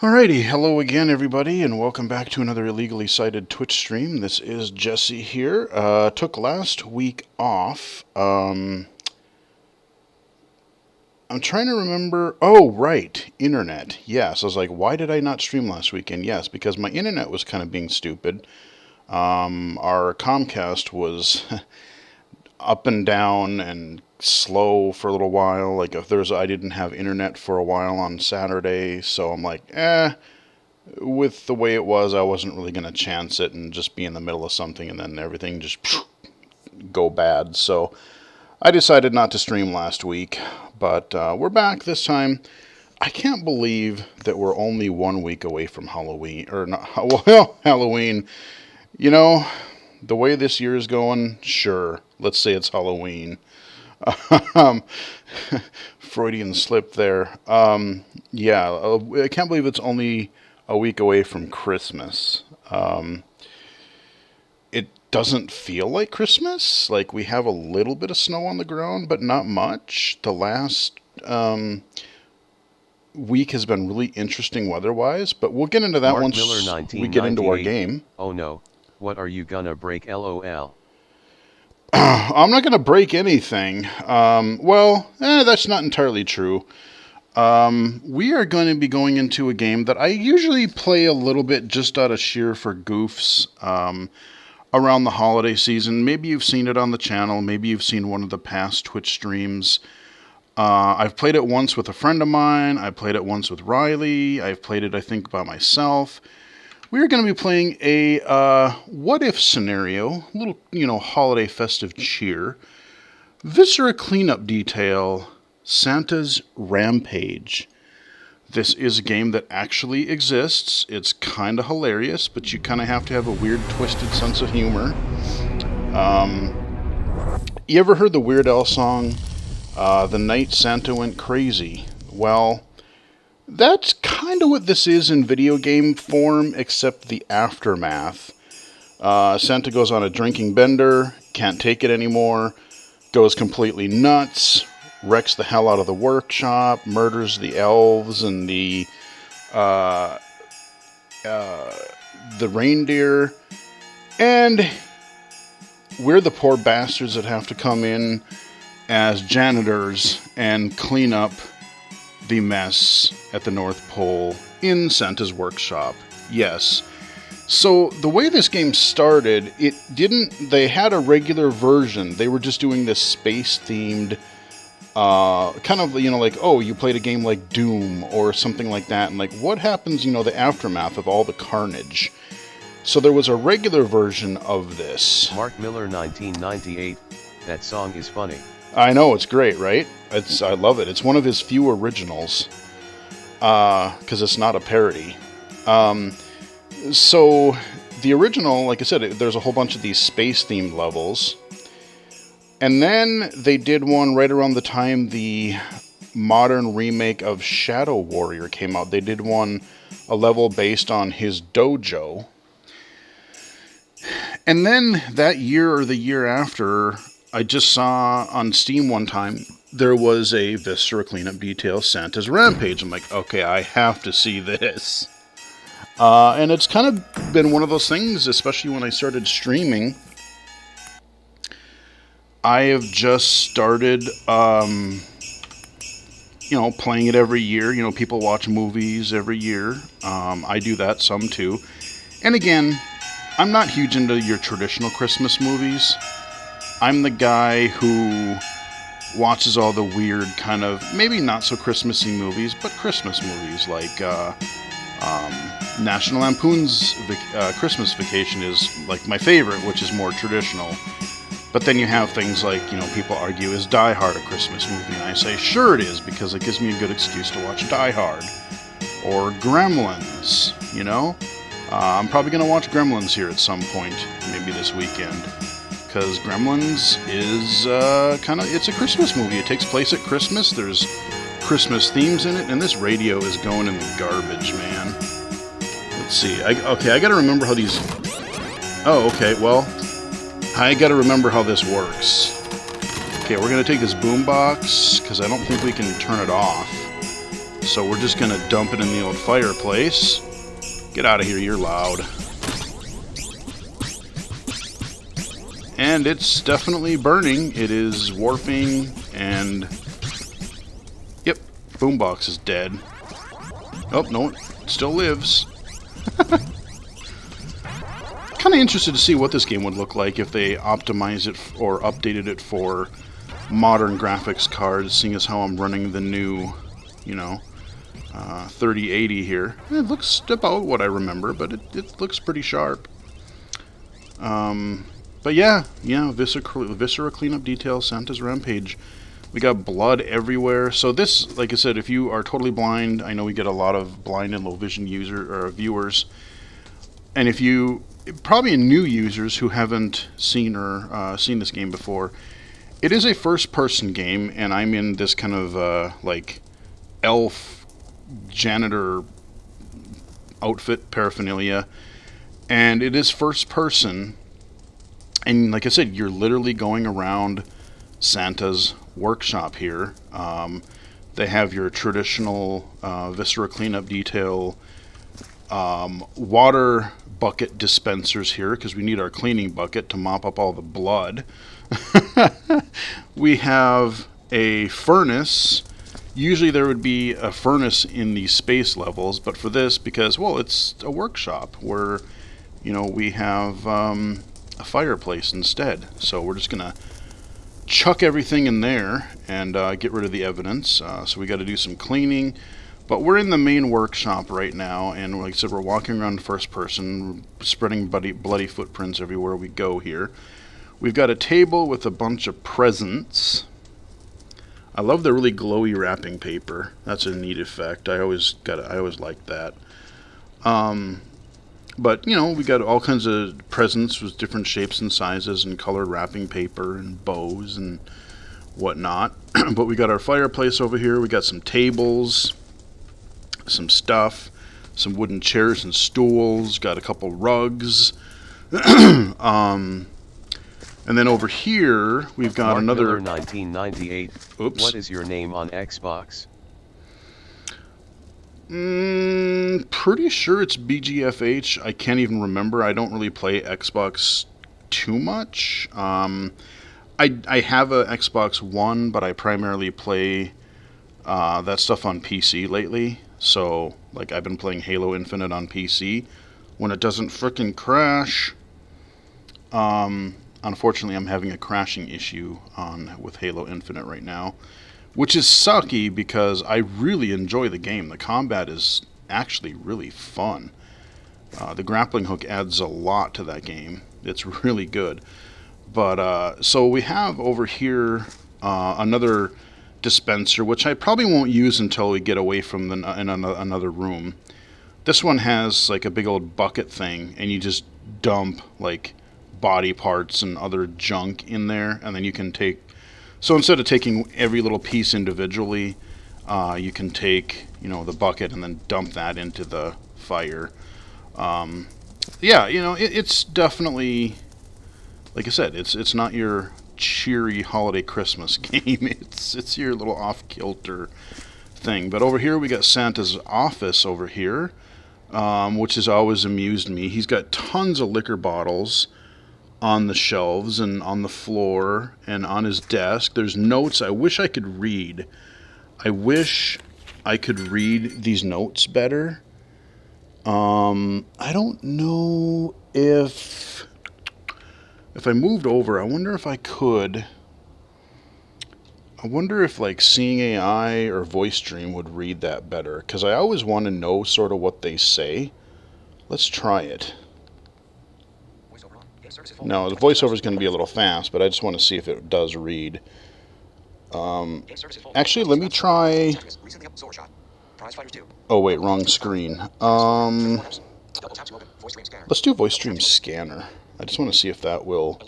Alrighty, hello again everybody, and welcome back to another illegally cited Twitch stream. This is Jesse here. Took last week off. I'm trying to remember. Oh, right, internet. Yes, I was like, why did I not stream last weekend? Yes, because my internet was kind of being stupid. Our Comcast was up and down and slow for a little while. Like if I didn't have internet for a while on Saturday, so I'm like, with the way it was, I wasn't really going to chance it and just be in the middle of something and then everything just go bad. So I decided not to stream last week, but we're back this time. I can't believe that we're only 1 week away from Halloween, or not, well, Halloween. You know, the way this year is going, sure, let's say it's Halloween. um, Freudian slip there. Yeah, I can't believe it's only a week away from Christmas. It doesn't feel like Christmas. Like we have a little bit of snow on the ground, but not much. The last week has been really interesting weather-wise, but we'll get into that Mark once Miller, we get into our game. Oh no, what are you gonna break LOL? I'm not going to break anything. That's not entirely true. We are going to be going into a game that I usually play a little bit just out of sheer for goofs around the holiday season. Maybe you've seen it on the channel. Maybe you've seen one of the past Twitch streams. I've played it once with a friend of mine. I played it once with Riley. I've played it, I think, by myself. We're going to be playing a what-if scenario, a little, holiday festive cheer. Viscera cleanup detail, Santa's Rampage. This is a game that actually exists. It's kind of hilarious, but you kind of have to have a weird, twisted sense of humor. You ever heard the Weird Al song, The Night Santa Went Crazy? Well, that's kind of what this is in video game form, except the aftermath. Santa goes on a drinking bender, can't take it anymore, goes completely nuts, wrecks the hell out of the workshop, murders the elves and the reindeer, and we're the poor bastards that have to come in as janitors and clean up the mess at the North Pole in Santa's workshop. Yes. So the way this game started, they had a regular version. They were just doing this space-themed, kind of, like, oh, you played a game like Doom or something like that, and like, what happens, the aftermath of all the carnage? So there was a regular version of this. Mark Miller 1998, that song is funny. I know, it's great, right? I love it. It's one of his few originals, because it's not a parody. So the original, like I said, there's a whole bunch of these space-themed levels. And then they did one right around the time the modern remake of Shadow Warrior came out. They did a level based on his dojo. And then that year or the year after, I just saw on Steam one time, there was a Viscera cleanup detail, Santa's Rampage. I'm like, okay, I have to see this. And it's kind of been one of those things, especially when I started streaming. I have just started, playing it every year. People watch movies every year. I do that some too. And again, I'm not huge into your traditional Christmas movies. I'm the guy who watches all the weird kind of, maybe not so Christmassy movies, but Christmas movies like National Lampoon's Christmas Vacation is like my favorite, which is more traditional. But then you have things like, people argue, is Die Hard a Christmas movie? And I say, sure it is, because it gives me a good excuse to watch Die Hard. Or Gremlins, I'm probably going to watch Gremlins here at some point, maybe this weekend. Because Gremlins is it's a Christmas movie. It takes place at Christmas. There's Christmas themes in it, and this radio is going in the garbage, man. Let's see. I gotta remember how these... Oh, okay, well, I gotta remember how this works. Okay, we're gonna take this boombox, because I don't think we can turn it off. So we're just going to dump it in the old fireplace. Get out of here, you're loud. And it's definitely burning. It is warping, and yep, boombox is dead. Oh, no, it still lives. Kind of interested to see what this game would look like if they optimized it or updated it for modern graphics cards, seeing as how I'm running the new, 3080 here. It looks about what I remember, but it looks pretty sharp. But yeah, Viscera cleanup detail, Santa's Rampage. We got blood everywhere. So this, like I said, if you are totally blind, I know we get a lot of blind and low vision viewers. And if you, probably new users who haven't seen this game before, it is a first-person game, and I'm in this kind of like elf janitor outfit paraphernalia, and it is first-person. And like I said, you're literally going around Santa's workshop here. They have your traditional Viscera cleanup detail, water bucket dispensers here, because we need our cleaning bucket to mop up all the blood. We have a furnace. Usually there would be a furnace in the space levels, but for this, because, well, it's a workshop where, we have a fireplace instead. So we're just going to chuck everything in there and get rid of the evidence. So we got to do some cleaning. But we're in the main workshop right now, and like I said, we're walking around first person, spreading bloody footprints everywhere we go here. We've got a table with a bunch of presents. I love the really glowy wrapping paper. That's a neat effect. I always liked that. But, we got all kinds of presents with different shapes and sizes and colored wrapping paper and bows and whatnot. But we got our fireplace over here. We got some tables, some stuff, some wooden chairs and stools, got a couple rugs. And then over here, we've got Mark another... Miller 1998. Oops. What is your name on Xbox? Pretty sure it's BGFH. I can't even remember. I don't really play Xbox too much. I have a Xbox One, but I primarily play that stuff on PC lately. So, like, I've been playing Halo Infinite on PC when it doesn't frickin' crash. Unfortunately, I'm having a crashing issue with Halo Infinite right now, which is sucky because I really enjoy the game. The combat is actually really fun. The grappling hook adds a lot to that game. It's really good. But so we have over here another dispenser, which I probably won't use until we get away from another room. This one has like a big old bucket thing, and you just dump like body parts and other junk in there, and then you can take... So instead of taking every little piece individually, you can take, the bucket and then dump that into the fire. It's definitely, like I said, it's not your cheery holiday Christmas game. It's your little off-kilter thing. But over here we got Santa's office over here, which has always amused me. He's got tons of liquor bottles on the shelves and on the floor and on his desk. There's notes I wish I could read. I wish I could read these notes better. I don't know if I moved over, I wonder if I could. I wonder if like Seeing AI or Voice Dream would read that better, because I always want to know sort of what they say. Let's try it. No, the voiceover is going to be a little fast, but I just want to see if it does read. Actually, let me try... Oh, wait, wrong screen. Let's do Voice Stream Scanner. I just want to see if that will...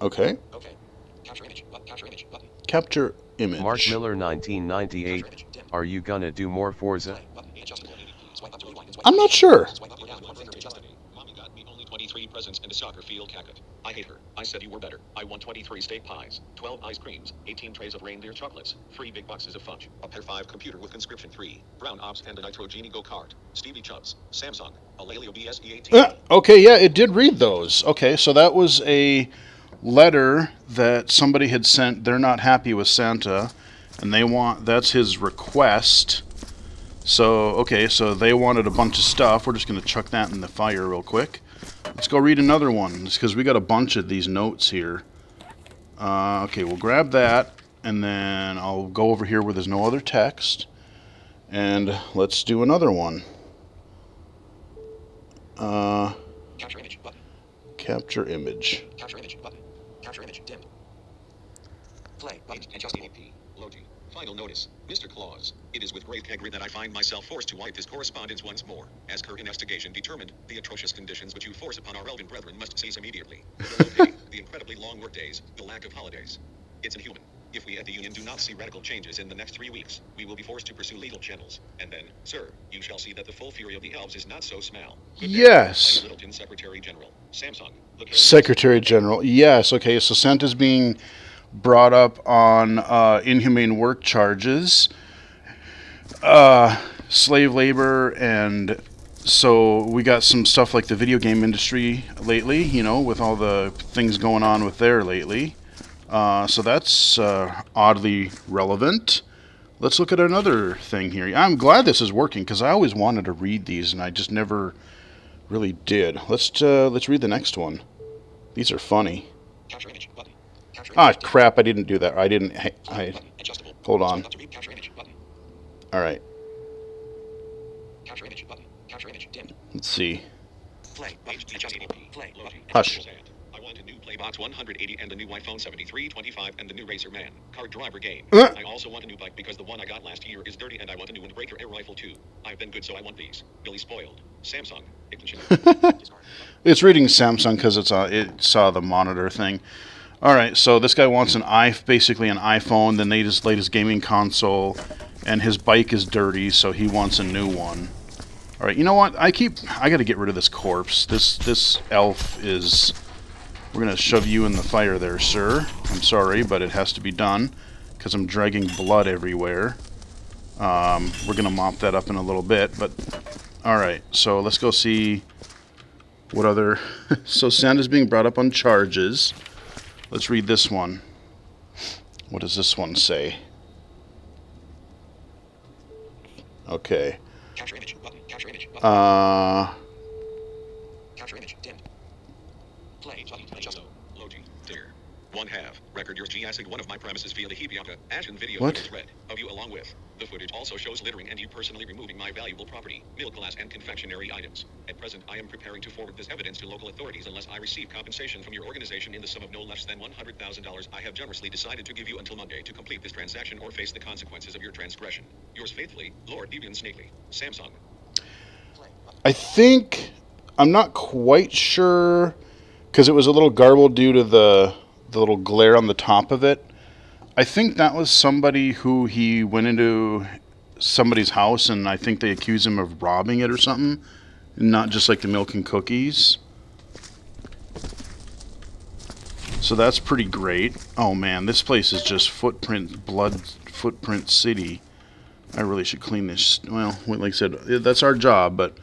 Okay. Capture image. Mark Miller 1998. Are you gonna do more Forza? I'm not sure. Mommy got me only 23 presents and a soccer field cabinet. I hate her. I said you were better. I want 23 steak pies, 12 ice creams, 18 trays of reindeer chocolates, 3 big boxes of fudge, a Pair 5 computer with conscription 3, brown ops and a Nitro Genie go-kart, Stevie Chubbs, Samsung, a Laleo BSE18. Okay, yeah, it did read those. Okay, so that was a letter that somebody had sent. They're not happy with Santa, and that's his request. So, okay, so they wanted a bunch of stuff. We're just going to chuck that in the fire real quick. Let's go read another one, because we got a bunch of these notes here. Okay, we'll grab that, and then I'll go over here where there's no other text, and let's do another one. Capture image button. Capture image. Capture image button. Capture image dimmed. Play button. Adjusting P. Logi. Final notice. Mr. Claus. It is with great regret that I find myself forced to wipe this correspondence once more. As current investigation determined, the atrocious conditions which you force upon our relevant brethren must cease immediately. The low pay, the incredibly long work days, the lack of holidays. It's inhuman. If we at the Union do not see radical changes in the next 3 weeks, we will be forced to pursue legal channels. And then, sir, you shall see that the full fury of the elves is not so small. Yes. Littleton Secretary General. Samsung. Secretary General. Yes, okay, so Santa's being brought up on inhumane work charges, slave labor, and so we got some stuff like the video game industry lately, with all the things going on with there lately. So that's oddly relevant. Let's look at another thing here. I'm glad this is working because I always wanted to read these and I just never really did. Let's read the next one. These are funny. Capture image button. Ah, crap! I didn't do that. I didn't. Hold on. All right. Capture image button. Capture image dimmed. Let's see. Play. Play. Hush. I want a new Playbox 180 and a new iPhone 7325 and the new Racer Man car driver game. Uh. I also want a new bike because the one I got last year is dirty and I want a new Windbreaker air rifle too. I've been good so I want these. Billy spoiled. Samsung. It's reading Samsung because it saw the monitor thing. All right, so this guy wants basically an iPhone, the latest gaming console, and his bike is dirty, so he wants a new one. All right, you know what? I got to get rid of this corpse. This elf is. We're gonna shove you in the fire there, sir. I'm sorry, but it has to be done because I'm dragging blood everywhere. We're gonna mop that up in a little bit, but all right. So let's go see what other. So Santa's being brought up on charges. Let's read this one. What does this one say? Okay. Capture image button. Capture image button. Capture image dimmed. Play button. Adjust. Logi. Dear. 1/2. Record yours G-acid one of my premises via the Hibianca. Ashen video What? Red of you along with. The footage also shows littering and you personally removing my valuable property, milk glass and confectionery items. At present, I am preparing to forward this evidence to local authorities unless I receive compensation from your organization in the sum of no less than $100,000. I have generously decided to give you until Monday to complete this transaction or face the consequences of your transgression. Yours faithfully, Lord Devian Snakely. Samsung. I think I'm not quite sure because it was a little garbled due to the little glare on the top of it. I think that was somebody who he went into somebody's house and I think they accused him of robbing it or something, not just like the milk and cookies. So that's pretty great. Oh man, this place is just blood footprint city. I really should clean this. Well, like I said, that's our job, but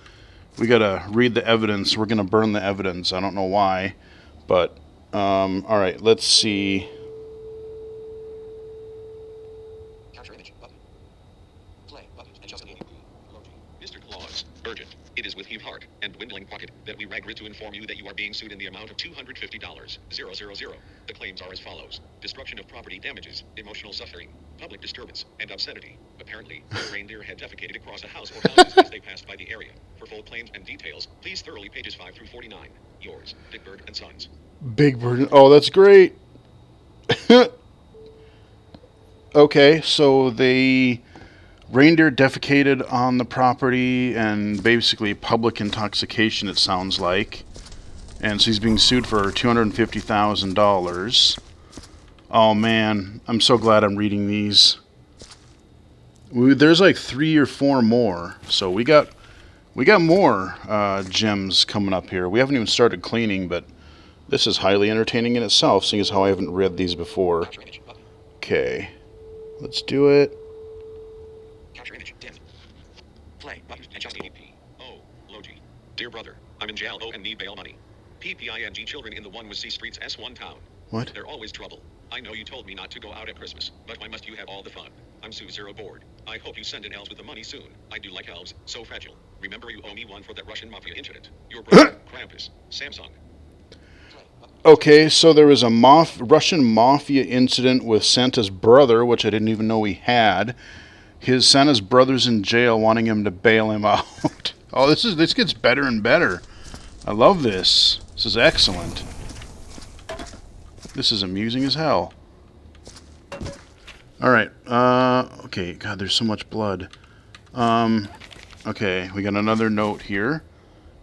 we gotta read the evidence. We're gonna burn the evidence. I don't know why, but all right. Let's see. Capture image button. Play button. Adjust. Mr. Claus, urgent. It is with heave heart and dwindling pocket that we regret to inform you that you are being sued in the amount of $250,000. The claims are as follows: destruction of property damages, emotional suffering, public disturbance, and obscenity. Apparently, a reindeer had defecated across a house or houses as they passed by the area. For full claims and details, please thoroughly pages 5 through 49. Yours, Big Bird and Sons. Big Bird. Oh, that's great. Okay, so they reindeer defecated on the property and basically public intoxication, it sounds like. And so he's being sued for $250,000. Oh man, I'm so glad I'm reading these. There's like 3 or 4 more. So we got more gems coming up here. We haven't even started cleaning, but This is highly entertaining in itself, seeing as how I haven't read these before. Capture image button. Okay, let's do it. Capture image dimmed. Play button. Adjust ADP. Oh, Logi. Dear brother, I'm in jail and need bail money. PPING children in the 1 with C Streets S1 town. What? They're always trouble. I know you told me not to go out at Christmas, but why must you have all the fun? I'm Sue-Zero bored. I hope you send in elves with the money soon. I do like elves, so fragile. Remember you owe me one for that Russian mafia incident. Your brother, Krampus, Samsung. Okay, so there was a Russian mafia incident with Santa's brother, which I didn't even know he had. Santa's brother's in jail, wanting him to bail him out. Oh, this gets better and better. I love this. This is excellent. This is amusing as hell. All right. Okay. God, there's so much blood. Okay, we got another note here.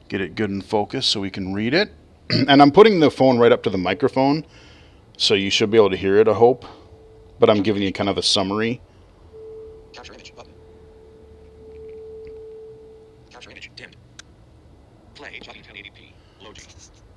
Get it good and focused so we can read it. And I'm putting the phone right up to the microphone, so you should be able to hear it, I hope. But I'm giving you kind of a summary. Capture image button. Capture image dimmed. Play button 1080p. Logi.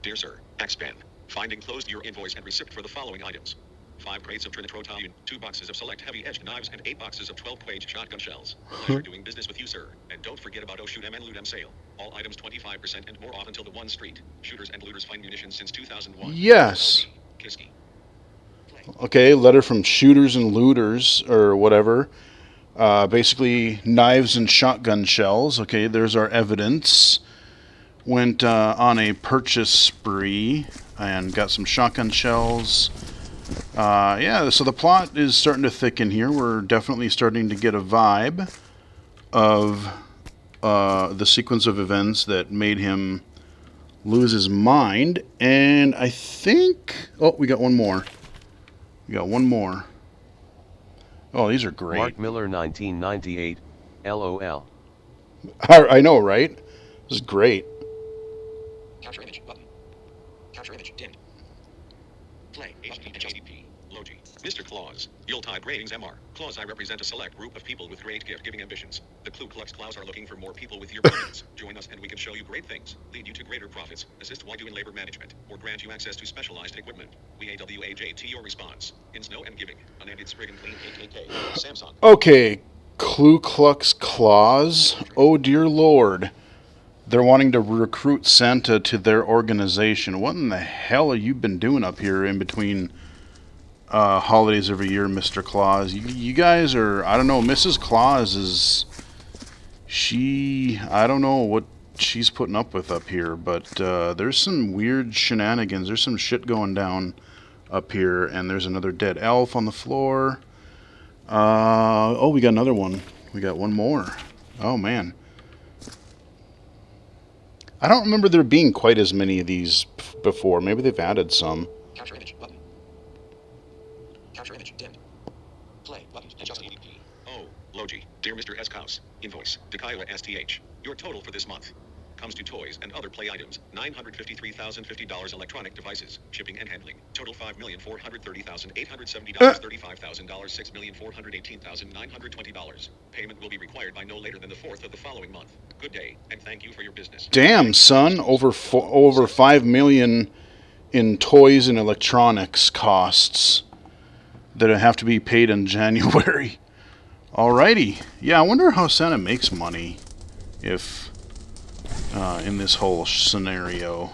Dear sir, Xpan. Find enclosed your invoice and receipt for the following items. 5 crates of trinitrotoluene, 2 boxes of select heavy-edged knives, and 8 boxes of 12-gauge shotgun shells. Pleasure doing business with you, sir. And don't forget about Shoot 'em and Loot 'em sale. All items 25% and more off until the 1 street. Shooters and looters find munitions since 2001. Yes. Kiski. Okay, letter from shooters and looters, or whatever. Basically, knives and shotgun shells. Okay, there's our evidence. Went on a purchase spree and got some shotgun shells. Yeah, so the plot is starting to thicken here. We're definitely starting to get a vibe of the sequence of events that made him lose his mind. And I think... Oh, we got one more. We got one more. Oh, these are great. Mark Miller 1998, LOL. I know, right? This is great. Capture image button. Capture image dimmed. Play HTTP. Logi. Mr. Claus. Yuletide ratings MR. Claus, I represent a select group of people with great gift-giving ambitions. The Ku Klux Klaus are looking for more people with your plans. Join us and we can show you great things, lead you to greater profits, assist while doing labor management, or grant you access to specialized equipment. We AWAJT your response. In snow and giving. Unended sprig and clean KKK. Samsung. Okay, Ku Klux Klaus. Oh, dear Lord. They're wanting to recruit Santa to their organization. What in the hell have you been doing up here in between holidays every year, Mr. Claus? You guys are, I don't know, Mrs. Claus is, I don't know what she's putting up with up here, but there's some weird shenanigans. There's some shit going down up here, and there's another dead elf on the floor. Oh, we got another one. We got one more. Oh, man. I don't remember there being quite as many of these before. Maybe they've added some. Capture image button. Capture image dimmed. Play button. Adjust ADP. Oh, Logi. Dear Mr. Eskaus. Invoice. Dekaiwa STH. Your total for this month comes to toys and other play items. $953,050 electronic devices. Shipping and handling. Total $5,430,870. $35,000. $6,418,920. Payment will be required by no later than the 4th of the following month. Good day, and thank you for your business. Damn, son. Over $5 million in toys and electronics costs that have to be paid in January. Alrighty. Yeah, I wonder how Santa makes money if in this whole scenario.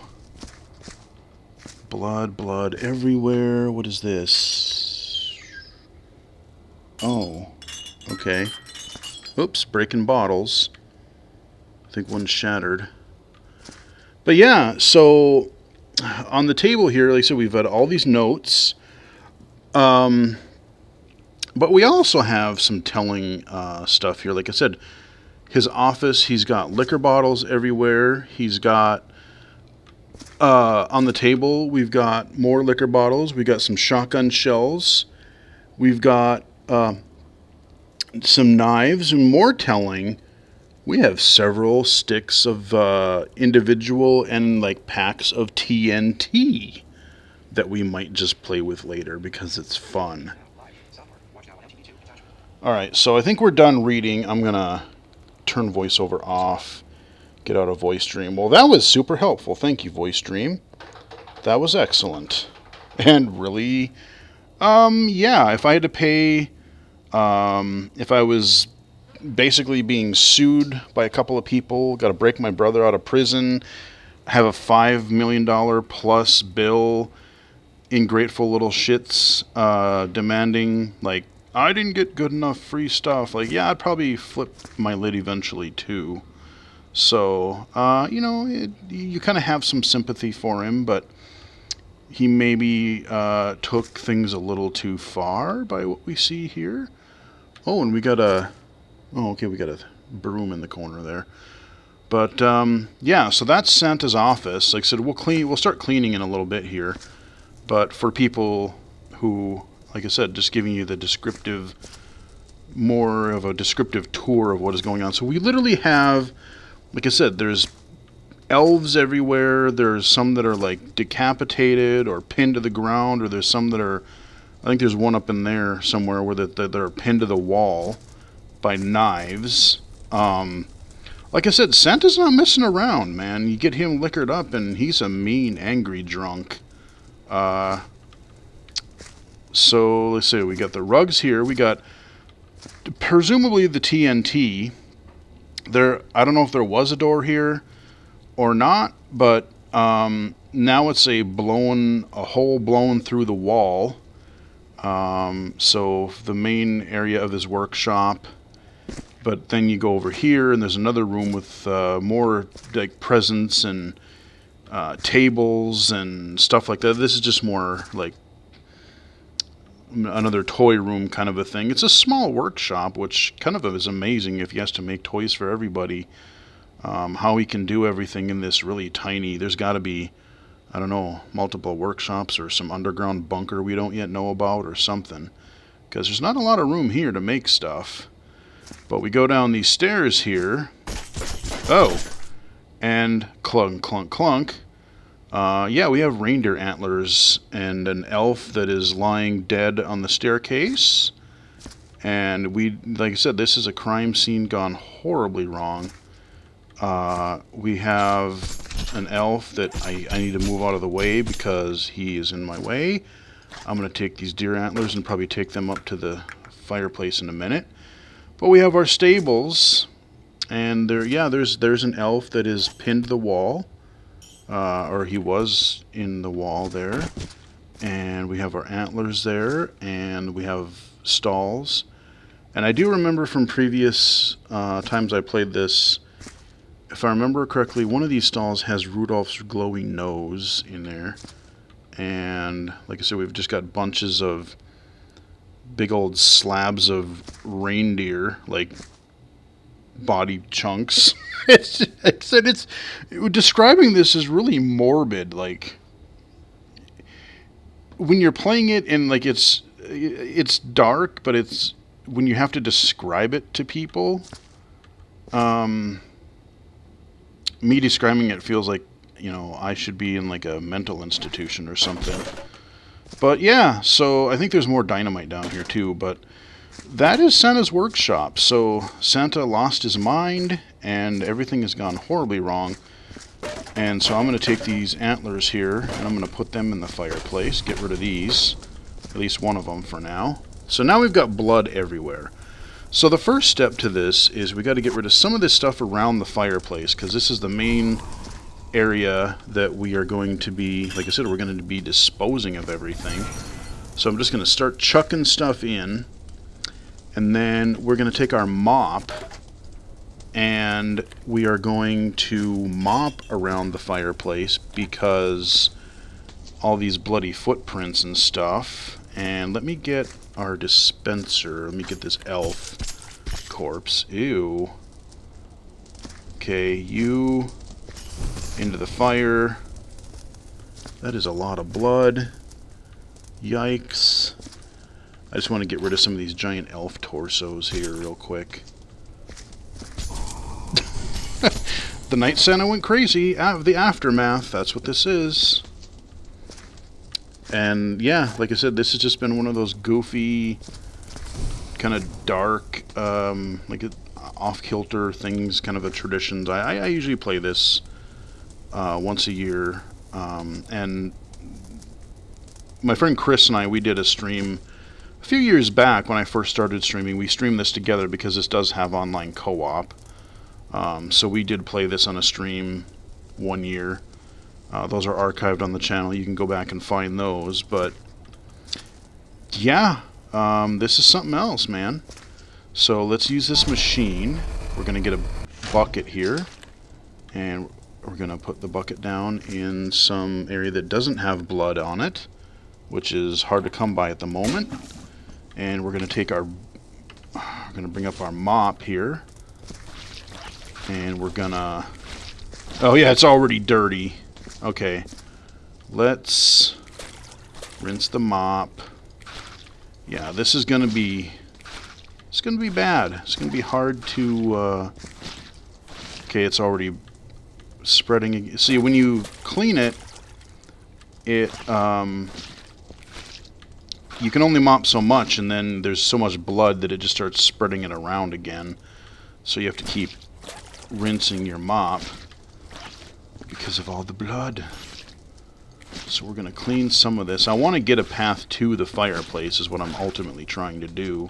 Blood everywhere. What is this? Oh, okay. Oops, breaking bottles. I think one's shattered. But yeah, so on the table here, like I said, we've got all these notes. But we also have some telling stuff here. Like I said, his office, he's got liquor bottles everywhere. He's got, on the table, we've got more liquor bottles. We've got some shotgun shells. We've got some knives. And more telling, we have several sticks of individual and like packs of TNT that we might just play with later because it's fun. Alright, so I think we're done reading. I'm going to turn voiceover off, get out of voice stream. Well, that was super helpful. Thank you, voice stream. That was excellent. And really, yeah, if I had to pay, if I was basically being sued by a couple of people, got to break my brother out of prison, have a $5 million plus bill, ingrateful little shits demanding, like, I didn't get good enough free stuff. Like, yeah, I'd probably flip my lid eventually too. So, you kind of have some sympathy for him, but he maybe took things a little too far by what we see here. Oh, and we got a. Oh, okay, we got a broom in the corner there. But yeah, so that's Santa's office. Like I said, we'll start cleaning in a little bit here. But for people who, like I said, just giving you the more of a descriptive tour of what is going on. So we literally have, like I said, there's elves everywhere. There's some that are like decapitated or pinned to the ground, or there's some that are, I think there's one up in there somewhere where they're pinned to the wall by knives. Like I said, Santa's not messing around, man. You get him liquored up and he's a mean, angry drunk. So let's see, we got the rugs here. We got presumably the TNT. I don't know if there was a door here or not, but now it's a hole blown through the wall. So the main area of his workshop. But then you go over here, and there's another room with more like presents and tables and stuff like that. This is just more like another toy room kind of a thing. It's a small workshop, which kind of is amazing if he has to make toys for everybody. How he can do everything in this really tiny. There's got to be, I don't know, multiple workshops or some underground bunker we don't yet know about or something. Because there's not a lot of room here to make stuff. But we go down these stairs here. Oh, and clunk, clunk, clunk. Yeah, we have reindeer antlers and an elf that is lying dead on the staircase. And like I said, this is a crime scene gone horribly wrong. We have an elf that I need to move out of the way because he is in my way. I'm going to take these deer antlers and probably take them up to the fireplace in a minute. But we have our stables, and there's an elf that is pinned to the wall, or he was in the wall there. And we have our antlers there, and we have stalls. And I do remember from previous times I played this, if I remember correctly, one of these stalls has Rudolph's glowing nose in there. And like I said, we've just got bunches of big old slabs of reindeer, like body chunks. Describing this is really morbid. Like when you're playing it and like it's dark, but it's when you have to describe it to people. Me describing it feels like, I should be in like a mental institution or something. But yeah, so I think there's more dynamite down here too, but that is Santa's workshop. So Santa lost his mind and everything has gone horribly wrong. And so I'm going to take these antlers here and I'm going to put them in the fireplace, get rid of these, at least one of them for now. So now we've got blood everywhere. So the first step to this is we got to get rid of some of this stuff around the fireplace, because this is the main area that we are going to be, like I said, we're going to be disposing of everything. So I'm just going to start chucking stuff in, and then we're going to take our mop and we are going to mop around the fireplace because all these bloody footprints and stuff. And let me get our dispenser. Let me get this elf corpse. Ew. Okay, you into the fire. That is a lot of blood. Yikes. I just want to get rid of some of these giant elf torsos here real quick. The Night Santa went crazy. The aftermath, that's what this is. And yeah, like I said, this has just been one of those goofy, kind of dark, like off-kilter things, kind of a traditions. I usually play this once a year, and my friend Chris and I, we did a stream a few years back when I first started streaming. We streamed this together because this does have online co-op. So we did play this on a stream one year. Those are archived on the channel. You can go back and find those. But yeah, this is something else, man. So let's use this machine. We're going to get a bucket here. And we're going to put the bucket down in some area that doesn't have blood on it, which is hard to come by at the moment. And we're going to take our... We're going to bring up our mop here. And we're going to... Oh yeah, it's already dirty. Okay. Let's rinse the mop. Yeah, this is going to be... It's going to be bad. It's going to be hard to... Okay, it's already spreading. See, when you clean it, you can only mop so much, and then there's so much blood that it just starts spreading it around again. So you have to keep rinsing your mop because of all the blood. So we're going to clean some of this. I want to get a path to the fireplace is what I'm ultimately trying to do.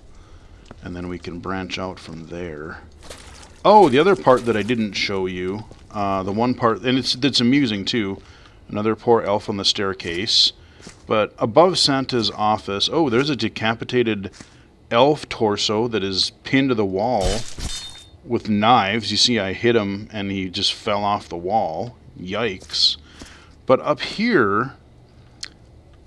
And then we can branch out from there. Oh, the other part that I didn't show you, the one part, and it's amusing too, another poor elf on the staircase, but above Santa's office, oh, there's a decapitated elf torso that is pinned to the wall with knives. You see I hit him and he just fell off the wall. Yikes. But up here,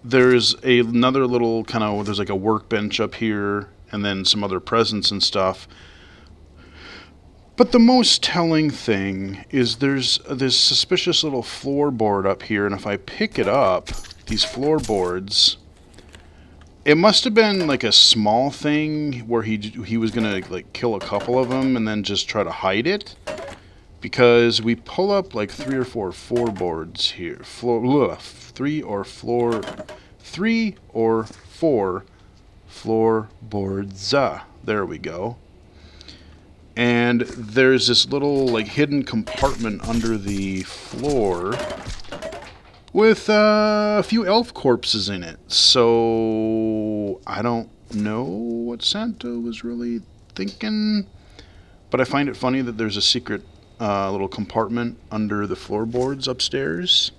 there's another little kind of, there's like a workbench up here, and then some other presents and stuff. But the most telling thing is there's this suspicious little floorboard up here, and if I pick it up, these floorboards, it must have been like a small thing where he was gonna like kill a couple of them and then just try to hide it, because we pull up like three or four floorboards here, three or four floorboards. There we go. And there's this little like hidden compartment under the floor with a few elf corpses in it. So I don't know what Santa was really thinking, but I find it funny that there's a secret little compartment under the floorboards upstairs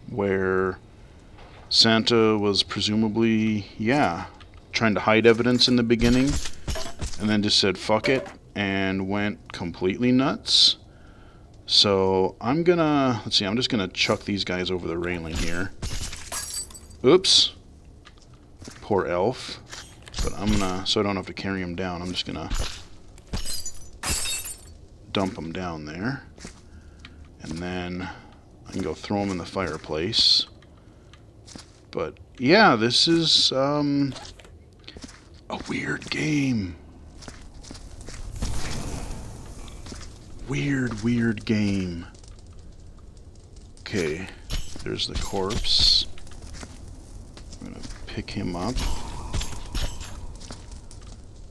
where Santa was presumably, yeah, trying to hide evidence in the beginning, and then just said fuck it and went completely nuts. So I'm gonna, let's see, I'm just gonna chuck these guys over the railing here. Oops. Poor elf. But I'm gonna, so I don't have to carry him down, I'm just gonna dump him down there. And then I can go throw him in the fireplace. But yeah, this is a weird game. Weird game. Okay, there's the corpse. I'm gonna pick him up.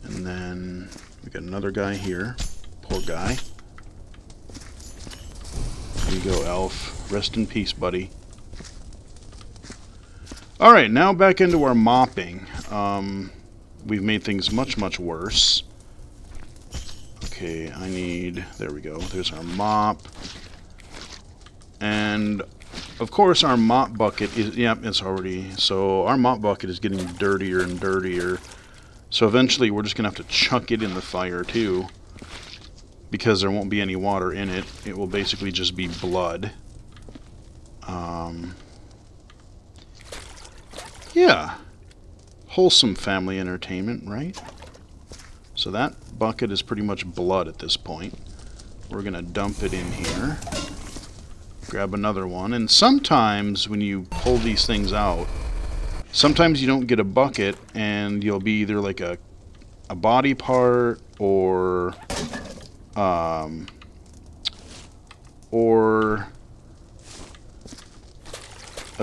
And then we got another guy here. Poor guy. There you go, elf. Rest in peace, buddy. Alright, now back into our mopping. We've made things much worse. Okay, I need... There we go. There's our mop. And, of course, our mop bucket is... Yep, it's already... So, our mop bucket is getting dirtier and dirtier. So, eventually, we're just going to have to chuck it in the fire, too. Because there won't be any water in it. It will basically just be blood. Yeah. Wholesome family entertainment, right? So that bucket is pretty much blood at this point. We're going to dump it in here. Grab another one. And sometimes when you pull these things out, sometimes you don't get a bucket and you'll be either like a body part or a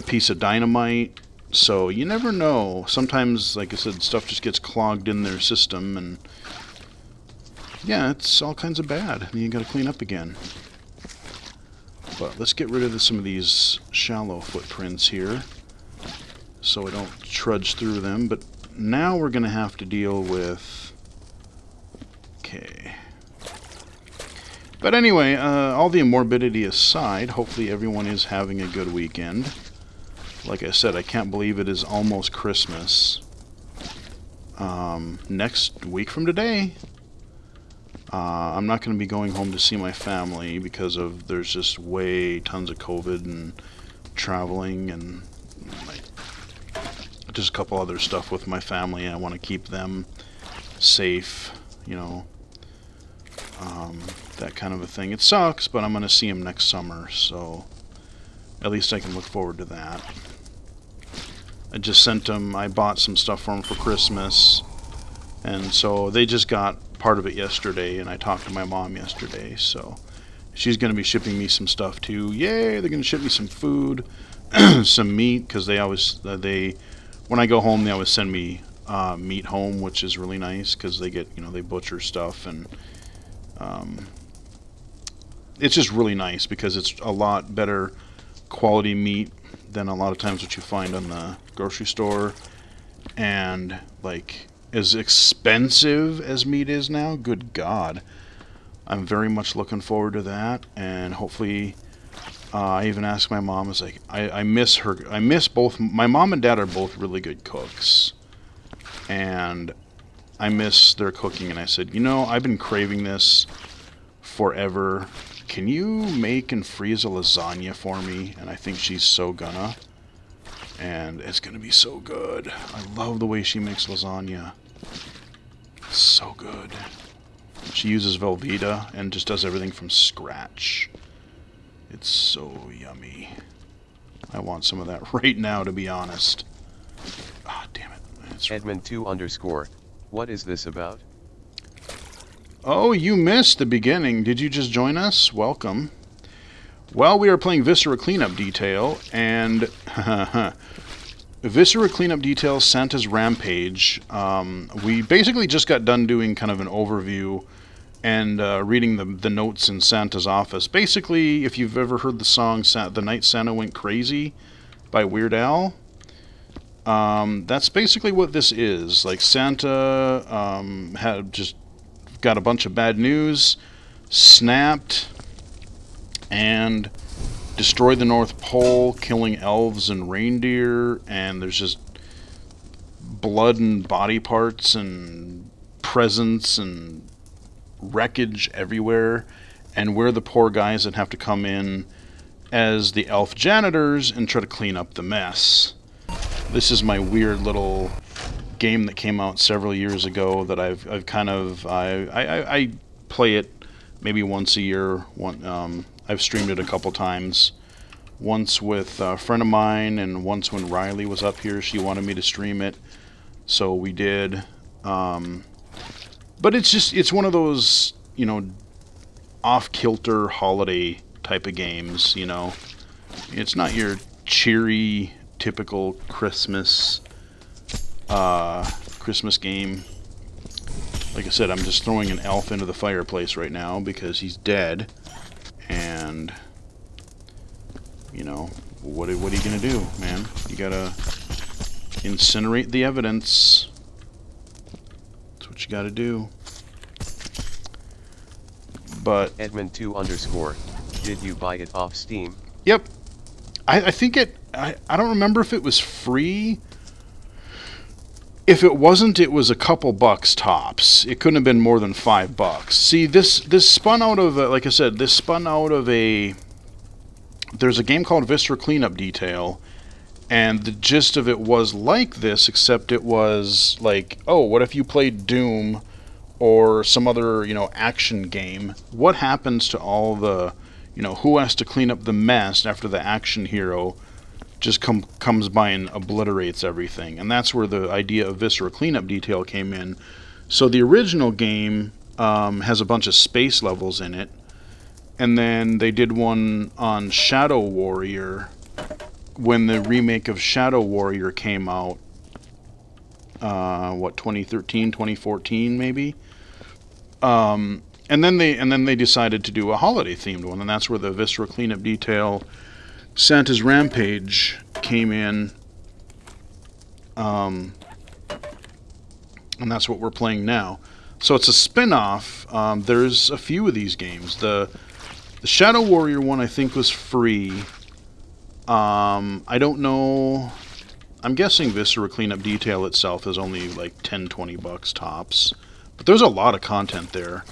piece of dynamite. So you never know. Sometimes, like I said, stuff just gets clogged in their system, and yeah, it's all kinds of bad. And you gotta clean up again. But let's get rid of some of these shallow footprints here. so I don't trudge through them. But now we're going to have to deal with... Okay. But anyway, all the morbidity aside, hopefully everyone is having a good weekend. Like I said, I can't believe it is almost Christmas. Next week from today, I'm not going to be going home to see my family because of there's just tons of COVID and traveling and just a couple other stuff with my family. I want to keep them safe, that kind of a thing. It sucks, but I'm going to see them next summer, so at least I can look forward to that. I just sent them, I bought some stuff for them for Christmas, and so they just got part of it yesterday, and I talked to my mom yesterday, so she's going to be shipping me some stuff too. Yay, they're going to ship me some food, some meat, because when I go home, they always send me meat home, which is really nice, because they get, they butcher stuff, and it's just really nice, because it's a lot better quality meat than a lot of times what you find on the grocery store, and as expensive as meat is now, good God, I'm very much looking forward to that. And hopefully, I even asked my mom, I was like, I miss her, I miss both, my mom and dad are both really good cooks, and I miss their cooking, and I said, I've been craving this forever. Can you make and freeze a lasagna for me? And I think she's so gonna. And it's gonna be so good. I love the way she makes lasagna. It's so good. She uses Velveeta and just does everything from scratch. It's so yummy. I want some of that right now, to be honest. Ah, damn it. Edmund2_. What is this about? Oh, you missed the beginning. Did you just join us? Welcome. Well, we are playing Viscera Cleanup Detail, and Viscera Cleanup Detail, Santa's Rampage. We basically just got done doing kind of an overview and reading the notes in Santa's office. Basically, if you've ever heard the song The Night Santa Went Crazy by Weird Al, that's basically what this is. Like, Santa had just got a bunch of bad news, snapped, and destroyed the North Pole, killing elves and reindeer, and there's just blood and body parts and presents and wreckage everywhere, and we're the poor guys that have to come in as the elf janitors and try to clean up the mess. This is my weird little game that came out several years ago that I've kind of I play it maybe once a year. I've streamed it a couple times. Once with a friend of mine, and once when Riley was up here, she wanted me to stream it, so we did. But it's one of those off-kilter holiday type of games. It's not your cheery typical Christmas game. Like I said, I'm just throwing an elf into the fireplace right now because he's dead, and what are you gonna do, man? You gotta incinerate the evidence. That's what you gotta do. But Edmund2_. Did you buy it off Steam? Yep. I think I don't remember if it was free. If it wasn't, it was a couple bucks tops. It couldn't have been more than $5. See, this spun out of like I said, this spun out of there's a game called Viscera Cleanup Detail, and the gist of it was like this, except it was like, oh, what if you played Doom or some other, action game? What happens to all the, who has to clean up the mess after the action hero just comes by and obliterates everything? And that's where the idea of Viscera Cleanup Detail came in. So the original game has a bunch of space levels in it, and then they did one on Shadow Warrior when the remake of Shadow Warrior came out. 2013, 2014 maybe. And then they decided to do a holiday themed one, and that's where the Viscera Cleanup Detail Santa's Rampage came in. Um, and that's what we're playing now. So it's a spin-off. There's a few of these games. The Shadow Warrior one I think was free. I don't know. I'm guessing Viscera Cleanup Detail itself is only like 10, 20 bucks tops. But there's a lot of content there.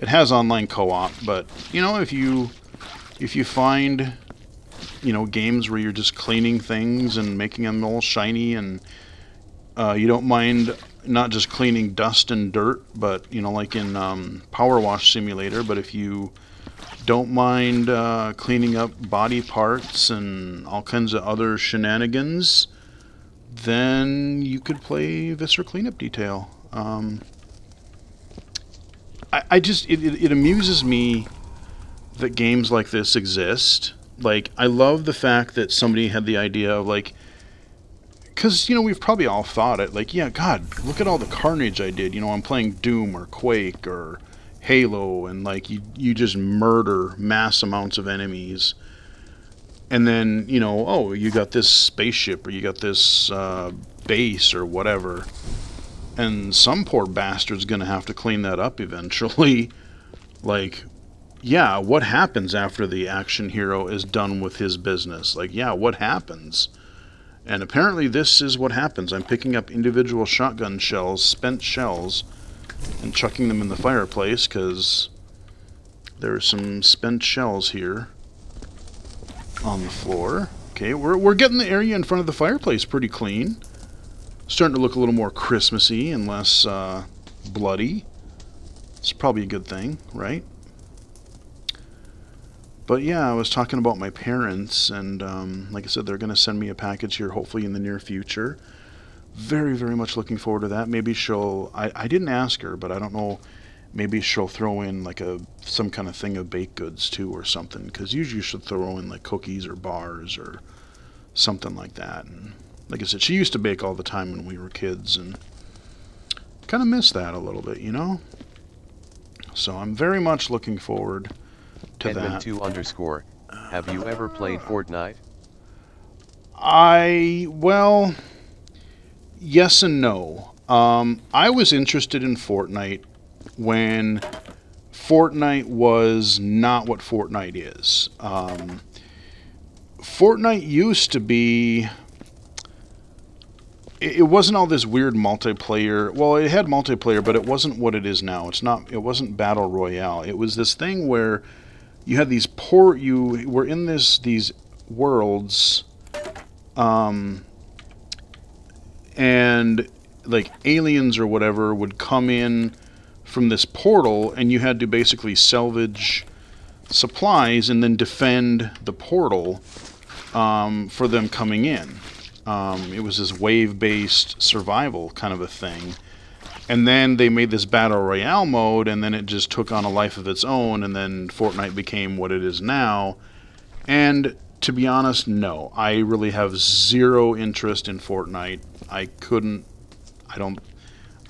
It has online co-op, but you know, if you find, you know, games where you're just cleaning things and making them all shiny, and you don't mind not just cleaning dust and dirt, but you know, like in Power Wash Simulator, but if you don't mind cleaning up body parts and all kinds of other shenanigans, then you could play Viscera Cleanup Detail. I just it amuses me that games like this exist. Like, I love the fact that somebody had the idea of, like, because, you know, we've probably all thought it, like, yeah, God, look at all the carnage I did. You know, I'm playing Doom or Quake or Halo, and, like, you just murder mass amounts of enemies. And then, you know, oh, you got this spaceship or you got this base or whatever. And some poor bastard's going to have to clean that up eventually. Like, yeah, what happens after the action hero is done with his business? Like, yeah, what happens? And apparently this is what happens. I'm picking up individual shotgun shells, spent shells, and chucking them in the fireplace because there are some spent shells here on the floor. Okay, we're getting the area in front of the fireplace pretty clean. Starting to look a little more Christmassy and less bloody. It's probably a good thing, right? But yeah, I was talking about my parents, and like I said, they're going to send me a package here hopefully in the near future. Very, very much looking forward to that. Maybe she'll... I didn't ask her, but I don't know. Maybe she'll throw in like some kind of thing of baked goods too or something, because usually she'll throw in like cookies or bars or something like that. And like I said, she used to bake all the time when we were kids, and kind of miss that a little bit, you know? So I'm very much looking forward to that. Edmund2_. Have you ever played Fortnite? Well, yes and no. I was interested in Fortnite when Fortnite was not what Fortnite is. Fortnite used to be... It wasn't all this weird multiplayer. Well, it had multiplayer, but it wasn't what it is now. It wasn't Battle Royale. It was this thing where you had these you were in these worlds, and like aliens or whatever would come in from this portal, and you had to basically salvage supplies and then defend the portal for them coming in. It was this wave-based survival kind of a thing. And then they made this Battle Royale mode, and then it just took on a life of its own, and then Fortnite became what it is now. And to be honest, no. I really have zero interest in Fortnite. I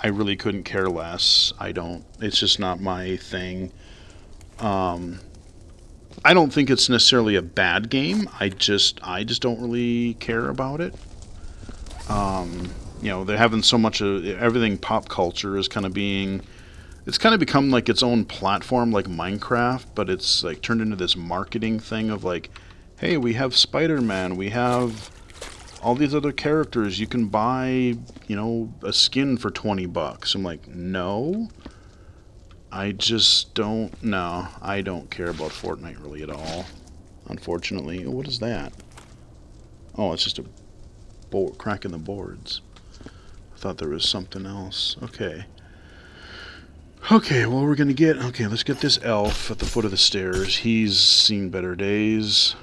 really couldn't care less. It's just not my thing. I don't think it's necessarily a bad game. I just don't really care about it. You know, they're having so much of everything. Pop culture is kind of it's kind of become like its own platform, like Minecraft, but it's like turned into this marketing thing of like, hey, we have Spider-Man, we have all these other characters, you can buy, you know, a skin for 20 bucks. I'm like, no. I just don't, no, I don't care about Fortnite really at all, unfortunately. What is that? Oh, it's just a crack in the boards. I thought there was something else. Okay. Okay, well, let's get this elf at the foot of the stairs. He's seen better days.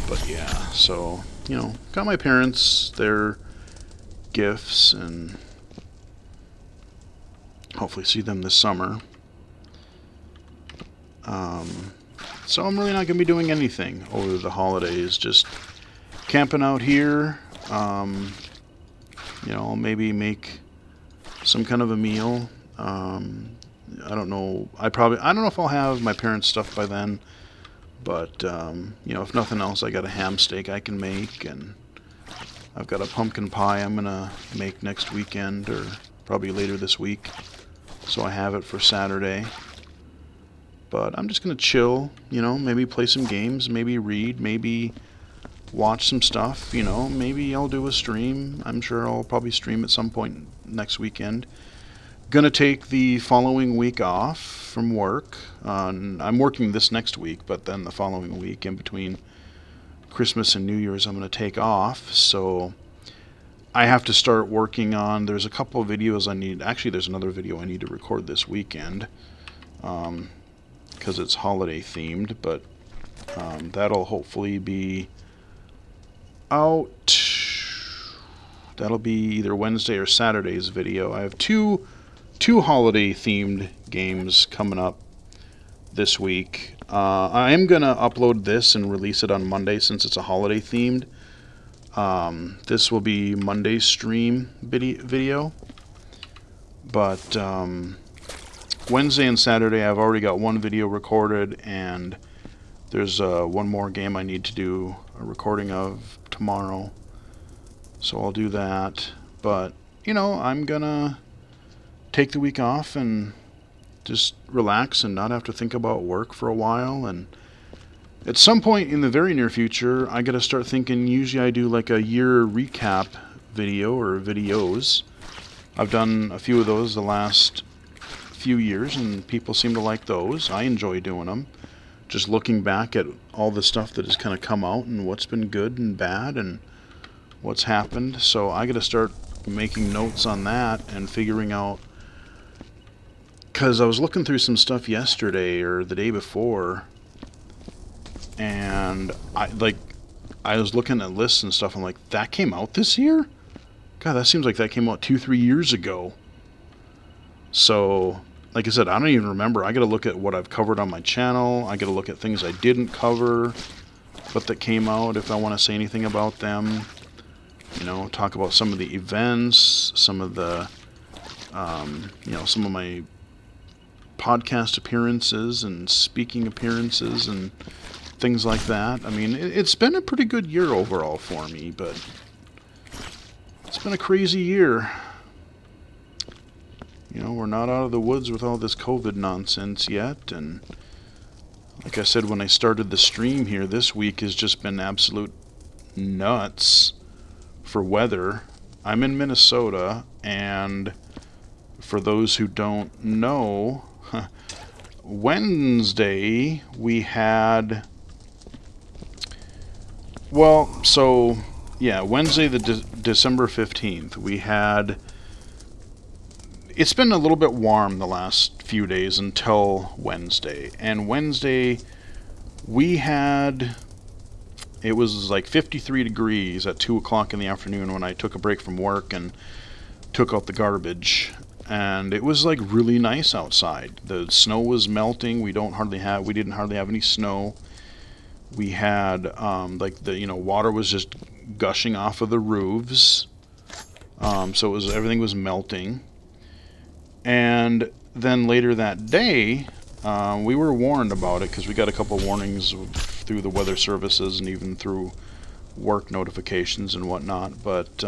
But yeah, so, you know, got my parents their gifts, and hopefully see them this summer. So I'm really not going to be doing anything over the holidays, just camping out here. You know, maybe make some kind of a meal. I don't know. I don't know if I'll have my parents' stuff by then, but you know, if nothing else, I got a ham steak I can make, and I've got a pumpkin pie I'm gonna make next weekend, or probably later this week, so I have it for Saturday. But I'm just gonna chill, maybe play some games, maybe read, maybe watch some stuff, maybe I'll do a stream. I'm sure I'll probably stream at some point next weekend. Gonna take the following week off from work. I'm working this next week, but then the following week in between Christmas and New Year's I'm going to take off, so I have to start working on, there's a couple of videos I need, actually there's another video I need to record this weekend, because it's holiday themed, but that'll hopefully be out, that'll be either Wednesday or Saturday's video. I have two holiday themed games coming up this week. I am going to upload this and release it on Monday since it's a holiday themed. This will be Monday's stream video. But Wednesday and Saturday I've already got one video recorded, and there's one more game I need to do a recording of tomorrow. So I'll do that. But, I'm going to take the week off and just relax and not have to think about work for a while. And at some point in the very near future, I gotta start thinking, usually I do like a year recap video or videos. I've done a few of those the last few years and people seem to like those. I enjoy doing them. Just looking back at all the stuff that has kind of come out and what's been good and bad and what's happened. So I gotta start making notes on that and figuring out, because I was looking through some stuff yesterday or the day before, and I was looking at lists and stuff. I'm like, that came out this year? God, that seems like that came out 2-3 years ago. So, like I said, I don't even remember. I got to look at what I've covered on my channel. I got to look at things I didn't cover, but that came out, if I want to say anything about them. Talk about some of the events, some of the, some of my podcast appearances and speaking appearances and things like that. I mean, it's been a pretty good year overall for me, but it's been a crazy year. We're not out of the woods with all this COVID nonsense yet, and like I said when I started the stream here, this week has just been absolute nuts for weather. I'm in Minnesota, and for those who don't know, Wednesday we had, Wednesday the December 15th, we had, it's been a little bit warm the last few days until Wednesday, and Wednesday we had, it was like 53 degrees at 2 o'clock in the afternoon when I took a break from work and took out the garbage. And it was like really nice outside. The snow was melting. We didn't hardly have any snow. We had water was just gushing off of the roofs. So everything was melting. And then later that day, we were warned about it because we got a couple warnings through the weather services and even through work notifications and whatnot. But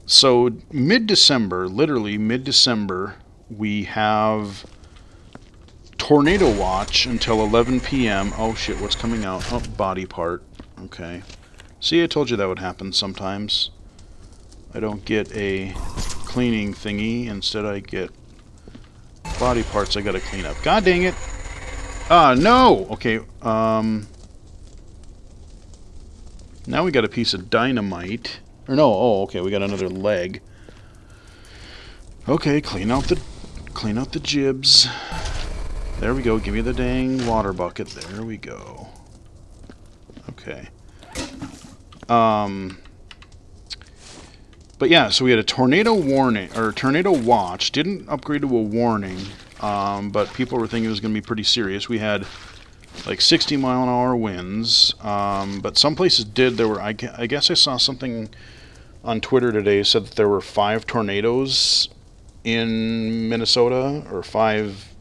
so mid-December, literally mid-December, we have tornado watch until 11 p.m. Oh shit, what's coming out? Oh, body part. Okay. See, I told you that would happen sometimes. I don't get a cleaning thingy. Instead I get body parts I gotta clean up. God dang it! Ah, no! Okay, now we got a piece of dynamite. Or no, oh, okay, we got another leg. Okay, clean out the jibs. There we go, give me the dang water bucket. There we go. Okay. But yeah, so we had a tornado warning, or tornado watch. Didn't upgrade to a warning, but people were thinking it was going to be pretty serious. We had like 60-mile-an-hour winds, but some places did. There were, I guess I saw something on Twitter today said that there were 5 tornadoes in Minnesota, or 5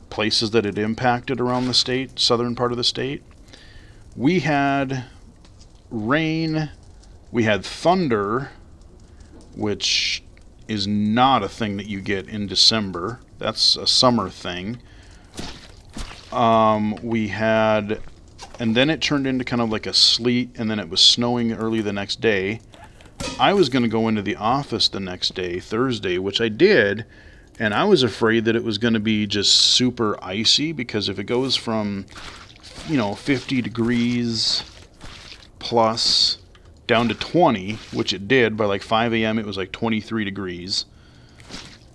places that it impacted around the state, southern part of the state. We had rain. We had thunder, which is not a thing that you get in December. That's a summer thing. We had, and then it turned into kind of like a sleet, and then it was snowing early the next day. I was going to go into the office the next day, Thursday, which I did, and I was afraid that it was going to be just super icy, because if it goes from, 50 degrees plus down to 20, which it did, by like 5 a.m. it was like 23 degrees.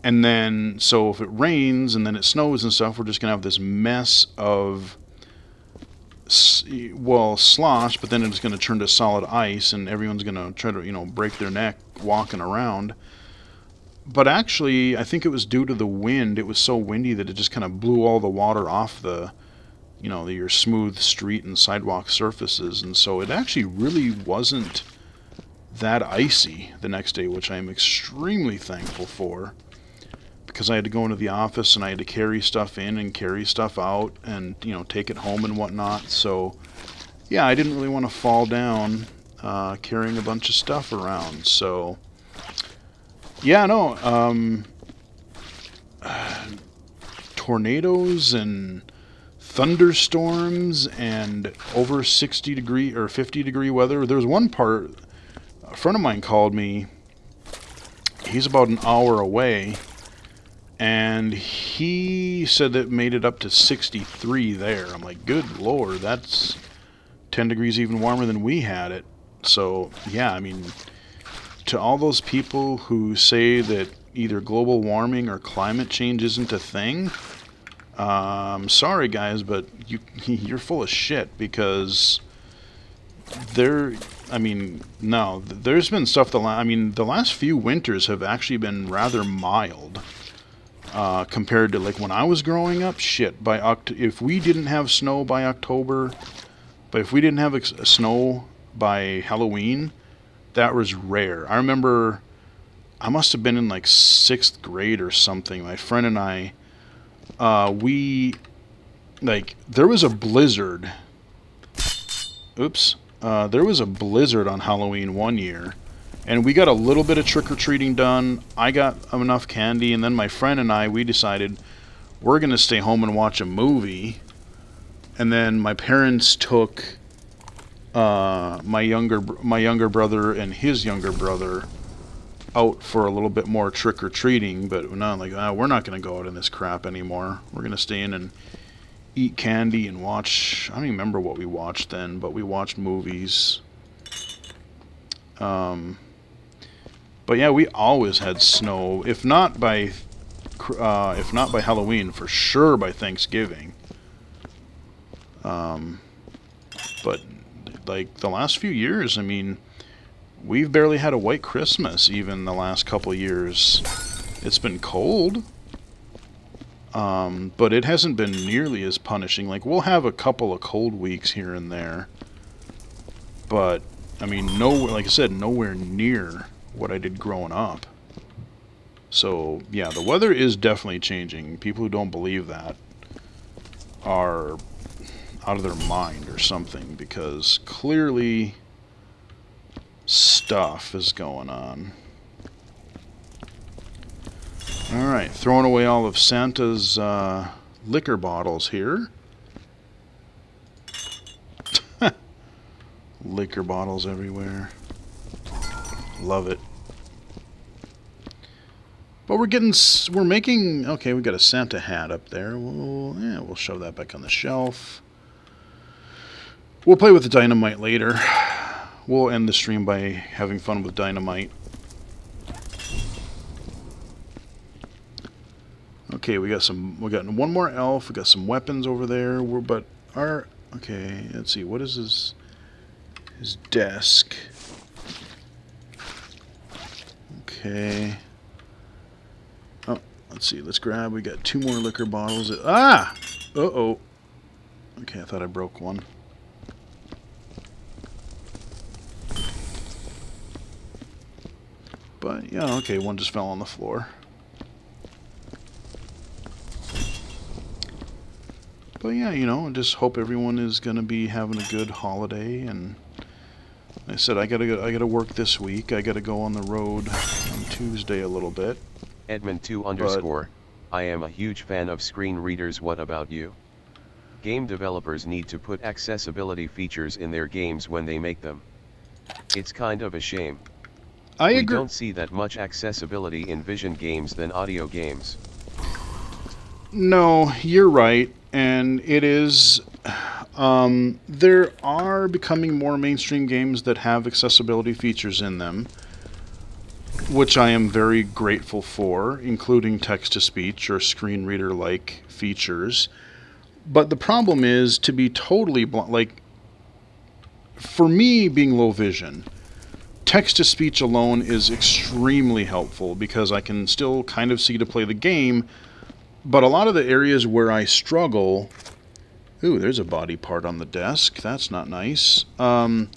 And then, so if it rains and then it snows and stuff, we're just going to have this mess of, slosh, but then it's going to turn to solid ice, and everyone's going to try to, break their neck walking around. But actually, I think it was due to the wind. It was so windy that it just kind of blew all the water off your smooth street and sidewalk surfaces. And so it actually really wasn't that icy the next day, which I am extremely thankful for, because I had to go into the office and I had to carry stuff in and carry stuff out and, take it home and whatnot. So, yeah, I didn't really want to fall down carrying a bunch of stuff around. So, yeah, no, tornadoes and thunderstorms and over 60 degree or 50 degree weather. There was one part, a friend of mine called me. He's about an hour away, and he said that it made it up to 63 there. I'm like, good Lord, that's 10 degrees even warmer than we had it. So, yeah, I mean, to all those people who say that either global warming or climate change isn't a thing, I'm sorry, guys, but you're full of shit, because there's been stuff the last few winters have actually been rather mild compared to like when I was growing up. Shit, if we didn't have snow by October, but if we didn't have snow by Halloween, that was rare. I remember I must have been in like 6th grade or something. My friend and I, there was a blizzard. There was a blizzard on Halloween one year, and we got a little bit of trick-or-treating done. I got enough candy, and then my friend and I, we decided we're going to stay home and watch a movie. And then my parents took my younger brother and his younger brother out for a little bit more trick-or-treating, but we're not going to go out in this crap anymore. We're going to stay in and eat candy and watch. I don't even remember what we watched then, but we watched movies. But yeah, we always had snow, if not by Halloween, for sure by Thanksgiving. But like the last few years, I mean, we've barely had a white Christmas even the last couple years. It's been cold, but it hasn't been nearly as punishing. Like, we'll have a couple of cold weeks here and there, but I mean, like I said, nowhere near what I did growing up. So yeah, the weather is definitely changing. People who don't believe that are out of their mind or something, because clearly stuff is going on. Alright, throwing away all of Santa's liquor bottles here. Liquor bottles everywhere. Love it. But we're making, okay, we got a Santa hat up there. We'll shove that back on the shelf. We'll play with the dynamite later. We'll end the stream by having fun with dynamite. Okay, we got one more elf. We got some weapons over there. Okay, let's see. What is his desk? Okay. Oh, let's see. Let's grab. We got 2 more liquor bottles. Ah! Uh-oh. Okay, I thought I broke one. But, yeah, okay, one just fell on the floor. But, yeah, I just hope everyone is going to be having a good holiday and I said I gotta work this week. I gotta go on the road on Tuesday a little bit. Edmund2_. I am a huge fan of screen readers. What about you? Game developers need to put accessibility features in their games when they make them. It's kind of a shame. I We agree. don't see that much accessibility in vision games than audio games. No, you're right, and it is. There are becoming more mainstream games that have accessibility features in them, which I am very grateful for, including text-to-speech or screen reader-like features. But the problem is to be totally like, for me being low vision, text-to-speech alone is extremely helpful because I can still kind of see to play the game. But a lot of the areas where I struggle... Ooh, there's a body part on the desk. That's not nice. A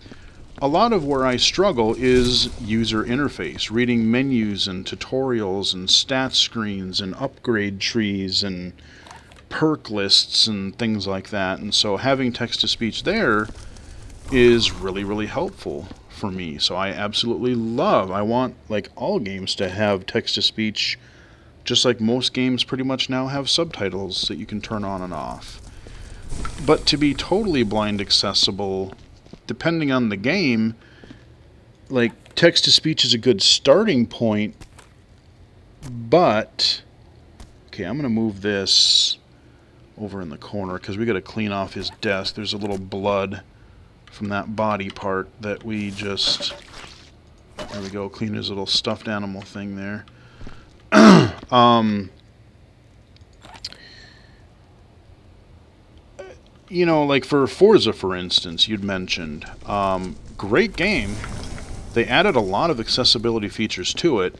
lot of where I struggle is user interface, reading menus and tutorials and stat screens and upgrade trees and perk lists and things like that. And so having text-to-speech there is really, really helpful for me. So I absolutely I want like all games to have text-to-speech, just like most games pretty much now have subtitles that you can turn on and off. But to be totally blind accessible, depending on the game, like text-to-speech is a good starting point, but... Okay, I'm going to move this over in the corner because we got to clean off his desk. There's a little blood from that body part that we just... There we go, clean his little stuffed animal thing there. You know, like for Forza, for instance, you'd mentioned. Great game. They added a lot of accessibility features to it,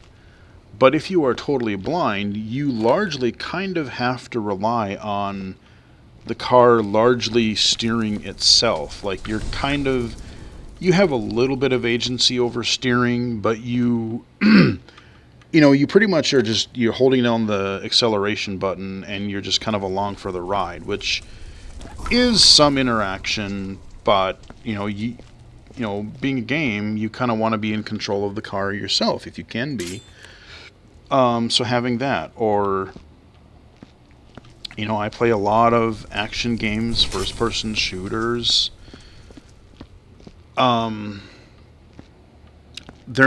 but if you are totally blind, you largely kind of have to rely on the car largely steering itself. Like, you're kind of... You have a little bit of agency over steering, but you... You know, you pretty much are just... You're holding down the acceleration button, and you're just kind of along for the ride, which... is some interaction, but you know, being a game, you kind of want to be in control of the car yourself if you can be. So having that, or I play a lot of action games, first-person shooters. There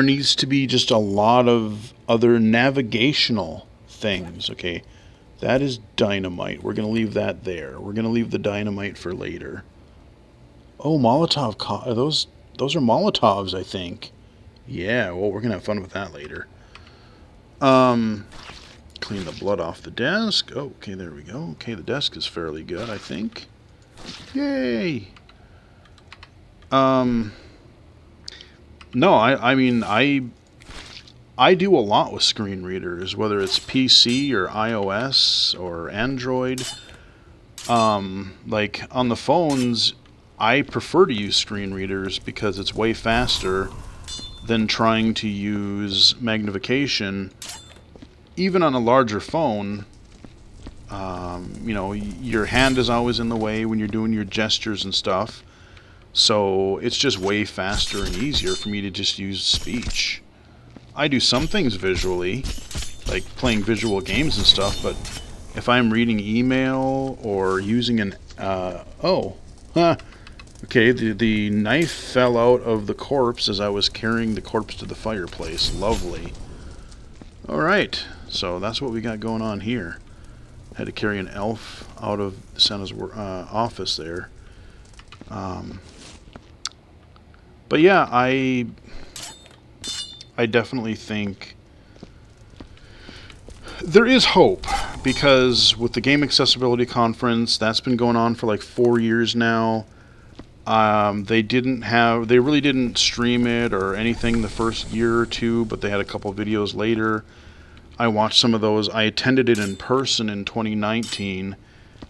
needs to be just a lot of other navigational things. Okay. That is dynamite. We're going to leave that there. We're going to leave the dynamite for later. Oh, Molotov. Those are Molotovs, I think. Yeah, well, we're going to have fun with that later. Clean the blood off the desk. Oh, okay, there we go. Okay, the desk is fairly good, I think. Yay! No, I mean, I do a lot with screen readers, whether it's PC or iOS or Android. Like on the phones, I prefer to use screen readers because it's way faster than trying to use magnification. Even on a larger phone, your hand is always in the way when you're doing your gestures and stuff. So it's just way faster and easier for me to just use speech. I do some things visually, like playing visual games and stuff, but if I'm reading email or using an... Okay, the knife fell out of the corpse as I was carrying the corpse to the fireplace. Lovely. Alright, so that's what we got going on here. Had to carry an elf out of Santa's office there. But yeah, I definitely think there is hope, because with the Game Accessibility Conference, that's been going on for like 4 years now. They really didn't stream it or anything the first year or two, but they had a couple videos later. I watched some of those. I attended it in person in 2019,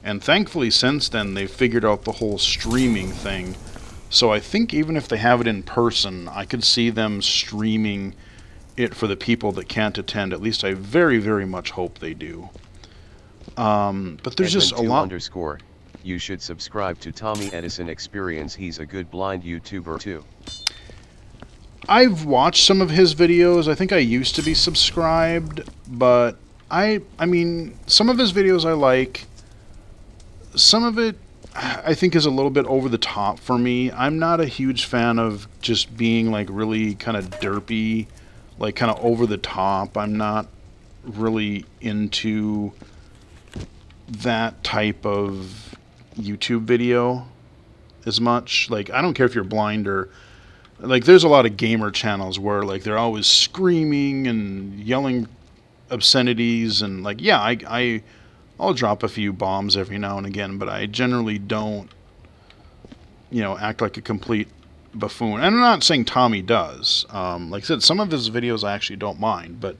and thankfully since then they've figured out the whole streaming thing. So I think even if they have it in person, I could see them streaming it for the people that can't attend. At least I very, very much hope they do. But there's just a lot... _. You should subscribe to Tommy Edison Experience. He's a good blind YouTuber too. I've watched some of his videos. I think I used to be subscribed, but I mean, some of his videos I like. Some of it I think is a little bit over the top for me. I'm not a huge fan of just being like really kind of derpy, like kind of over the top. I'm not really into that type of YouTube video as much. Like, I don't care if you're blind or like, there's a lot of gamer channels where like they're always screaming and yelling obscenities and like, yeah, I'll drop a few bombs every now and again, but I generally don't, act like a complete buffoon. And I'm not saying Tommy does. Like I said, some of his videos I actually don't mind, but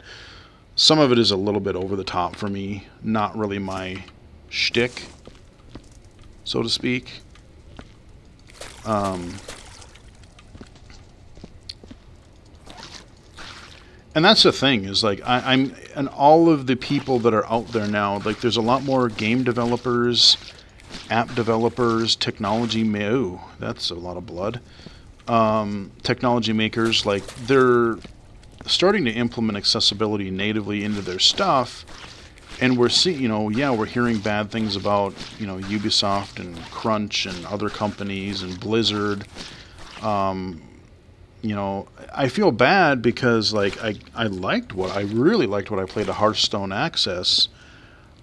some of it is a little bit over the top for me. Not really my shtick, so to speak. And that's the thing is like I'm and all of the people that are out there now. Like there's a lot more game developers, app developers, ooh, that's a lot of blood. Technology makers, like they're starting to implement accessibility natively into their stuff, and we're seeing, yeah, we're hearing bad things about, Ubisoft and Crunch and other companies and Blizzard. I feel bad because like I really liked what I played at Hearthstone Access.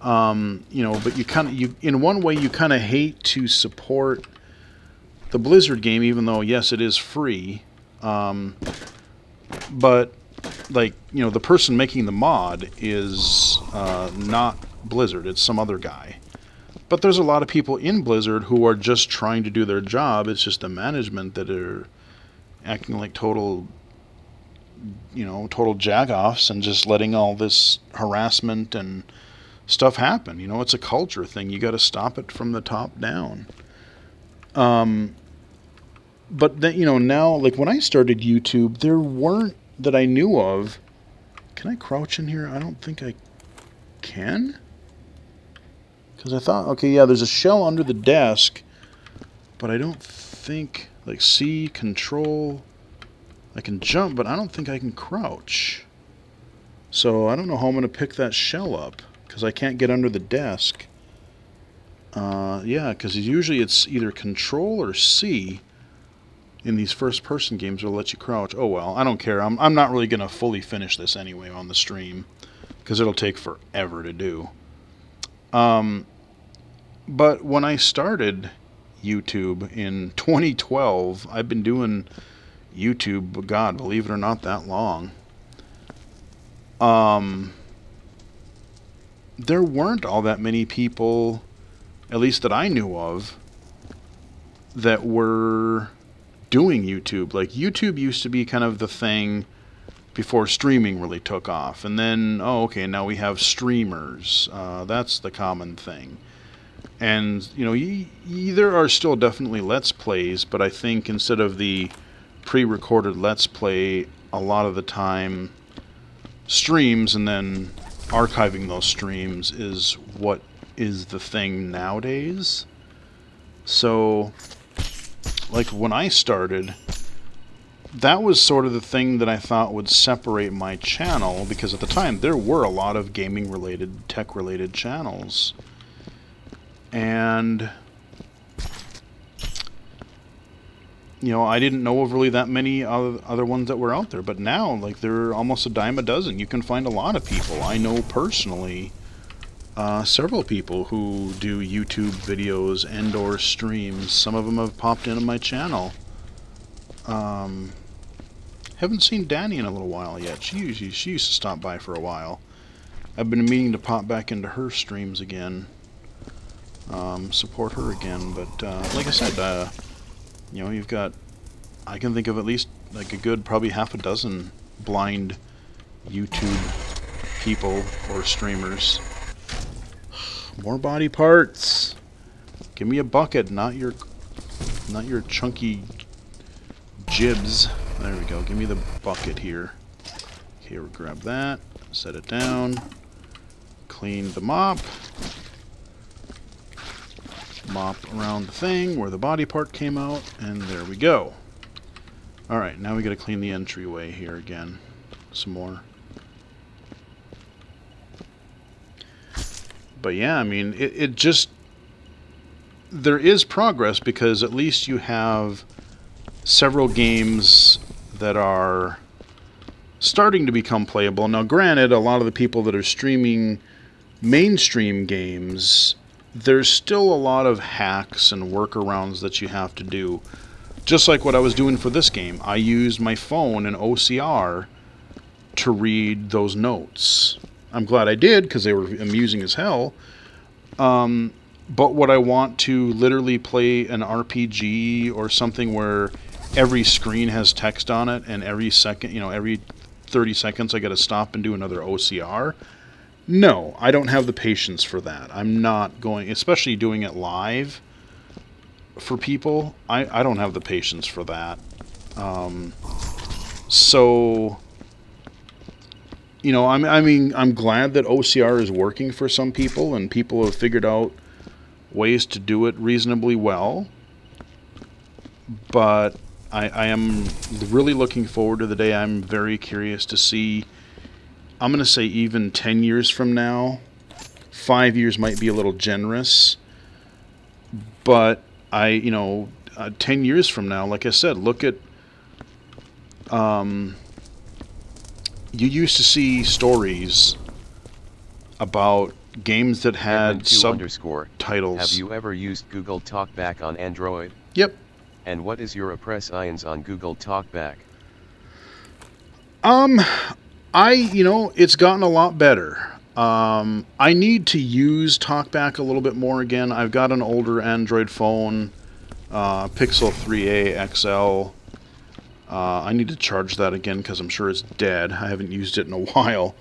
But you in one way you kind of hate to support the Blizzard game, even though yes, it is free. But like the person making the mod is not Blizzard; it's some other guy. But there's a lot of people in Blizzard who are just trying to do their job. It's just the management that are acting like total jagoffs and just letting all this harassment and stuff happen. It's a culture thing. You got to stop it from the top down. But then, now, like when I started YouTube, there weren't that I knew of. Can I crouch in here? I don't think I can. Because I thought, okay, yeah, there's a shell under the desk, but I don't think, like, C, control, I can jump, but I don't think I can crouch. So I don't know how I'm going to pick that shell up, because I can't get under the desk. Yeah, because usually it's either control or C in these first-person games will let you crouch. Oh, well, I don't care. I'm not really going to fully finish this anyway on the stream, because it'll take forever to do. But when I started YouTube in 2012, I've been doing YouTube, God, believe it or not, that long. There weren't all that many people, at least that I knew of, that were doing YouTube. Like, YouTube used to be kind of the thing before streaming really took off. And then, okay, now we have streamers. That's the common thing. And, there are still definitely Let's Plays, but I think instead of the pre-recorded Let's Play, a lot of the time streams and then archiving those streams is what is the thing nowadays. So, like when I started, that was sort of the thing that I thought would separate my channel, because at the time there were a lot of gaming-related, tech-related channels. And I didn't know of really that many other ones that were out there. But now, like, there are almost a dime a dozen. You can find a lot of people. I know personally several people who do YouTube videos and or streams. Some of them have popped into my channel. Haven't seen Danny in a little while yet. She used to stop by for a while. I've been meaning to pop back into her streams again. Support her again. But like I said, you've got, I can think of at least like a good probably half a dozen blind YouTube people or streamers. More body parts. Give me a bucket, not your chunky jibs. There we go. Give me the bucket here. Okay, we'll grab that, set it down, clean the mop around the thing where the body part came out, and there we go. Alright, now we gotta clean the entryway here again. Some more. But yeah, I mean, it just... There is progress because at least you have several games that are starting to become playable. Now, granted, a lot of the people that are streaming mainstream games, there's still a lot of hacks and workarounds that you have to do. Just like what I was doing for this game. I used my phone and OCR to read those notes. I'm glad I did, because they were amusing as hell. But would I want to literally play an RPG or something where every screen has text on it, and every second, every 30 seconds I got to stop and do another OCR? No, I don't have the patience for that. I'm not going, especially doing it live for people, I don't have the patience for that. So, I'm glad that OCR is working for some people, and people have figured out ways to do it reasonably well. But I am really looking forward to the day. I'm very curious to see, I'm going to say even 10 years from now, 5 years might be a little generous, but 10 years from now, like I said, look at, you used to see stories about games that had subtitles. Have you ever used Google Talkback on Android? Yep. And what is your impressions on Google Talkback? It's gotten a lot better. I need to use Talkback a little bit more again. I've got an older Android phone, Pixel 3a XL. I need to charge that again because I'm sure it's dead. I haven't used it in a while.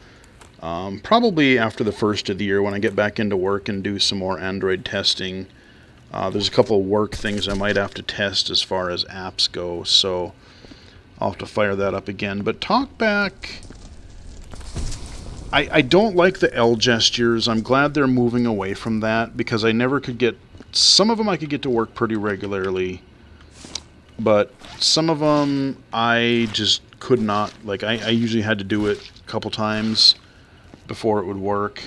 Probably after the first of the year when I get back into work and do some more Android testing. There's a couple of work things I might have to test as far as apps go, so I'll have to fire that up again. But TalkBack, I don't like the L gestures. I'm glad they're moving away from that because I never could get... Some of them I could get to work pretty regularly, but some of them I just could not. Like, I usually had to do it a couple times before it would work.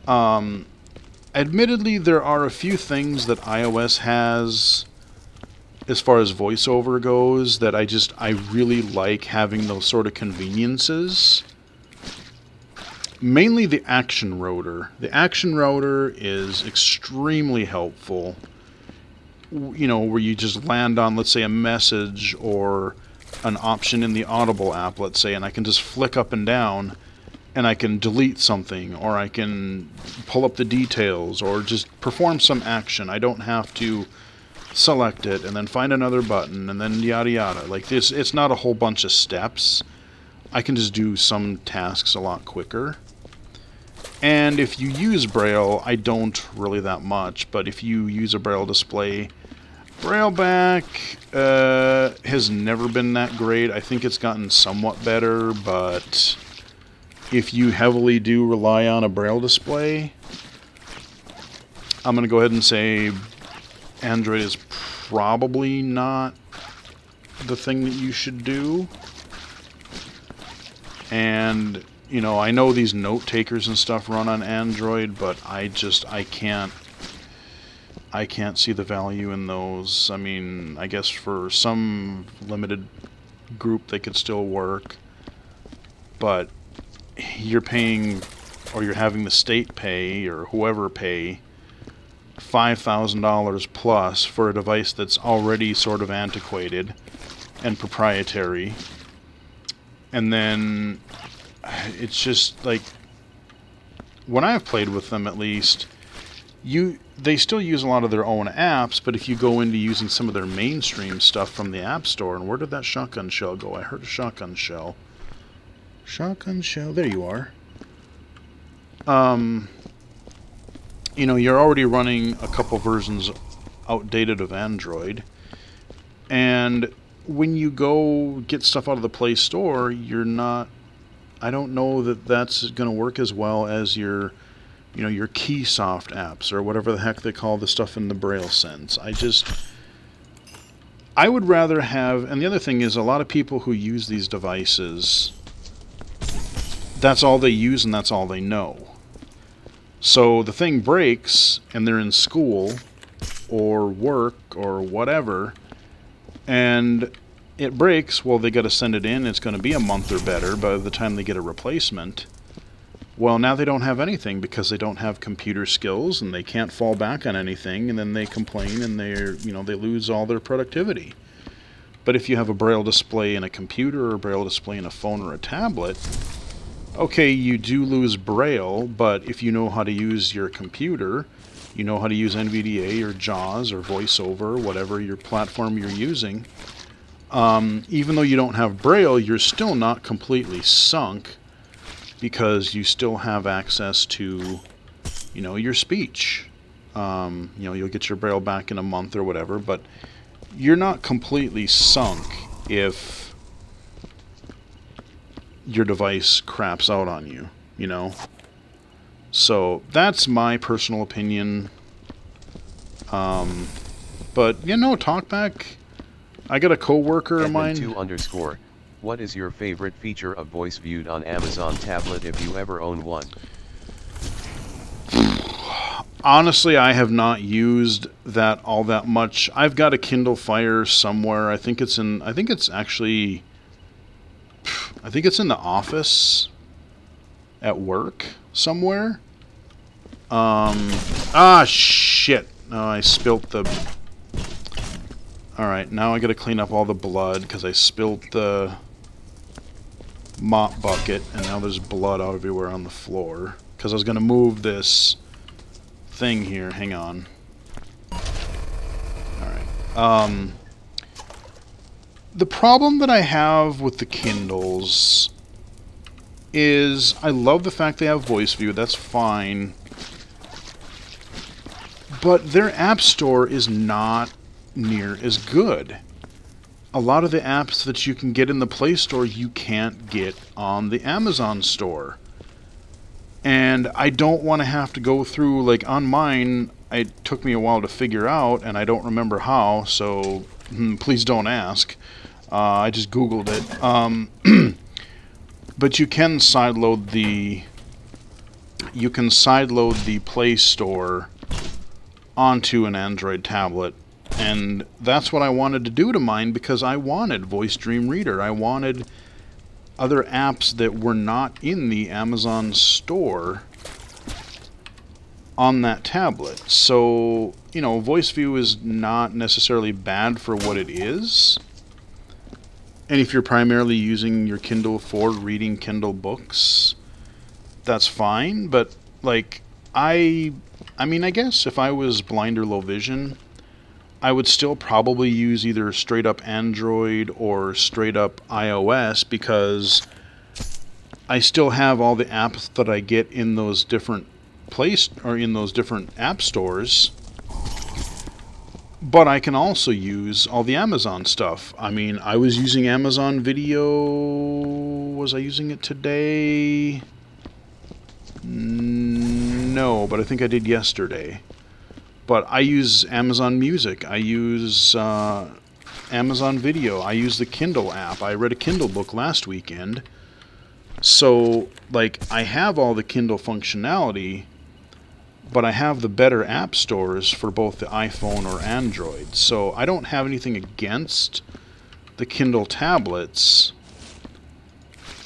Admittedly, there are a few things that iOS has as far as voiceover goes that I really like having those sort of conveniences. Mainly the action router. The action router is extremely helpful. Where you just land on, let's say, a message or an option in the Audible app, let's say, and I can just flick up and down and I can delete something, or I can pull up the details, or just perform some action. I don't have to select it and then find another button and then yada yada. Like this, it's not a whole bunch of steps. I can just do some tasks a lot quicker. And if you use Braille, I don't really that much, but if you use a Braille display, Brailleback has never been that great. I think it's gotten somewhat better, but if you heavily do rely on a Braille display, I'm going to go ahead and say Android is probably not the thing that you should do. And, I know these note takers and stuff run on Android, but I can't see the value in those. I mean, I guess for some limited group they could still work, but you're paying, or you're having the state pay, or whoever pay, $5,000 plus for a device that's already sort of antiquated and proprietary. And then it's just like, when I've played with them, at least, they still use a lot of their own apps, but if you go into using some of their mainstream stuff from the App Store, and where did that shotgun shell go? I heard a shotgun shell. Shotgun shell, there you are. You're already running a couple versions outdated of Android, and when you go get stuff out of the Play Store, I don't know that that's going to work as well as your Keysoft apps, or whatever the heck they call the stuff in the Braille sense. I would rather have, and the other thing is a lot of people who use these devices, that's all they use and that's all they know. So the thing breaks and they're in school or work or whatever, and it breaks, well, they got to send it in. It's going to be a month or better by the time they get a replacement. Well, now they don't have anything because they don't have computer skills and they can't fall back on anything, and then they complain and they lose all their productivity. But if you have a braille display in a computer or a braille display in a phone or a tablet, okay, you do lose braille, but if you know how to use your computer, you know how to use NVDA or JAWS or VoiceOver, whatever your platform you're using, even though you don't have braille, you're still not completely sunk, because you still have access to, your speech. You'll get your braille back in a month or whatever, but you're not completely sunk if your device craps out on you, So that's my personal opinion. But, TalkBack, I got a coworker of mine. Edmund2_, what is your favorite feature of Voice Viewed on Amazon tablet if you ever own one? Honestly, I have not used that all that much. I've got a Kindle Fire somewhere. I think it's in the office at work somewhere. Shit. No, I spilt the... Alright, now I gotta clean up all the blood because I spilt the mop bucket and now there's blood everywhere on the floor. Because I was gonna move this thing here. Hang on. Alright. The problem that I have with the Kindles is I love the fact they have voice view. That's fine. But their app store is not near as good. A lot of the apps that you can get in the Play Store you can't get on the Amazon store. And I don't want to have to go through, like on mine, it took me a while to figure out, and I don't remember how, so please don't ask. I just Googled it. But you can sideload the Play Store onto an Android tablet, and that's what I wanted to do to mine because I wanted Voice Dream Reader. I wanted other apps that were not in the Amazon store on that tablet. So, Voice View is not necessarily bad for what it is. And if you're primarily using your Kindle for reading Kindle books, that's fine. But, I guess if I was blind or low vision, I would still probably use either straight up Android or straight up iOS because I still have all the apps that I get in those different in those different app stores. But I can also use all the Amazon stuff. I was using Amazon Video. Was I using it today? No, but I think I did yesterday. But I use Amazon Music. I use Amazon Video. I use the Kindle app. I read a Kindle book last weekend. So, I have all the Kindle functionality, but I have the better app stores for both the iPhone or Android. So I don't have anything against the Kindle tablets,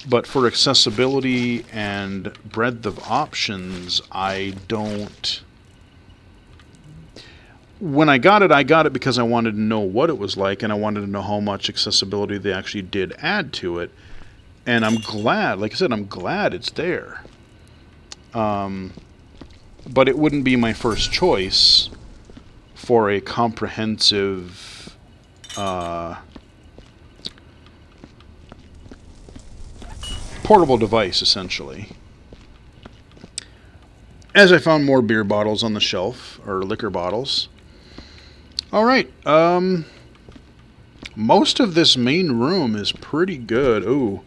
but for accessibility and breadth of options, I don't... When I got it because I wanted to know what it was like, and I wanted to know how much accessibility they actually did add to it. And I'm glad, like I said, I'm glad it's there. But it wouldn't be my first choice for a comprehensive portable device, essentially. As I found more beer bottles on the shelf, or liquor bottles. Alright, most of this main room is pretty good. Ooh.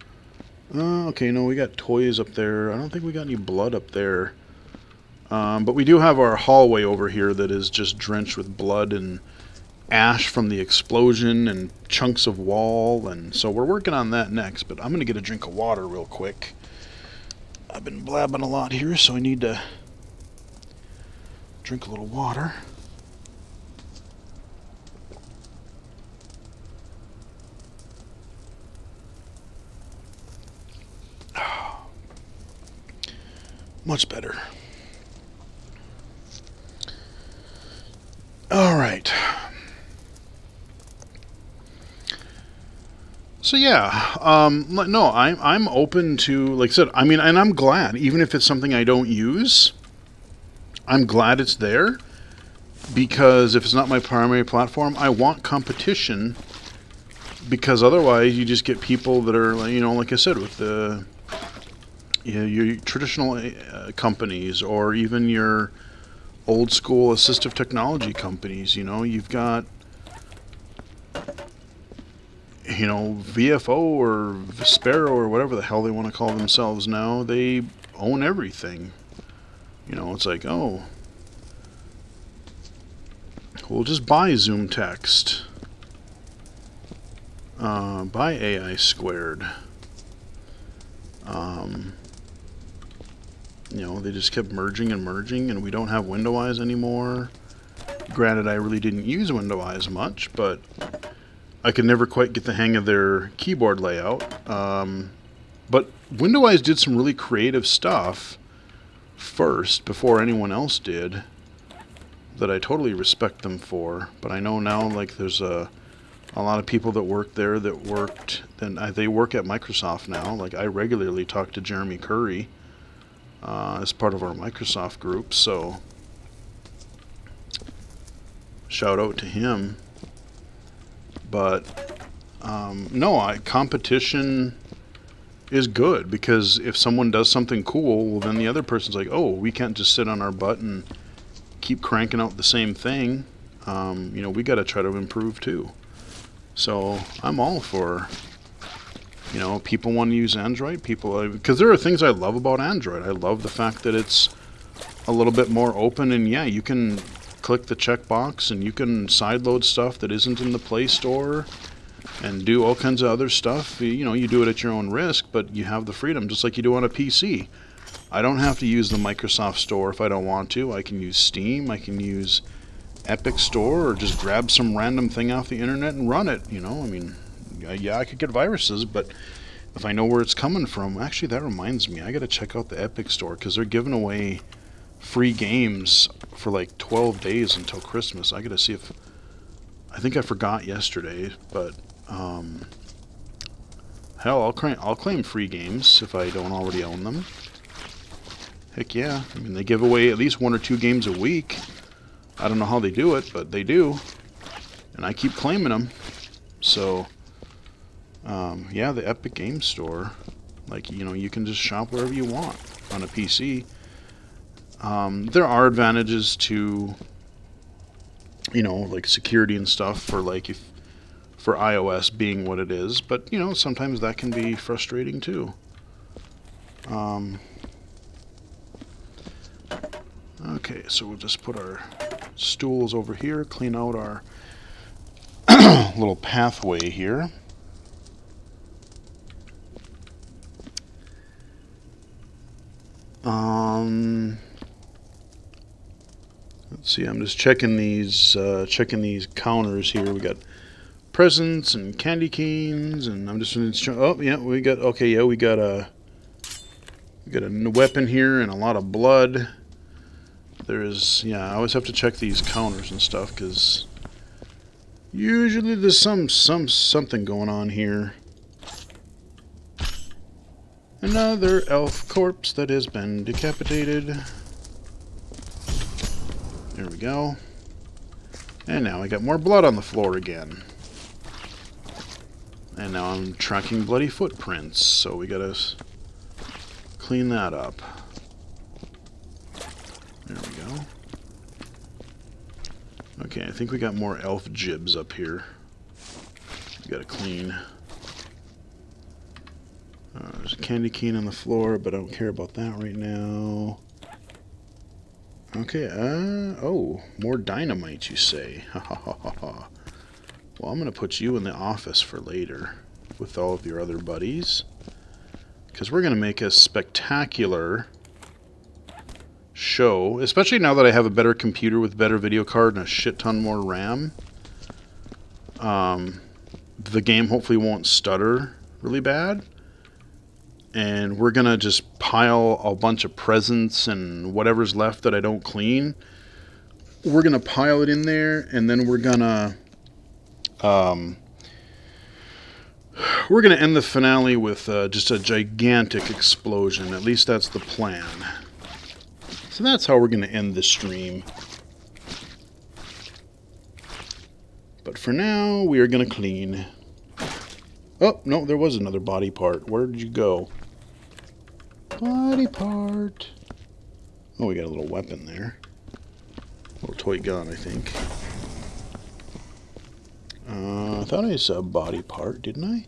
Okay, no, we got toys up there. I don't think we got any blood up there. But we do have our hallway over here that is just drenched with blood and ash from the explosion and chunks of wall, and so we're working on that next. But I'm going to get a drink of water real quick. I've been blabbing a lot here, so I need to drink a little water. Much better. All right. So yeah, no, I'm open to, like I said, I mean, and I'm glad, even if it's something I don't use, I'm glad it's there, because if it's not my primary platform, I want competition, because otherwise you just get people that are, like I said, with the your traditional companies, or even your old school assistive technology companies. You've got VFO or Viscera or whatever the hell they want to call themselves now. They own everything. It's like, oh, we'll just buy Zoom Text, buy AI Squared. They just kept merging and merging, and we don't have Window Eyes anymore. Granted, I really didn't use Window Eyes much, but I could never quite get the hang of their keyboard layout. But Window Eyes did some really creative stuff first, before anyone else did, that I totally respect them for. But I know now, like, there's a lot of people that work there that worked, and they work at Microsoft now. Like, I regularly talk to Jeremy Curry as part of our Microsoft group, so shout out to him. But no, competition is good, because if someone does something cool, well, then the other person's like, oh, we can't just sit on our butt and keep cranking out the same thing. We got to try to improve too. So I'm all for, people want to use Android. Because there are things I love about Android. I love the fact that it's a little bit more open, and yeah, you can click the checkbox and you can sideload stuff that isn't in the Play Store and do all kinds of other stuff. You do it at your own risk, but you have the freedom, just like you do on a PC. I don't have to use the Microsoft Store if I don't want to. I can use Steam, I can use Epic Store, or just grab some random thing off the internet and run it. I could get viruses, but if I know where it's coming from. Actually, that reminds me, I gotta check out the Epic Store, because they're giving away free games for like 12 days until Christmas. I gotta see if, I think I forgot yesterday, but hell, I'll claim free games if I don't already own them. Heck yeah. I mean, they give away at least 1 or 2 games a week. I don't know how they do it, but they do. And I keep claiming them. So, yeah, the Epic Game Store. Like, you can just shop wherever you want on a PC. There are advantages to, like security and stuff for for iOS being what it is. But, sometimes that can be frustrating too. Okay, so we'll just put our stools over here, clean out our little pathway here. Let's see, I'm just checking these counters here. We got presents and candy canes, and I'm just oh yeah, we got a weapon here and a lot of blood. I always have to check these counters and stuff, because usually there's something going on here. Another elf corpse that has been decapitated. There we go. And now I got more blood on the floor again. And now I'm tracking bloody footprints, so we gotta clean that up. There we go. Okay, I think we got more elf jibs up here. We gotta clean. There's a candy cane on the floor, but I don't care about that right now. Okay, oh, more dynamite, you say. Ha ha ha ha ha. Well, I'm going to put you in the office for later with all of your other buddies. Because we're going to make a spectacular show, especially now that I have a better computer with better video card and a shit ton more RAM. The game hopefully won't stutter really bad. And we're going to just pile a bunch of presents and whatever's left that I don't clean. We're going to pile it in there, and then we're going to end the finale with just a gigantic explosion. At least that's the plan. So that's how we're going to end the stream. But for now, we are going to clean. Oh, no, there was another body part. Where did you go? Body part. Oh, we got a little weapon there. A little toy gun, I think. I thought I saw a body part, didn't I?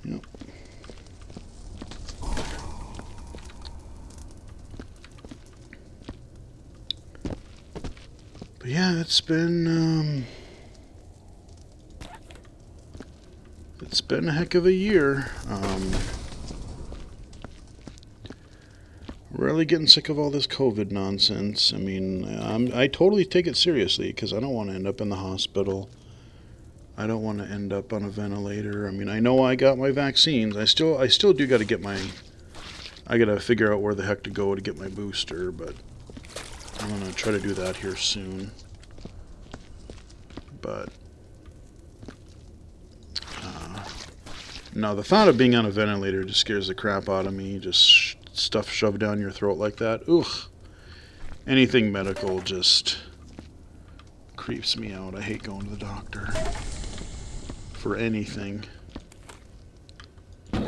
Yep. But yeah, it's been a heck of a year. Really getting sick of all this COVID nonsense. I mean, I totally take it seriously because I don't want to end up in the hospital. I don't want to end up on a ventilator. I mean, I know I got my vaccines. I still do got to get my. I got to figure out where the heck to go to get my booster, but I'm gonna try to do that here soon. But no, the thought of being on a ventilator just scares the crap out of me. Just stuff shoved down your throat like that. Ugh. Anything medical just creeps me out. I hate going to the doctor for anything. But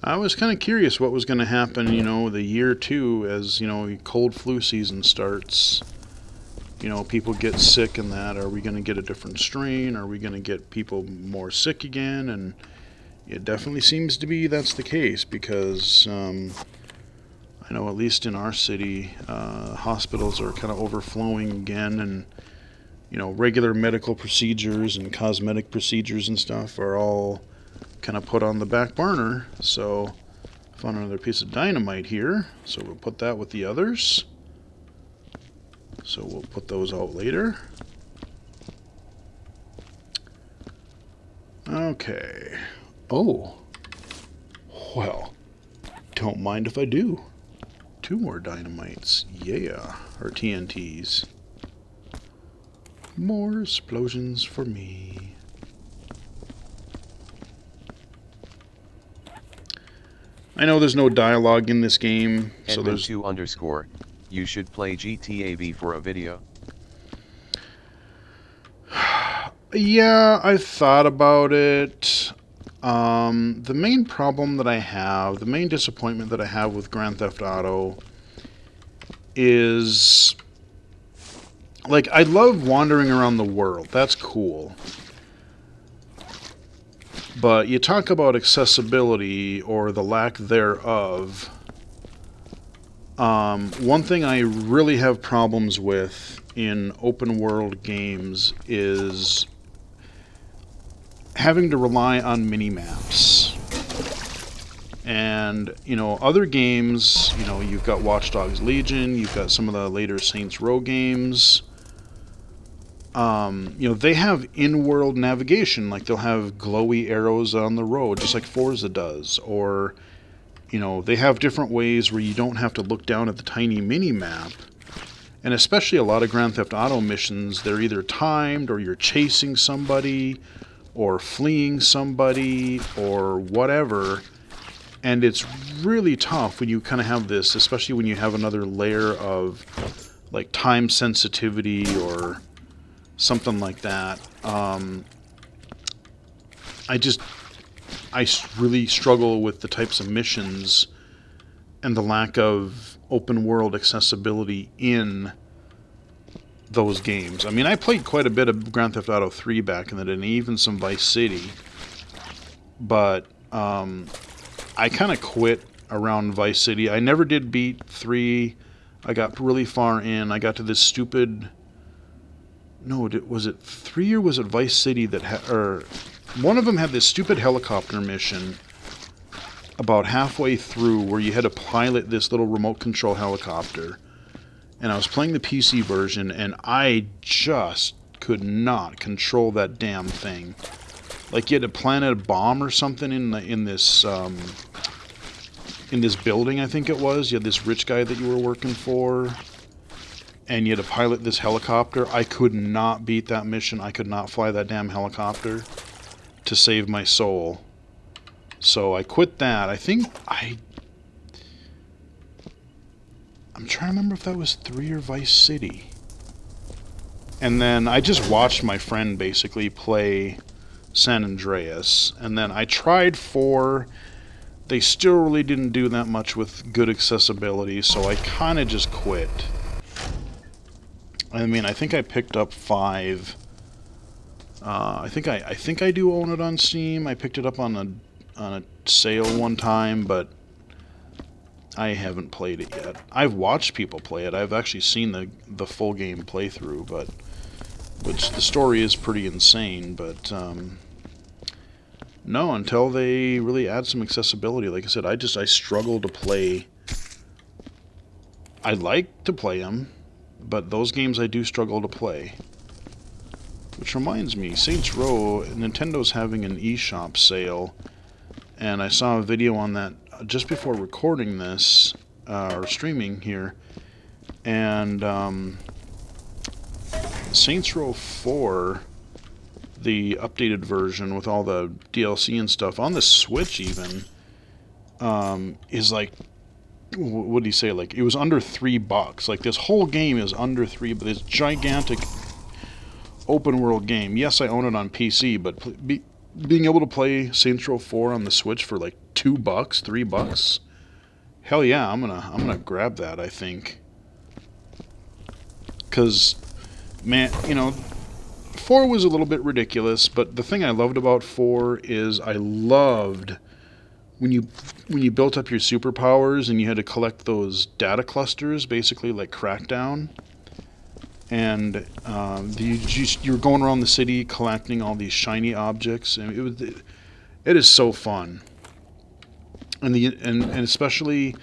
I was kind of curious what was going to happen, the year two as, cold flu season starts. People get sick and that. Are we going to get a different strain? Are we going to get people more sick again? And it definitely seems to be that's the case because I know at least in our city, hospitals are kind of overflowing again, and regular medical procedures and cosmetic procedures and stuff are all kind of put on the back burner. So I found another piece of dynamite here, so we'll put that with the others. So we'll put those out later. Okay. Oh. Well, don't mind if I do. 2 more dynamites. Yeah. Or TNTs. More explosions for me. I know there's no dialogue in this game, so there's... Edmund2_, you should play GTA V for a video. Yeah, I've thought about it. The main problem that I have, the main disappointment that I have with Grand Theft Auto is, like, I love wandering around the world. That's cool. But you talk about accessibility or the lack thereof. One thing I really have problems with in open world games is having to rely on mini-maps. And, other games, you've got Watch Dogs Legion, you've got some of the later Saints Row games. They have in-world navigation, like they'll have glowy arrows on the road, just like Forza does. Or, they have different ways where you don't have to look down at the tiny mini-map. And especially a lot of Grand Theft Auto missions, they're either timed, or you're chasing somebody, or fleeing somebody, or whatever. And it's really tough when you kind of have this, especially when you have another layer of, like, time sensitivity or something like that. I really struggle with the types of missions and the lack of open world accessibility in those games. I mean, I played quite a bit of Grand Theft Auto 3 back in the day, and even some Vice City. But I kind of quit around Vice City. I never did beat 3. I got really far in. I got to this stupid... No, was it 3 or was it Vice City that or one of them had this stupid helicopter mission about halfway through where you had to pilot this little remote control helicopter. And I was playing the PC version, and I just could not control that damn thing. Like you had to plant a bomb or something in this building, I think it was. You had this rich guy that you were working for, and you had to pilot this helicopter. I could not beat that mission. I could not fly that damn helicopter to save my soul. So I quit that. I'm trying to remember if that was 3 or Vice City. And then I just watched my friend basically play San Andreas. And then I tried 4. They still really didn't do that much with good accessibility, so I kind of just quit. I mean, I think I picked up 5. I think I do own it on Steam. I picked it up on a sale one time, but I haven't played it yet. I've watched people play it. I've actually seen the full game playthrough, but which the story is pretty insane. But no, until they really add some accessibility. Like I said, I struggle to play. I like to play them, but those games I do struggle to play. Which reminds me, Saints Row, Nintendo's having an eShop sale, and I saw a video on that just before recording this, or streaming here, and Saints Row 4, the updated version with all the DLC and stuff, on the Switch even, is like, what do you say, like, it was under $3. Like, this whole game is under $3, but this gigantic open world game. Yes, I own it on PC, but being able to play Saints Row 4 on the Switch for like $2, $3, hell yeah, I'm gonna grab that. I think, because man, 4 was a little bit ridiculous, but the thing I loved about 4 is I loved when you built up your superpowers and you had to collect those data clusters, basically like Crackdown. And you were going around the city collecting all these shiny objects, and it is so fun. And especially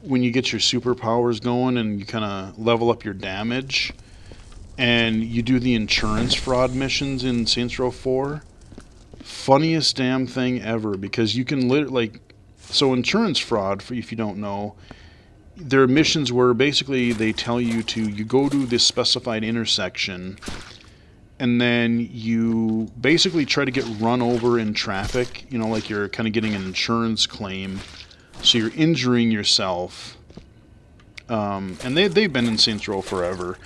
when you get your superpowers going and you kind of level up your damage, and you do the insurance fraud missions in Saints Row 4. Funniest damn thing ever, because you can so insurance fraud, if you don't know. There are missions where basically they tell you you go to this specified intersection, and then you basically try to get run over in traffic, like you're kind of getting an insurance claim, so you're injuring yourself. And they've been in Saints Row forever,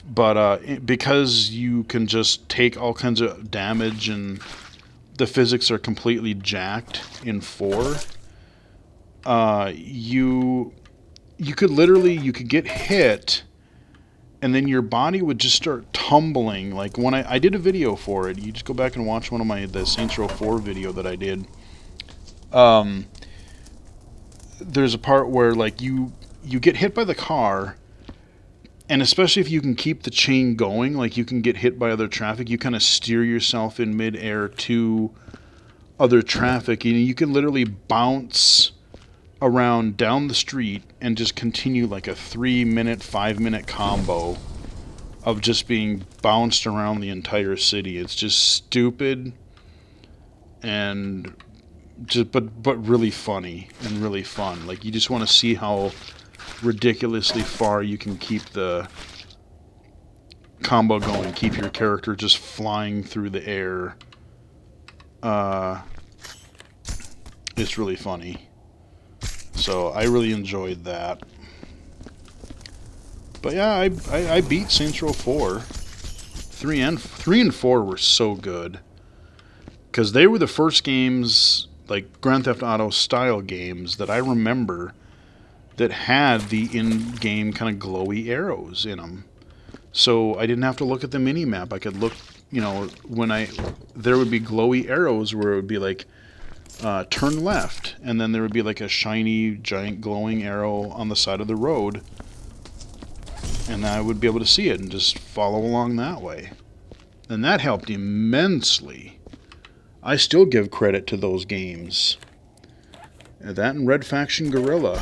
but because you can just take all kinds of damage and the physics are completely jacked in 4, you could get hit, and then your body would just start tumbling. Like when I did a video for it, you just go back and watch one of the Saints Row 4 video that I did. There's a part where like you get hit by the car, and especially if you can keep the chain going, like you can get hit by other traffic, you kind of steer yourself in midair to other traffic, and you can literally bounce around down the street and just continue like a 3-minute, 5-minute combo of just being bounced around the entire city. It's just stupid and but really funny and really fun. Like you just want to see how ridiculously far you can keep the combo going, keep your character just flying through the air. It's really funny. So I really enjoyed that. But yeah, I beat Saints Row 4. 3 and 4 were so good, because they were the first games, like Grand Theft Auto style games, that I remember that had the in-game kind of glowy arrows in them. So I didn't have to look at the mini-map. I could look, there would be glowy arrows where it would be like turn left, and then there would be like a shiny, giant, glowing arrow on the side of the road, and I would be able to see it and just follow along that way. And that helped immensely. I still give credit to those games. That and Red Faction Guerrilla.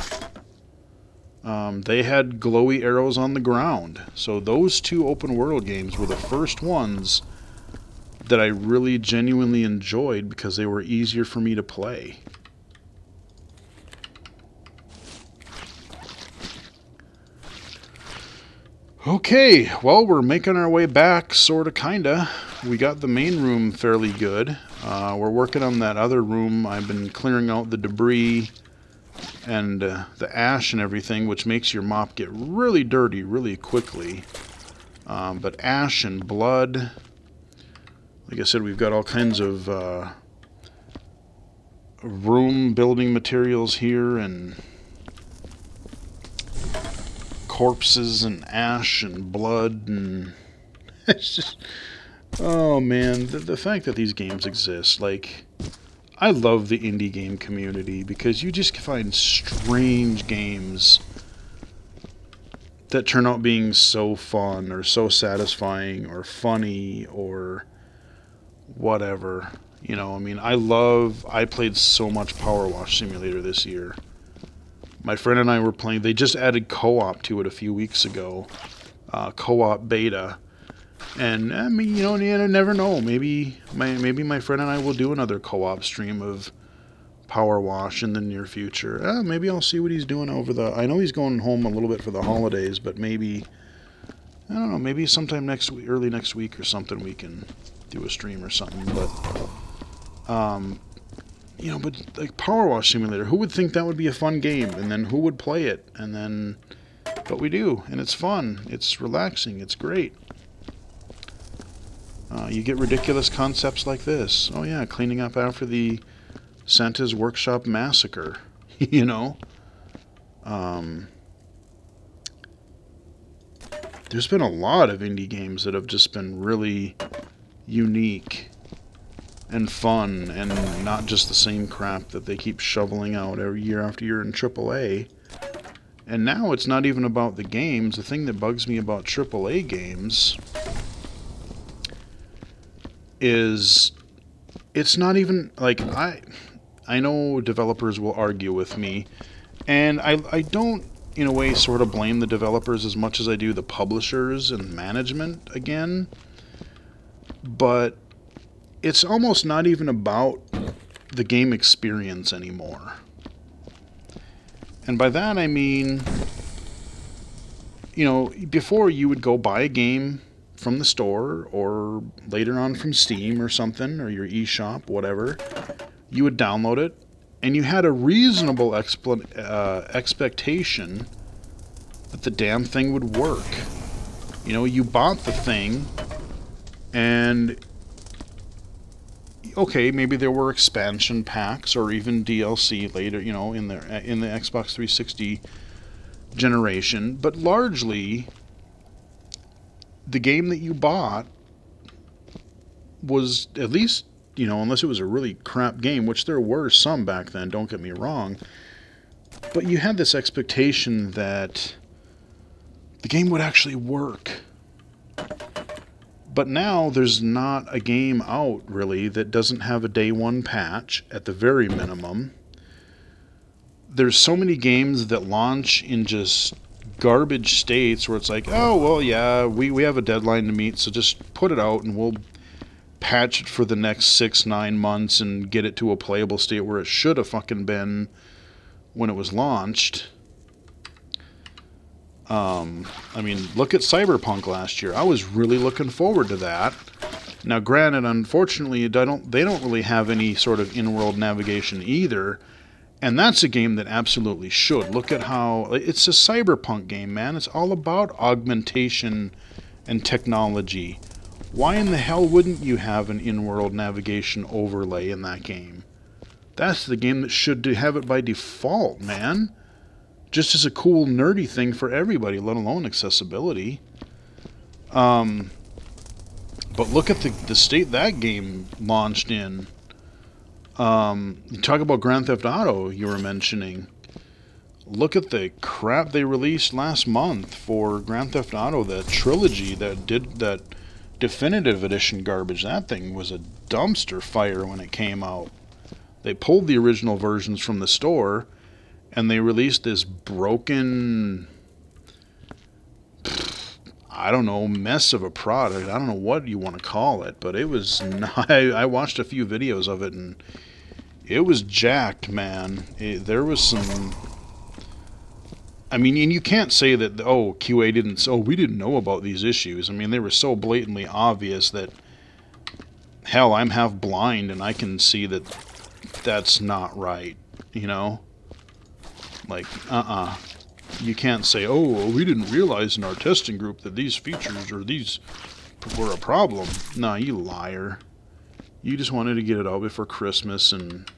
They had glowy arrows on the ground. So those two open world games were the first ones that I really genuinely enjoyed because they were easier for me to play. Okay, well, we're making our way back, sorta, kinda. We got the main room fairly good. We're working on that other room. I've been clearing out the debris and the ash and everything, which makes your mop get really dirty really quickly. But ash and blood, like I said, we've got all kinds of room building materials here, and corpses and ash and blood, and it's just, oh man, the fact that these games exist, like, I love the indie game community because you just find strange games that turn out being so fun or so satisfying or funny or whatever. You know, I mean, I played so much Power Wash Simulator this year. My friend and I were playing, they just added co-op to it a few weeks ago. Co-op beta. And, I mean, you never know. Maybe my friend and I will do another co-op stream of Power Wash in the near future. Maybe I'll see what he's doing I know he's going home a little bit for the holidays, but maybe, I don't know, maybe sometime next week, early next week or something, we can do a stream or something. But, but like Power Wash Simulator, who would think that would be a fun game? And then who would play it? And then, but we do, and it's fun. It's relaxing. It's great. You get ridiculous concepts like this. Oh yeah, cleaning up after the Santa's Workshop massacre. You know? There's been a lot of indie games that have just been really unique and fun, and not just the same crap that they keep shoveling out every year after year in AAA. And now it's not even about the games. The thing that bugs me about AAA games is it's not even, like, I know developers will argue with me, and I don't, in a way, sort of blame the developers as much as I do the publishers and management again. But it's almost not even about the game experience anymore. And by that I mean, before you would go buy a game from the store or later on from Steam or something, or your eShop, whatever, you would download it, and you had a reasonable expectation that the damn thing would work. You bought the thing, and okay, maybe there were expansion packs or even DLC later, in the Xbox 360 generation, but largely the game that you bought was, at least, unless it was a really crap game, which there were some back then, don't get me wrong, but you had this expectation that the game would actually work. But now there's not a game out, really, that doesn't have a day one patch, at the very minimum. There's so many games that launch in just garbage states where it's like, oh, well, yeah, we have a deadline to meet, so just put it out and we'll patch it for the next 6-9 months and get it to a playable state where it should have fucking been when it was launched. I mean, look at Cyberpunk last year. I was really looking forward to that. Now, granted, unfortunately, they don't really have any sort of in-world navigation either, and that's a game that absolutely should. Look at how it's a cyberpunk game, man. It's all about augmentation and technology. Why in the hell wouldn't you have an in-world navigation overlay in that game? That's the game that should have it by default, man. Just as a cool, nerdy thing for everybody, let alone accessibility. But look at the state that game launched in. You talk about Grand Theft Auto you were mentioning. Look at the crap they released last month for Grand Theft Auto, the trilogy that did that definitive edition garbage. That thing was a dumpster fire when it came out. They pulled the original versions from the store and they released this broken, I don't know, mess of a product. I don't know what you want to call it, but it was not, I watched a few videos of it and it was jacked, man. There was some, I mean, and you can't say that, oh, QA didn't, oh, we didn't know about these issues. I mean, they were so blatantly obvious that, hell, I'm half blind and I can see that that's not right, you know? Like, You can't say, oh, well, we didn't realize in our testing group that these features or these were a problem. Nah, you liar. You just wanted to get it out before Christmas and,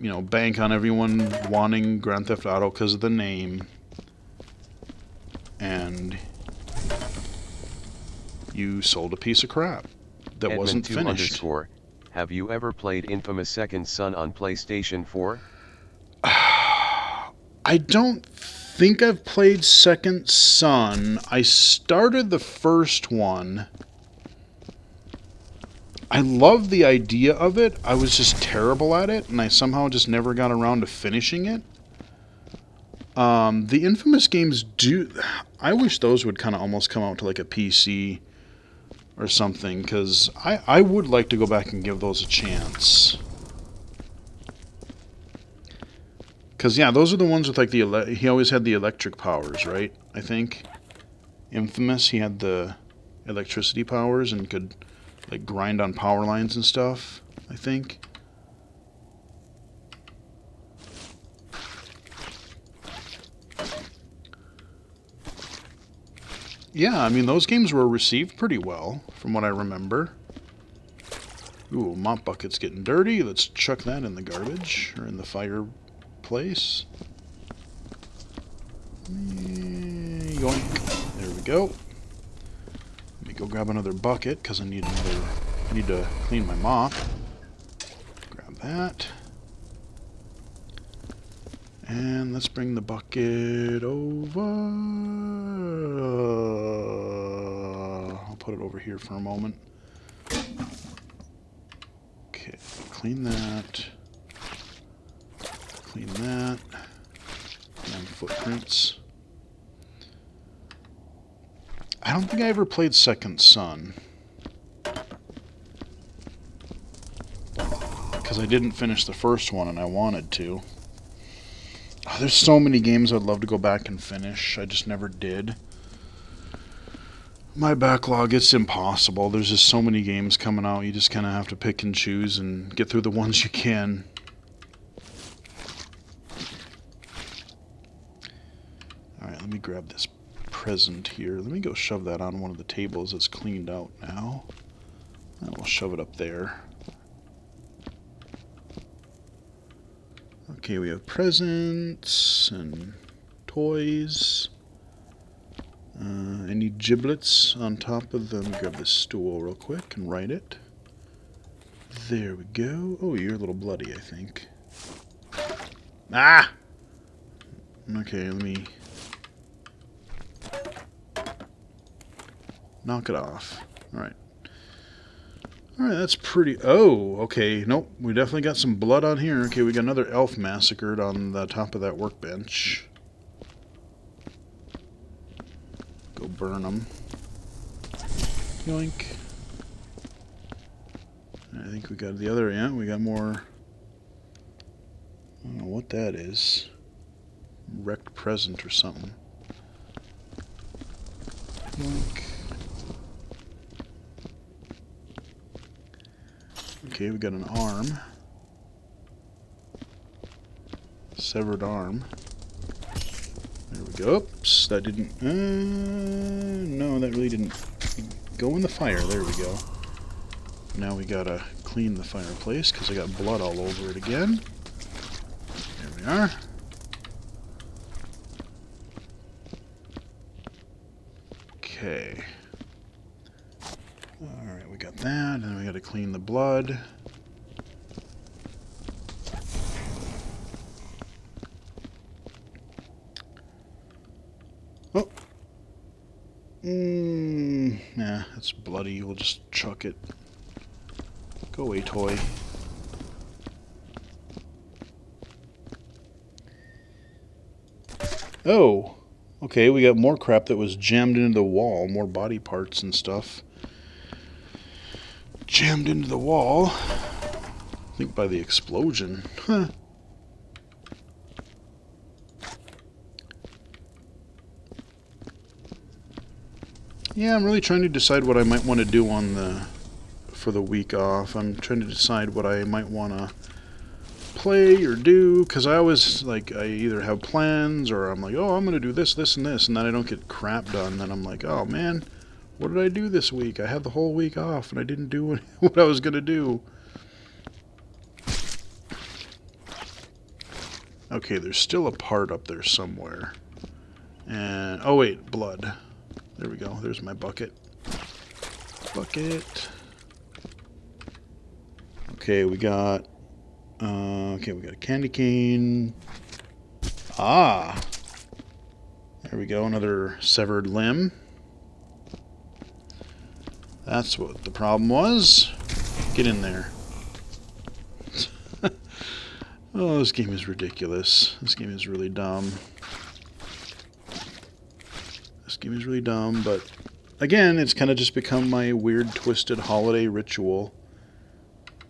you know, bank on everyone wanting Grand Theft Auto because of the name. And you sold a piece of crap that Edmund wasn't 2 finished. _ Have you ever played Infamous Second Son on PlayStation 4? I don't think I've played Second Son. I started the first one. I love the idea of it. I was just terrible at it, and I somehow just never got around to finishing it. The Infamous games do... I wish those would kind of almost come out to like a PC or something, because I would like to go back and give those a chance. Because, yeah, those are the ones with like the... He always had the electric powers, right? I think. Infamous, he had the electricity powers and could like grind on power lines and stuff, I think. Yeah, I mean, those games were received pretty well, from what I remember. Ooh, mop bucket's getting dirty. Let's chuck that in the garbage, or in the fireplace. Yoink. There we go. Let me go grab another bucket, because I need to clean my mop. Grab that. And let's bring the bucket over. I'll put it over here for a moment. Okay, clean that. Clean that. And footprints. I don't think I ever played Second Son. Because I didn't finish the first one and I wanted to. Oh, there's so many games I'd love to go back and finish. I just never did. My backlog, it's impossible. There's just so many games coming out. You just kind of have to pick and choose and get through the ones you can. Alright, let me grab this present here. Let me go shove that on one of the tables that's cleaned out now. And we'll shove it up there. Okay, we have presents and toys. Any giblets on top of them? Grab this stool real quick and write it. There we go. Oh, you're a little bloody, I think. Ah! Okay, let me knock it off. Alright. Alright, that's pretty... Oh, okay. Nope, we definitely got some blood on here. Okay, we got another elf massacred on the top of that workbench. Go burn them. Yoink. I think we got the other... Yeah, we got more... I don't know what that is. Wrecked present or something. Yoink. Okay, we got an arm. Severed arm. There we go. Oops, that didn't... no, that really didn't go in the fire. There we go. Now we gotta clean the fireplace because I got blood all over it again. There we are. Okay. Alright, we got that, and then we gotta clean the blood. bloody. We'll just chuck it. Go away, toy. Oh, okay, we got more crap that was jammed into the wall, more body parts and stuff. Jammed into the wall. I think by the explosion. Huh. Yeah, I'm really trying to decide what I might want to do for the week off. I'm trying to decide what I might want to play or do, because I always, like, I either have plans or I'm like, oh, I'm going to do this, this, and this, and then I don't get crap done. Then I'm like, oh, man, what did I do this week? I had the whole week off and I didn't do what I was going to do. Okay, there's still a part up there somewhere. And, oh wait, blood. There we go, there's my bucket. Bucket. Okay, we got a candy cane. Ah! There we go, another severed limb. That's what the problem was. Get in there. Oh, this game is ridiculous. This game is really dumb. This game is really dumb, but again, it's kind of just become my weird, twisted holiday ritual.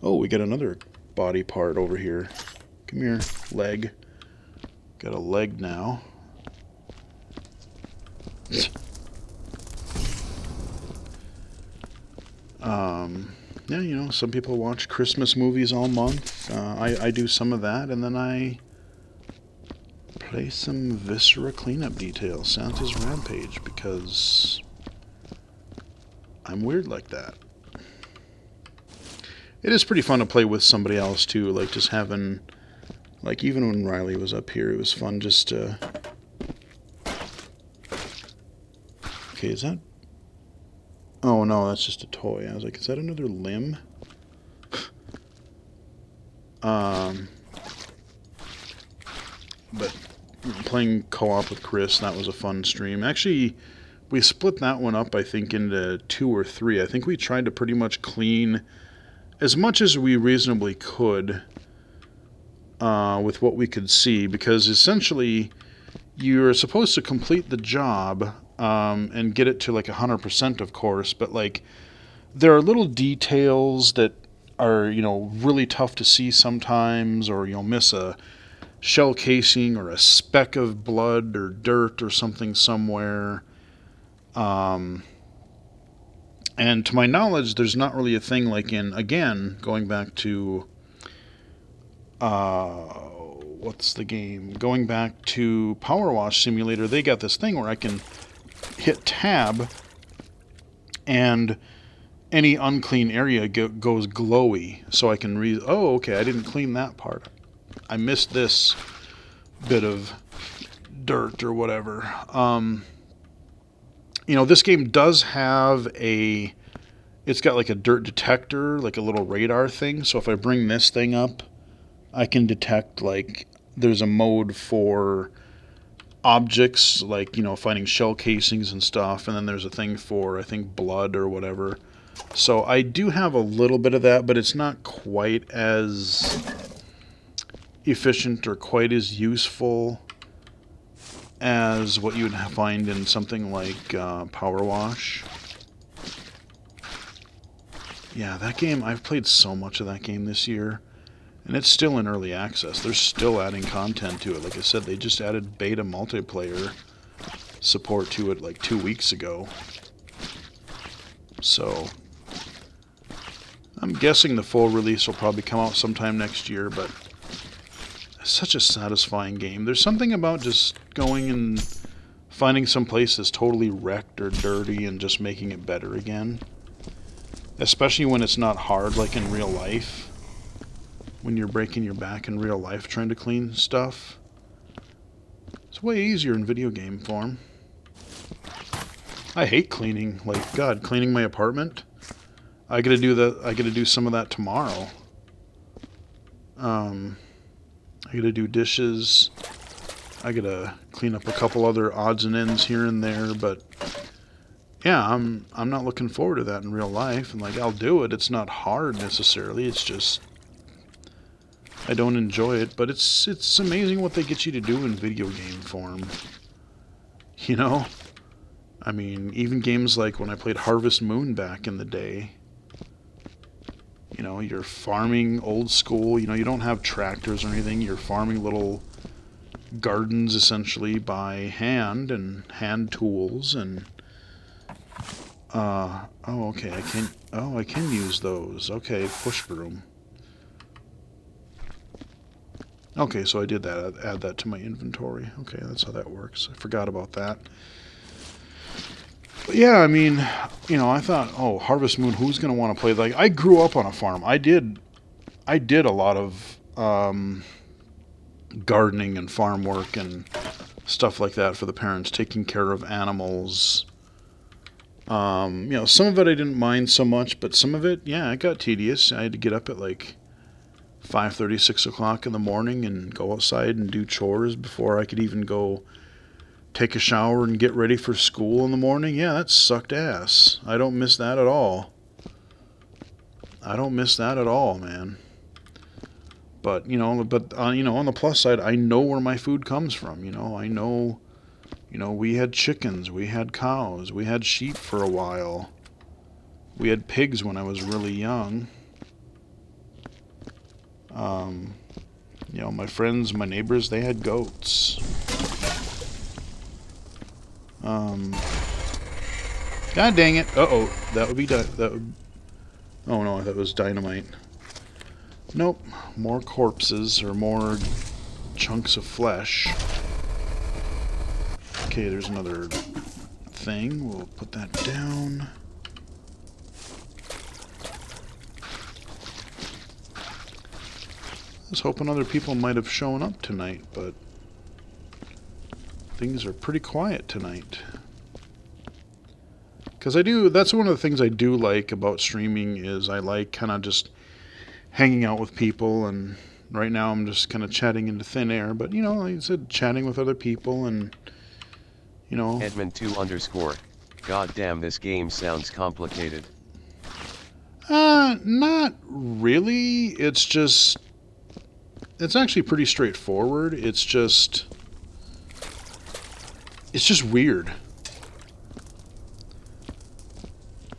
Oh, we got another body part over here. Come here, leg. Got a leg now. Yeah, you know, some people watch Christmas movies all month. I do some of that, and then I play some Viscera cleanup details, Santa's Rampage, because I'm weird like that. It is pretty fun to play with somebody else, too, like just having, like even when Riley was up here, it was fun just to... Okay, is that... Oh no, that's just a toy. I was like, is that another limb? But playing co-op with Chris, that was a fun stream. Actually, we split that one up, I think, into 2 or 3. I think we tried to pretty much clean as much as we reasonably could with what we could see, because essentially you're supposed to complete the job and get it to like 100%, of course, but like there are little details that are, you know, really tough to see sometimes, or you'll miss a shell casing or a speck of blood or dirt or something somewhere. And to my knowledge, there's not really a thing like in, again, going back to, what's the game? Going back to Power Wash Simulator, they got this thing where I can hit tab and any unclean area goes glowy, so I can read, oh, okay, I didn't clean that part. I missed this bit of dirt or whatever. You know, this game does have it's got like a dirt detector, like a little radar thing, so if I bring this thing up, I can detect, like, there's a mode for objects, like, you know, finding shell casings and stuff, and then there's a thing for, I think, blood or whatever. So I do have a little bit of that, but it's not quite as efficient or quite as useful as what you would find in something like Power Wash. Yeah, that game, I've played so much of that game this year, and it's still in early access. They're still adding content to it. Like I said, they just added beta multiplayer support to it like 2 weeks ago. So I'm guessing the full release will probably come out sometime next year, but it's such a satisfying game. There's something about just going and finding some place that's totally wrecked or dirty and just making it better again. Especially when it's not hard, like in real life. When you're breaking your back in real life trying to clean stuff. It's way easier in video game form. I hate cleaning. Like, God, cleaning my apartment. I gotta do some of that tomorrow. I gotta do dishes. I gotta clean up a couple other odds and ends here and there, but yeah, I'm not looking forward to that in real life. And like, I'll do it. It's not hard necessarily. It's just I don't enjoy it. But it's amazing what they get you to do in video game form. You know, I mean, even games like when I played Harvest Moon back in the day. You know, you're farming old school. You know, you don't have tractors or anything. You're farming little gardens essentially by hand and hand tools and oh, okay, I can use those. Okay, push broom. Okay, so I did that. Add that to my inventory. Okay, that's how that works. I forgot about that. But yeah, I mean, you know, I thought, oh, Harvest Moon, who's going to want to play? Like, I grew up on a farm. I did a lot of gardening and farm work and stuff like that for the parents, taking care of animals. You know, some of it I didn't mind so much, but some of it, yeah, it got tedious. I had to get up at like 5:30, 6 o'clock in the morning and go outside and do chores before I could even go take a shower and get ready for school in the morning. Yeah, that sucked ass. I don't miss that at all. I don't miss that at all, man. But, you know, you know, on the plus side, I know where my food comes from. You know, I know, you know, we had chickens, we had cows, we had sheep for a while. We had pigs when I was really young. You know, my friends, my neighbors, they had goats. God dang it. Uh-oh. That would be... Oh, no, that was dynamite. Nope. More corpses, or more chunks of flesh. Okay, there's another thing. We'll put that down. I was hoping other people might have shown up tonight, but things are pretty quiet tonight. Because that's one of the things I do like about streaming is I like kind of just hanging out with people, and right now I'm just kind of chatting into thin air, but you know, like I said, chatting with other people and, you know. Edmund2_. God damn, this game sounds complicated. Not really. It's actually pretty straightforward. It's just weird.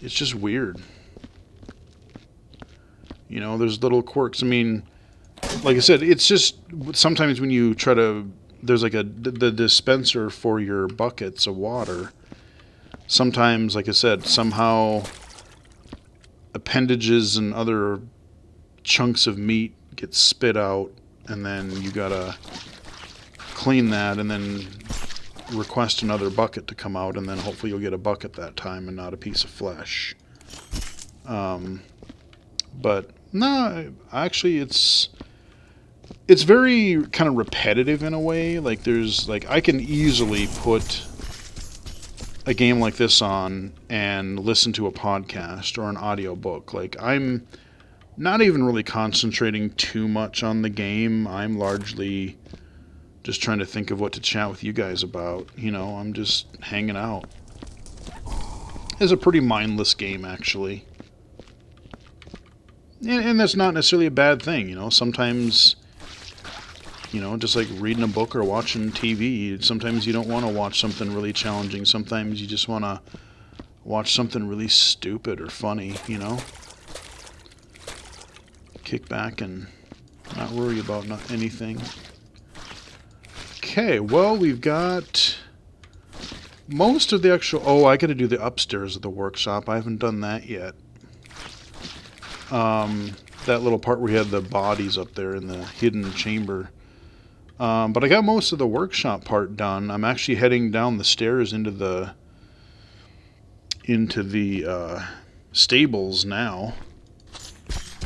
It's just weird. You know, there's little quirks. I mean, like I said, it's just sometimes when you try to, there's like the dispenser for your buckets of water. Sometimes, like I said, somehow appendages and other chunks of meat get spit out, and then you gotta clean that and then request another bucket to come out, and then hopefully you'll get a bucket that time and not a piece of flesh. But no, actually it's very kind of repetitive in a way. Like I can easily put a game like this on and listen to a podcast or an audiobook. Like, I'm not even really concentrating too much on the game. I'm largely just trying to think of what to chat with you guys about. You know, I'm just hanging out. It's a pretty mindless game, actually. And that's not necessarily a bad thing, you know. Sometimes, you know, just like reading a book or watching TV, sometimes you don't want to watch something really challenging. Sometimes you just want to watch something really stupid or funny, you know. Kick back and not worry about anything. Okay, well, we've got most of the actual... Oh, I got to do the upstairs of the workshop. I haven't done that yet. That little part where we had the bodies up there in the hidden chamber. But I got most of the workshop part done. I'm actually heading down the stairs into the stables now.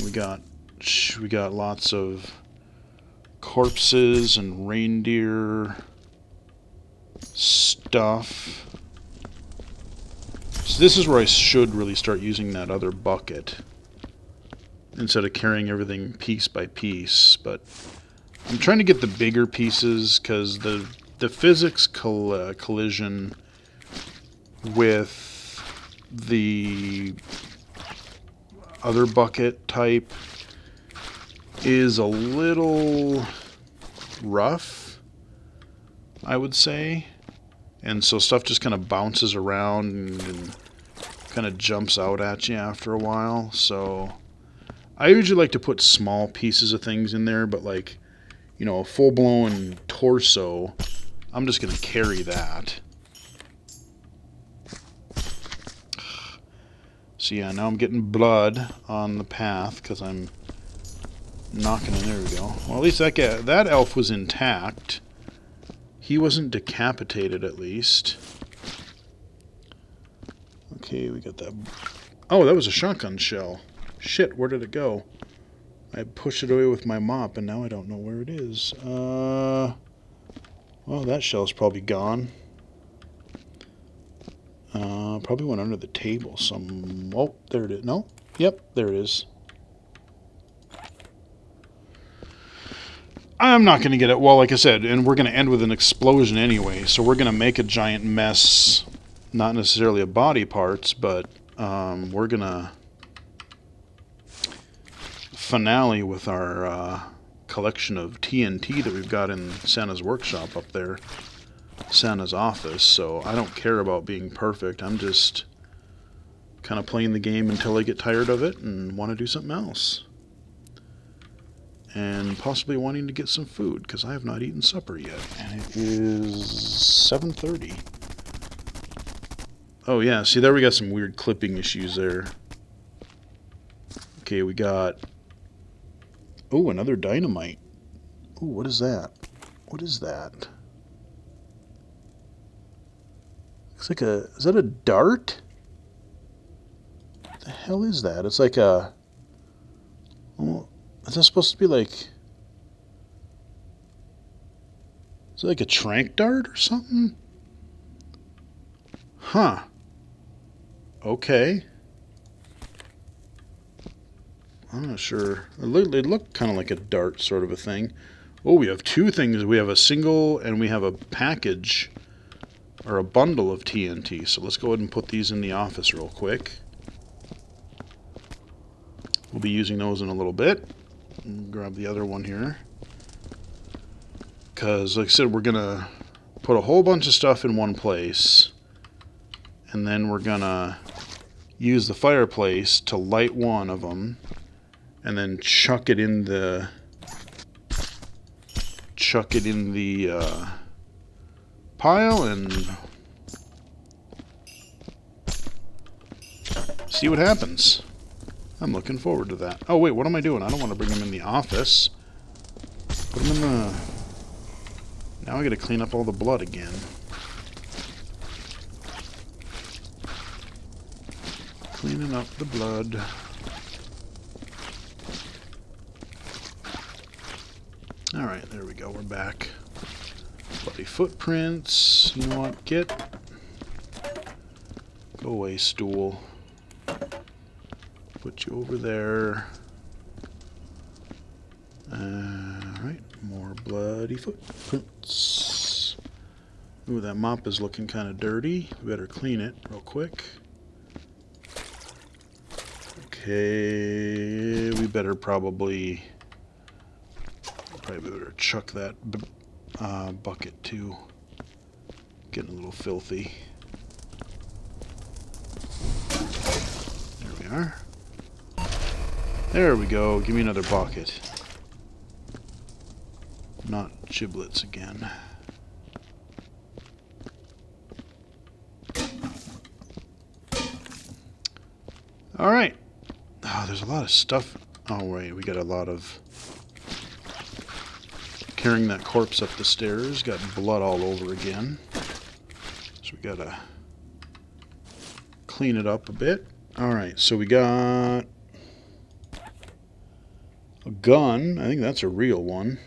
We got lots of corpses and reindeer stuff. So this is where I should really start using that other bucket instead of carrying everything piece by piece. But I'm trying to get the bigger pieces because the physics collision with the other bucket type is a little rough, I would say. And so stuff just kind of bounces around and kind of jumps out at you after a while. So I usually like to put small pieces of things in there, but like, you know, a full-blown torso, I'm just going to carry that. So yeah, now I'm getting blood on the path because I'm knocking it. There we go. Well, at least that elf was intact. He wasn't decapitated, at least. Okay, we got that. Oh, that was a shotgun shell. Shit, where did it go? I pushed it away with my mop, and now I don't know where it is. Well, that shell's probably gone. Probably went under the table some... Oh, there it is. No? Yep, there it is. I'm not going to get it. Well, like I said, and we're going to end with an explosion anyway, so we're going to make a giant mess. Not necessarily of body parts, but we're going to finale with our collection of TNT that we've got in Santa's workshop up there. Santa's office, so I don't care about being perfect. I'm just kind of playing the game until I get tired of it and want to do something else. And possibly wanting to get some food, because I have not eaten supper yet. And it is 7:30. Oh yeah, see there we got some weird clipping issues there. Okay, we got... Oh, another dynamite. Oh, what is that? What is that? Looks like a... Is that a dart? What the hell is that? It's like a... Oh, is that supposed to be like... Is it like a tranq dart or something? Huh. Okay. I'm not sure. It looked kind of like a dart sort of a thing. Oh, we have two things. We have a single and we have a package or a bundle of TNT. So let's go ahead and put these in the office real quick. We'll be using those in a little bit. Grab the other one here. Because, like I said, we're going to put a whole bunch of stuff in one place. And then we're going to use the fireplace to light one of them. And then chuck it in the pile and see what happens. I'm looking forward to that. Oh wait, what am I doing? I don't want to bring them in the office. Put them in the... Now I got to clean up all the blood again. Cleaning up the blood. Alright, there we go, we're back. Bloody footprints. You know what? Go away, stool. Put you over there. Alright, more bloody footprints. Ooh, that mop is looking kind of dirty. We better clean it real quick. Okay, we better probably better chuck that bucket too. Getting a little filthy. There we are. There we go. Give me another bucket. Not giblets again. Alright. Oh, there's a lot of stuff. Oh, wait. We got a lot of... Carrying that corpse up the stairs. Got blood all over again. So we gotta clean it up a bit. Alright, so we got a gun. I think that's a real one.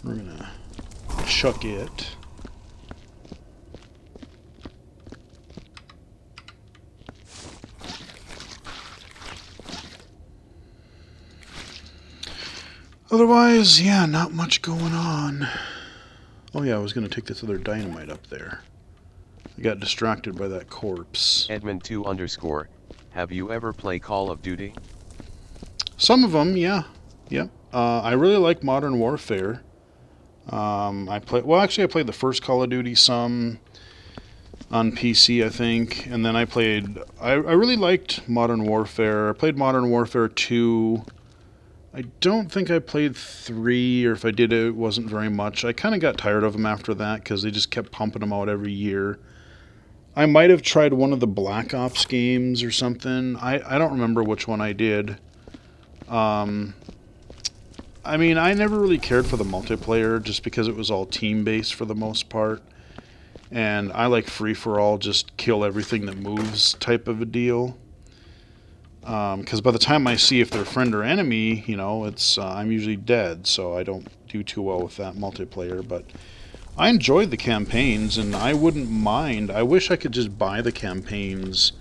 We're gonna chuck it. Otherwise, yeah, not much going on. Oh yeah, I was going to take this other dynamite up there. I got distracted by that corpse. Edmund2_, have you ever played Call of Duty? Some of them, yeah. Yep. I really like Modern Warfare. I played the first Call of Duty some on PC, I think, and then I really liked Modern Warfare. I played Modern Warfare 2. I don't think I played 3, or if I did, it wasn't very much. I kind of got tired of them after that because they just kept pumping them out every year. I might have tried one of the Black Ops games or something. I don't remember which one I did. I mean, I never really cared for the multiplayer just because it was all team-based for the most part. And I like free-for-all, just kill everything that moves type of a deal. Because by the time I see if they're friend or enemy, I'm usually dead, so I don't do too well with that multiplayer. But I enjoyed the campaigns, and I wouldn't mind. I wish I could just buy the campaigns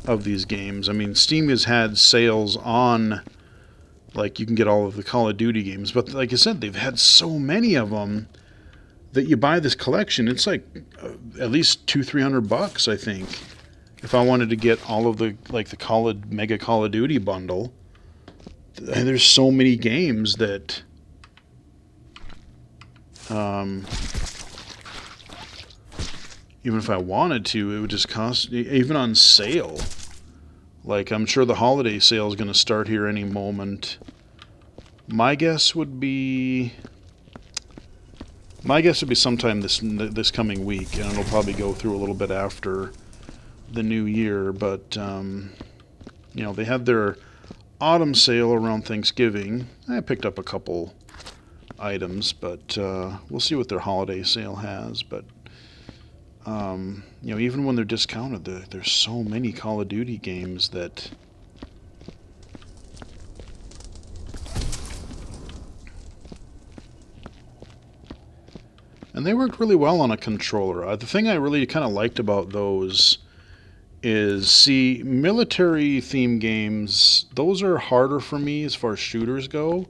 of these games. I mean, Steam has had sales on, like, you can get all of the Call of Duty games, but like I said, they've had so many of them that you buy this collection. It's like at least $200-300, I think. If I wanted to get all of the Mega Call of Duty bundle, and there's so many games that even if I wanted to, it would just cost, even on sale. Like, I'm sure the holiday sale is going to start here any moment. My guess would be sometime this coming week, and it'll probably go through a little bit after the new year. But they had their autumn sale around Thanksgiving. I picked up a couple items, but we'll see what their holiday sale has. But even when they're discounted, there's so many Call of Duty games that and they worked really well on a controller. The thing I really kind of liked about those is, see, military theme games, those are harder for me as far as shooters go,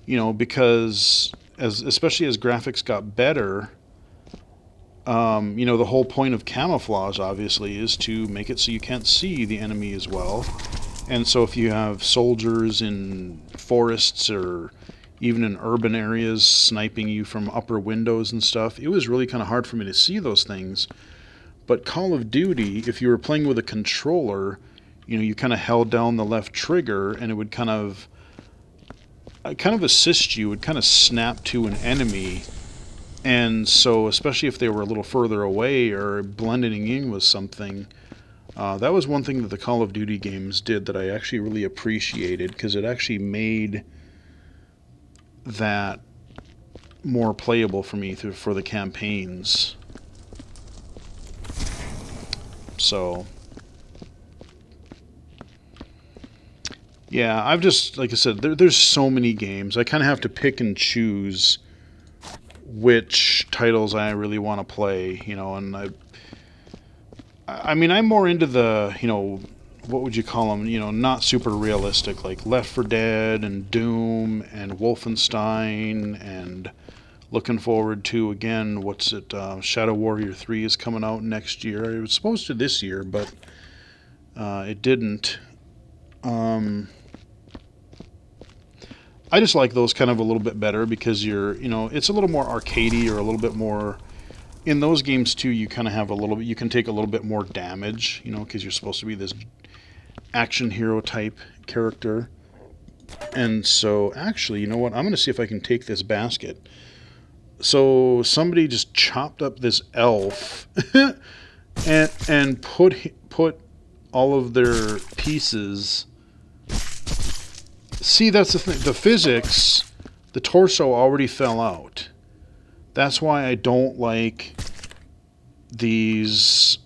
because especially as graphics got better, the whole point of camouflage obviously is to make it so you can't see the enemy as well. And so if you have soldiers in forests or even in urban areas sniping you from upper windows and stuff, it was really kind of hard for me to see those things. But Call of Duty, if you were playing with a controller, you kind of held down the left trigger and it would kind of assist you, it would kind of snap to an enemy. And so, especially if they were a little further away or blending in with something, that was one thing that the Call of Duty games did that I actually really appreciated, because it actually made that more playable for me for the campaigns. So, yeah, I've just, like I said, there's so many games. I kind of have to pick and choose which titles I really want to play, and I mean, I'm more into the, what would you call them, not super realistic, like Left 4 Dead and Doom and Wolfenstein, and looking forward to, again, Shadow Warrior 3 is coming out next year. It was supposed to this year, but it didn't. I just like those kind of a little bit better because it's a little more arcadey, or a little bit more. In those games too, you kind of have you can take a little bit more damage, because you're supposed to be this action hero type character. And so, actually, you know what? I'm going to see if I can take this basket. So somebody just chopped up this elf and put all of their pieces. See, that's the thing. The physics, the torso already fell out. That's why I don't like these.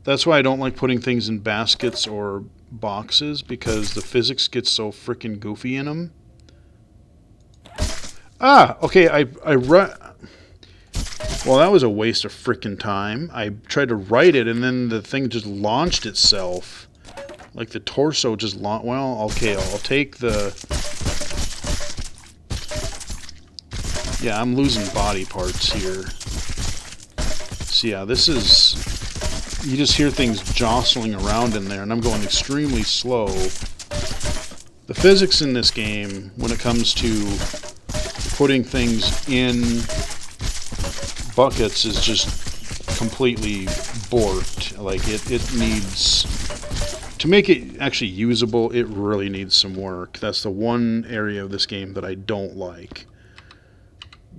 That's why I don't like putting things in baskets or boxes, because the physics get so freaking goofy in them. Okay, well, that was a waste of freaking time. I tried to write it, and then the thing just launched itself. Like the torso just launched. Well, okay, I'll take the Yeah, I'm losing body parts here. So yeah, this is... You just hear things jostling around in there, and I'm going extremely slow. The physics in this game, when it comes to putting things in buckets, is just completely borked. Like, it needs... To make it actually usable, it really needs some work. That's the one area of this game that I don't like.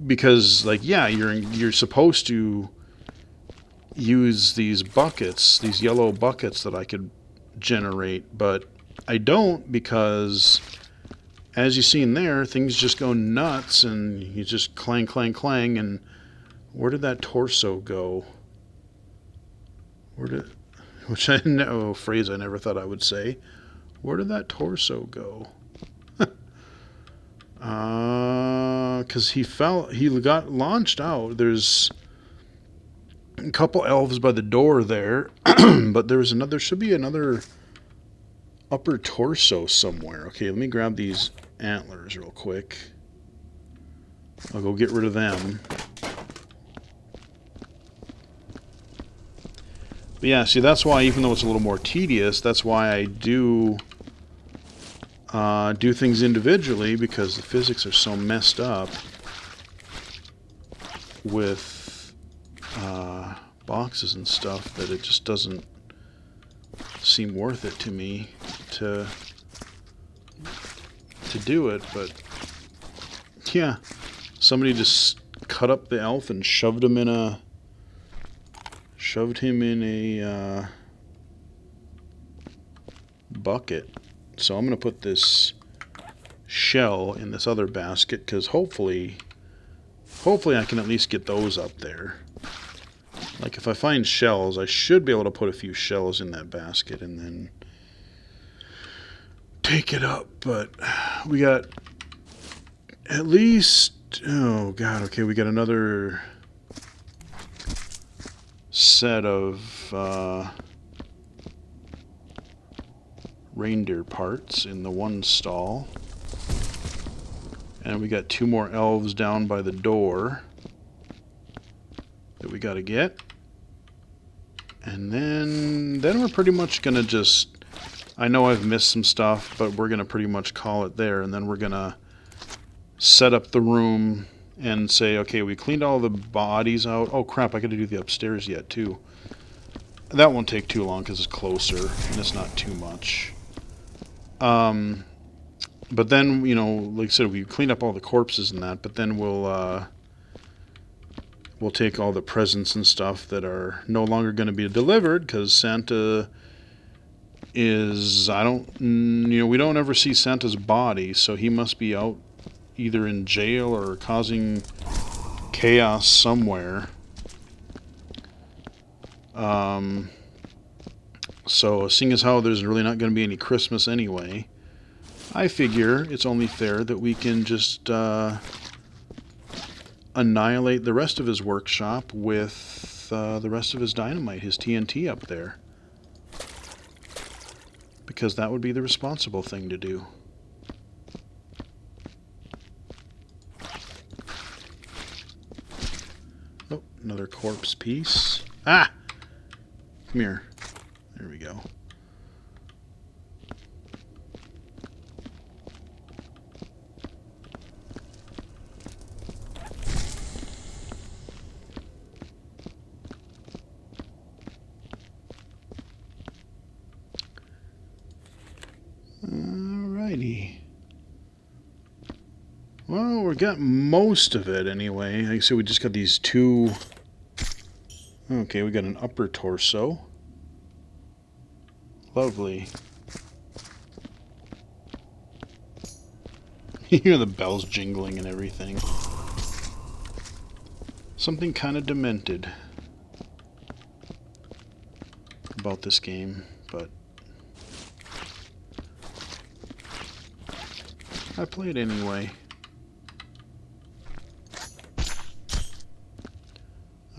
Because, like, yeah, you're supposed to use these buckets, these yellow buckets that I could generate, but I don't, because as you see in there, things just go nuts and you just clang, clang, clang. And where did that torso go? Which I know, a phrase I never thought I would say. Where did that torso go? Because he got launched out. There's a couple elves by the door there, but there should be another upper torso somewhere. Okay, let me grab these antlers real quick. I'll go get rid of them. But yeah, see, that's why, even though it's a little more tedious, that's why I do things individually, because the physics are so messed up with boxes and stuff that it just doesn't seem worth it to me to do it. But yeah, somebody just cut up the elf and shoved him in a bucket. So I'm going to put this shell in this other basket, because hopefully I can at least get those up there. Like, if I find shells, I should be able to put a few shells in that basket and then take it up. But we got at least... Oh, God, okay, we got another set of reindeer parts in the one stall. And we got 2 more elves down by the door that we got to get. And then we're pretty much going to just... I know I've missed some stuff, but we're going to pretty much call it there. And then we're going to set up the room and say, okay, we cleaned all the bodies out. Oh, crap, I got to do the upstairs yet, too. That won't take too long because it's closer and it's not too much. But then, you know, like I said, we cleaned up all the corpses and that, but then we'll take all the presents and stuff that are no longer going to be delivered, because Santa is, we don't ever see Santa's body, so he must be out either in jail or causing chaos somewhere. So seeing as how there's really not going to be any Christmas anyway, I figure it's only fair that we can just annihilate the rest of his workshop with the rest of his dynamite, his TNT up there. Because that would be the responsible thing to do. Oh, another corpse piece. Ah! Come here. There we go. Alrighty. Well, we got most of it anyway. Like I said, we just got these 2... Okay, we got an upper torso. Lovely. You hear the bells jingling and everything. Something kind of demented about this game, but I play it anyway.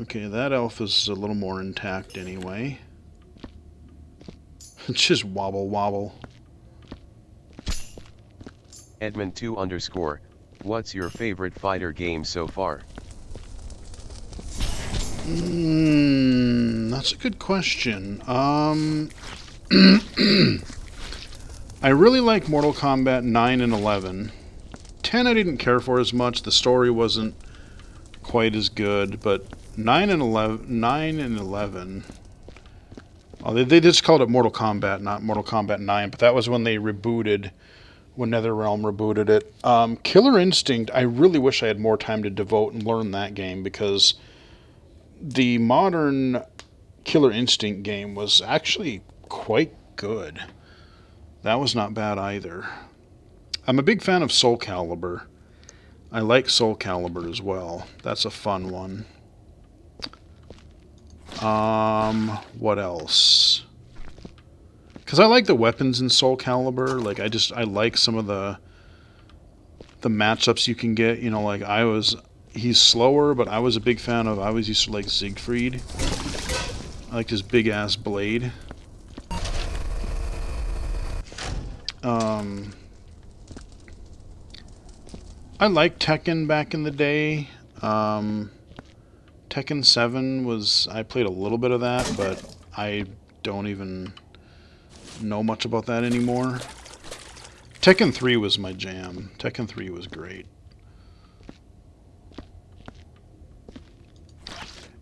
Okay, that elf is a little more intact anyway. Just wobble wobble. Edmund 2_. What's your favorite fighter game so far? That's a good question. I really like Mortal Kombat 9 and 11. 10 I didn't care for as much. The story wasn't quite as good, but 9 and 11. Oh, they just called it Mortal Kombat, not Mortal Kombat 9, but that was when they rebooted, when NetherRealm rebooted it. Killer Instinct, I really wish I had more time to devote and learn that game, because the modern Killer Instinct game was actually quite good. That was not bad either. I'm a big fan of Soul Calibur. I like Soul Calibur as well. That's a fun one. What else? Because I like the weapons in Soul Calibur. Like, I like some of the matchups you can get. You know, like he's slower, but I was a big fan of. I always used to like Siegfried. I liked his big ass blade. I liked Tekken back in the day. Tekken 7 I played a little bit of that, but I don't even know much about that anymore. Tekken 3 was my jam. Tekken 3 was great.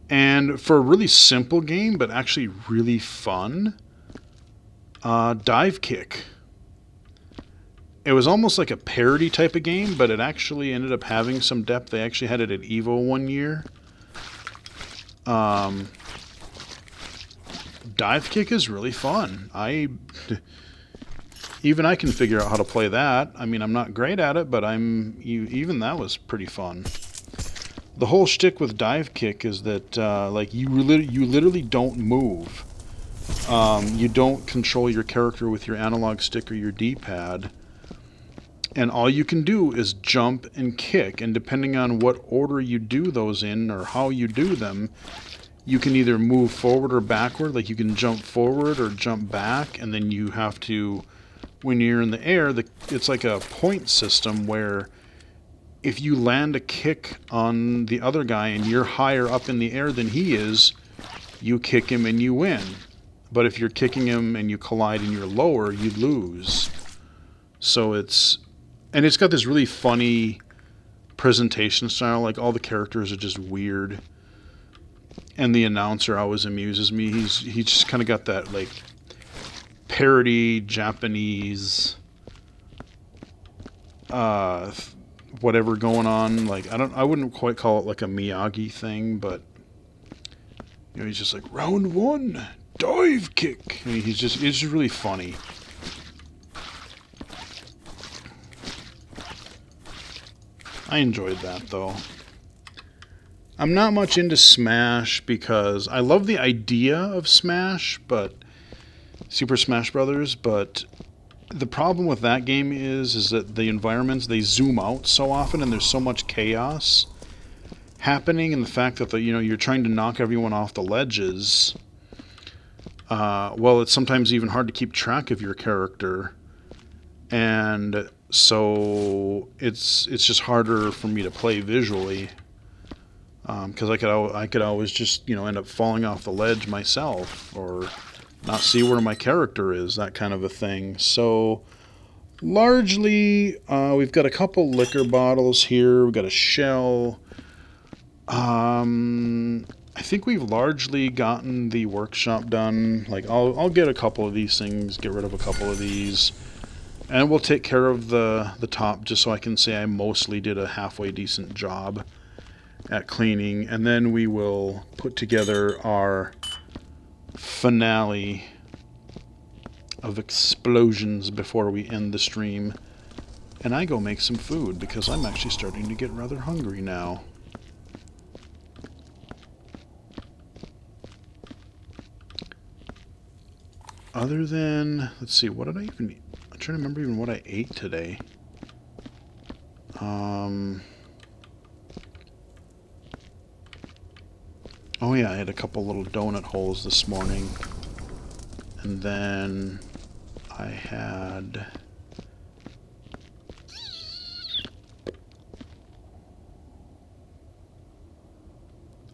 And for a really simple game, but actually really fun, Dive Kick. It was almost like a parody type of game, but it actually ended up having some depth. They actually had it at EVO one year. Dive Kick is really fun. Even I can figure out how to play that. I mean, I'm not great at it, but even that was pretty fun. The whole shtick with Dive Kick is that like you literally don't move. You don't control your character with your analog stick or your D-pad. And all you can do is jump and kick. And depending on what order you do those in or how you do them, you can either move forward or backward. Like you can jump forward or jump back. And then you have to, when you're in the air, it's like a point system where if you land a kick on the other guy and you're higher up in the air than he is, you kick him and you win. But if you're kicking him and you collide and you're lower, you lose. So it's got this really funny presentation style. Like all the characters are just weird, and the announcer always amuses me. He's just kind of got that like parody Japanese whatever going on. Like I wouldn't quite call it like a Miyagi thing, but you know, he's just like round one, dive kick. I mean, it's just really funny. I enjoyed that, though. I'm not much into Smash because I love the idea of Smash, but Super Smash Brothers, but the problem with that game is that the environments, they zoom out so often and there's so much chaos happening, and the fact that you're trying to knock everyone off the ledges. Well, it's sometimes even hard to keep track of your character, and so it's just harder for me to play visually, because I could always just end up falling off the ledge myself or not see where my character is, that kind of a thing. So largely, we've got a couple liquor bottles here. We've got a shell. I think we've largely gotten the workshop done. Like I'll get a couple of these things, get rid of a couple of these. And we'll take care of the top just so I can say I mostly did a halfway decent job at cleaning. And then we will put together our finale of explosions before we end the stream. And I go make some food because I'm actually starting to get rather hungry now. Other than, let's see, what did I even eat? I'm trying to remember even what I ate today. Oh yeah, I had a couple little donut holes this morning. And then I had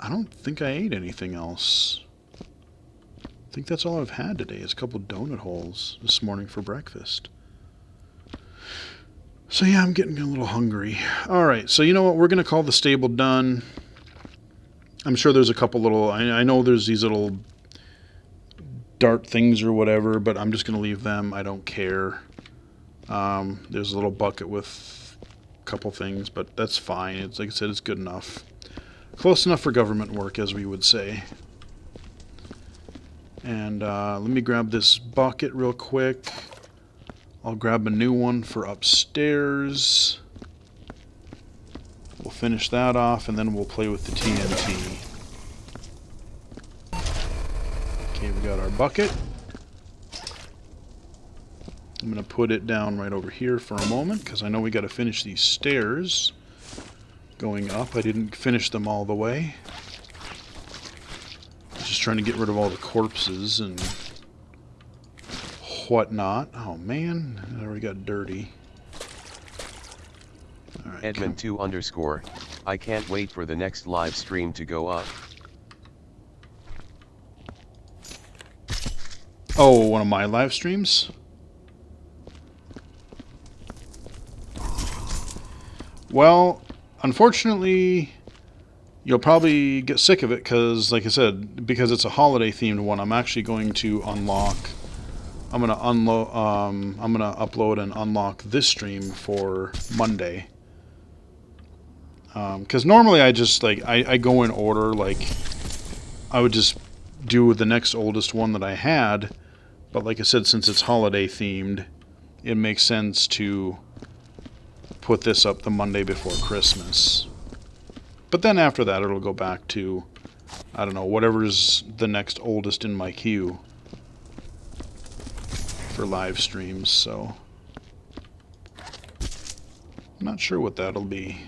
I don't think I ate anything else. I think that's all I've had today is a couple donut holes this morning for breakfast. So yeah, I'm getting a little hungry. Alright, so you know what? We're going to call the stable done. I'm sure there's a couple little... I know there's these little dart things or whatever, but I'm just going to leave them. I don't care. There's a little bucket with a couple things, but that's fine. It's like I said, it's good enough. Close enough for government work, as we would say. And let me grab this bucket real quick. I'll grab a new one for upstairs. We'll finish that off, and then we'll play with the TNT. Okay, we got our bucket. I'm going to put it down right over here for a moment, because I know we got to finish these stairs going up. I didn't finish them all the way. Just trying to get rid of all the corpses and whatnot. Oh man, it already got dirty. All right, Edmund2_. I can't wait for the next live stream to go up. Oh, one of my live streams? Well, unfortunately, you'll probably get sick of it because, like I said, because it's a holiday-themed one, I'm actually going to unlock... I'm gonna upload and unlock this stream for Monday. Because normally I just like I go in order. Like I would just do the next oldest one that I had, but like I said, since it's holiday themed, it makes sense to put this up the Monday before Christmas. But then after that, it'll go back to, I don't know, whatever's the next oldest in my queue for live streams, so I'm not sure what that'll be.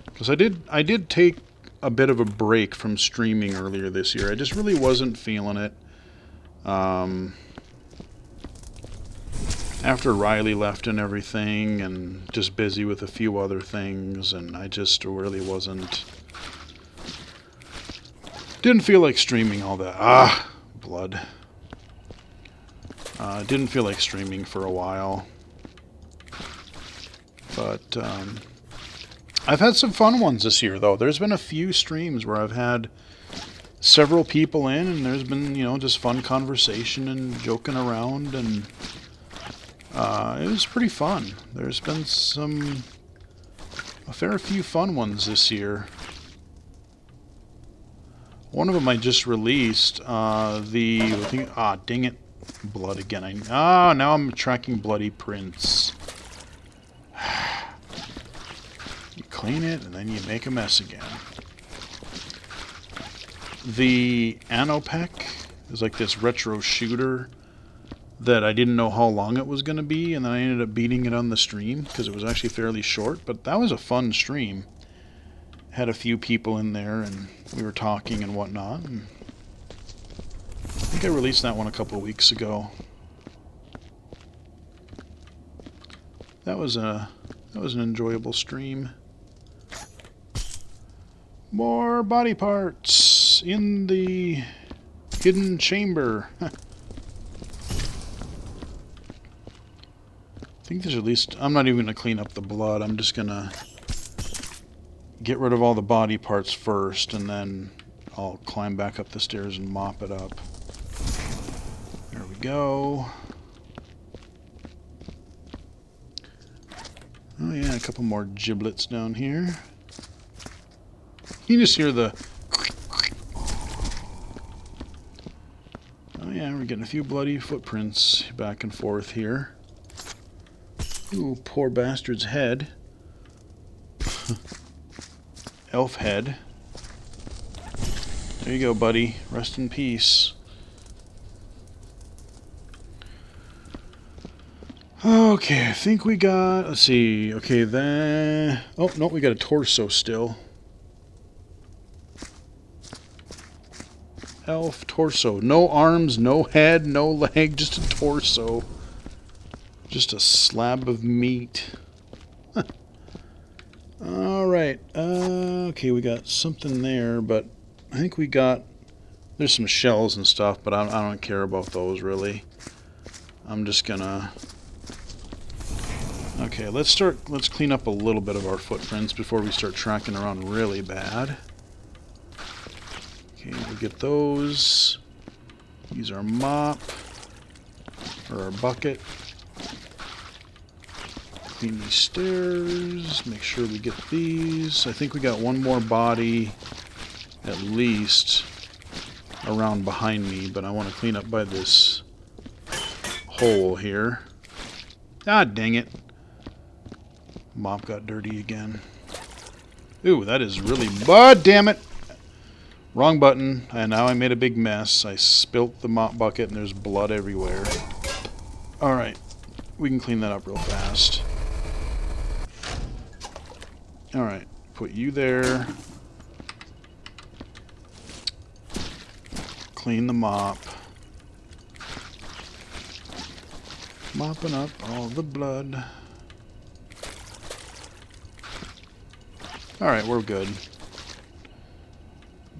Because I did take a bit of a break from streaming earlier this year. I just really wasn't feeling it. After Riley left and everything, and just busy with a few other things, and I just really didn't feel like streaming all that. Blood. Didn't feel like streaming for a while. But I've had some fun ones this year, though. There's been a few streams where I've had several people in, and there's been, you know, just fun conversation and joking around, and it was pretty fun. There's been a fair few fun ones this year. One of them I just released, dang it, blood again. Now I'm tracking bloody prints. You clean it, and then you make a mess again. The Anopec is like this retro shooter that I didn't know how long it was going to be, and then I ended up beating it on the stream, because it was actually fairly short, but that was a fun stream. Had a few people in there, and we were talking and whatnot. And I think I released that one a couple of weeks ago. That was an enjoyable stream. More body parts in the hidden chamber. I think there's at least... I'm not even going to clean up the blood. I'm just going to get rid of all the body parts first, and then I'll climb back up the stairs and mop it up. There we go. Oh yeah, a couple more giblets down here. You can just hear the... Oh yeah, we're getting a few bloody footprints back and forth here. Ooh, poor bastard's head. Elf head. There you go, buddy. Rest in peace. Okay, I think we got... Let's see. Okay, then... Oh, no, we got a torso still. Elf torso. No arms, no head, no leg, just a torso. Just a slab of meat. Alright, okay, we got something there, but I think we got... There's some shells and stuff, but I don't care about those, really. I'm just gonna... Okay, let's clean up a little bit of our footprints before we start tracking around really bad. Okay, we'll get those. Use our mop, or our bucket. Clean these stairs, make sure we get these. I think we got one more body, at least, around behind me, but I want to clean up by this hole here. Ah, dang it. Mop got dirty again. Ooh, that is really... damn it! Wrong button, and now I made a big mess. I spilt the mop bucket and there's blood everywhere. Alright, we can clean that up real fast. Alright, put you there. Clean the mop. Mopping up all the blood. Alright, we're good.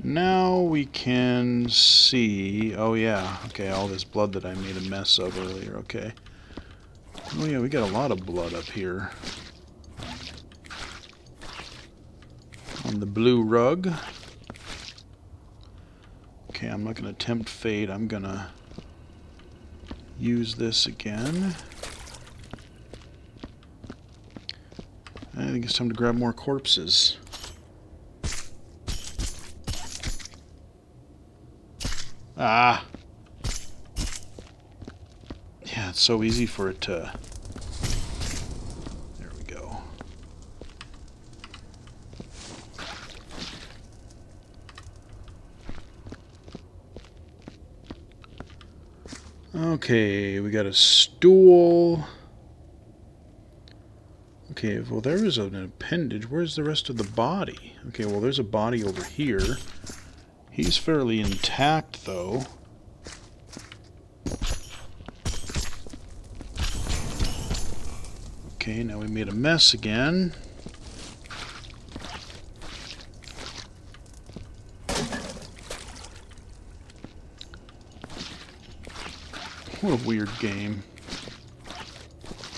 Now we can see... Oh yeah, okay, all this blood that I made a mess of earlier, okay. Oh yeah, we got a lot of blood up here. On the blue rug. Okay, I'm not going to tempt fate. I'm going to use this again. I think it's time to grab more corpses. Ah! Yeah, it's so easy for it to... There we go. Okay, we got a stool. Okay, well there is an appendage. Where's the rest of the body? Okay, well there's a body over here. He's fairly intact, though. Okay, now we made a mess again. What a weird game.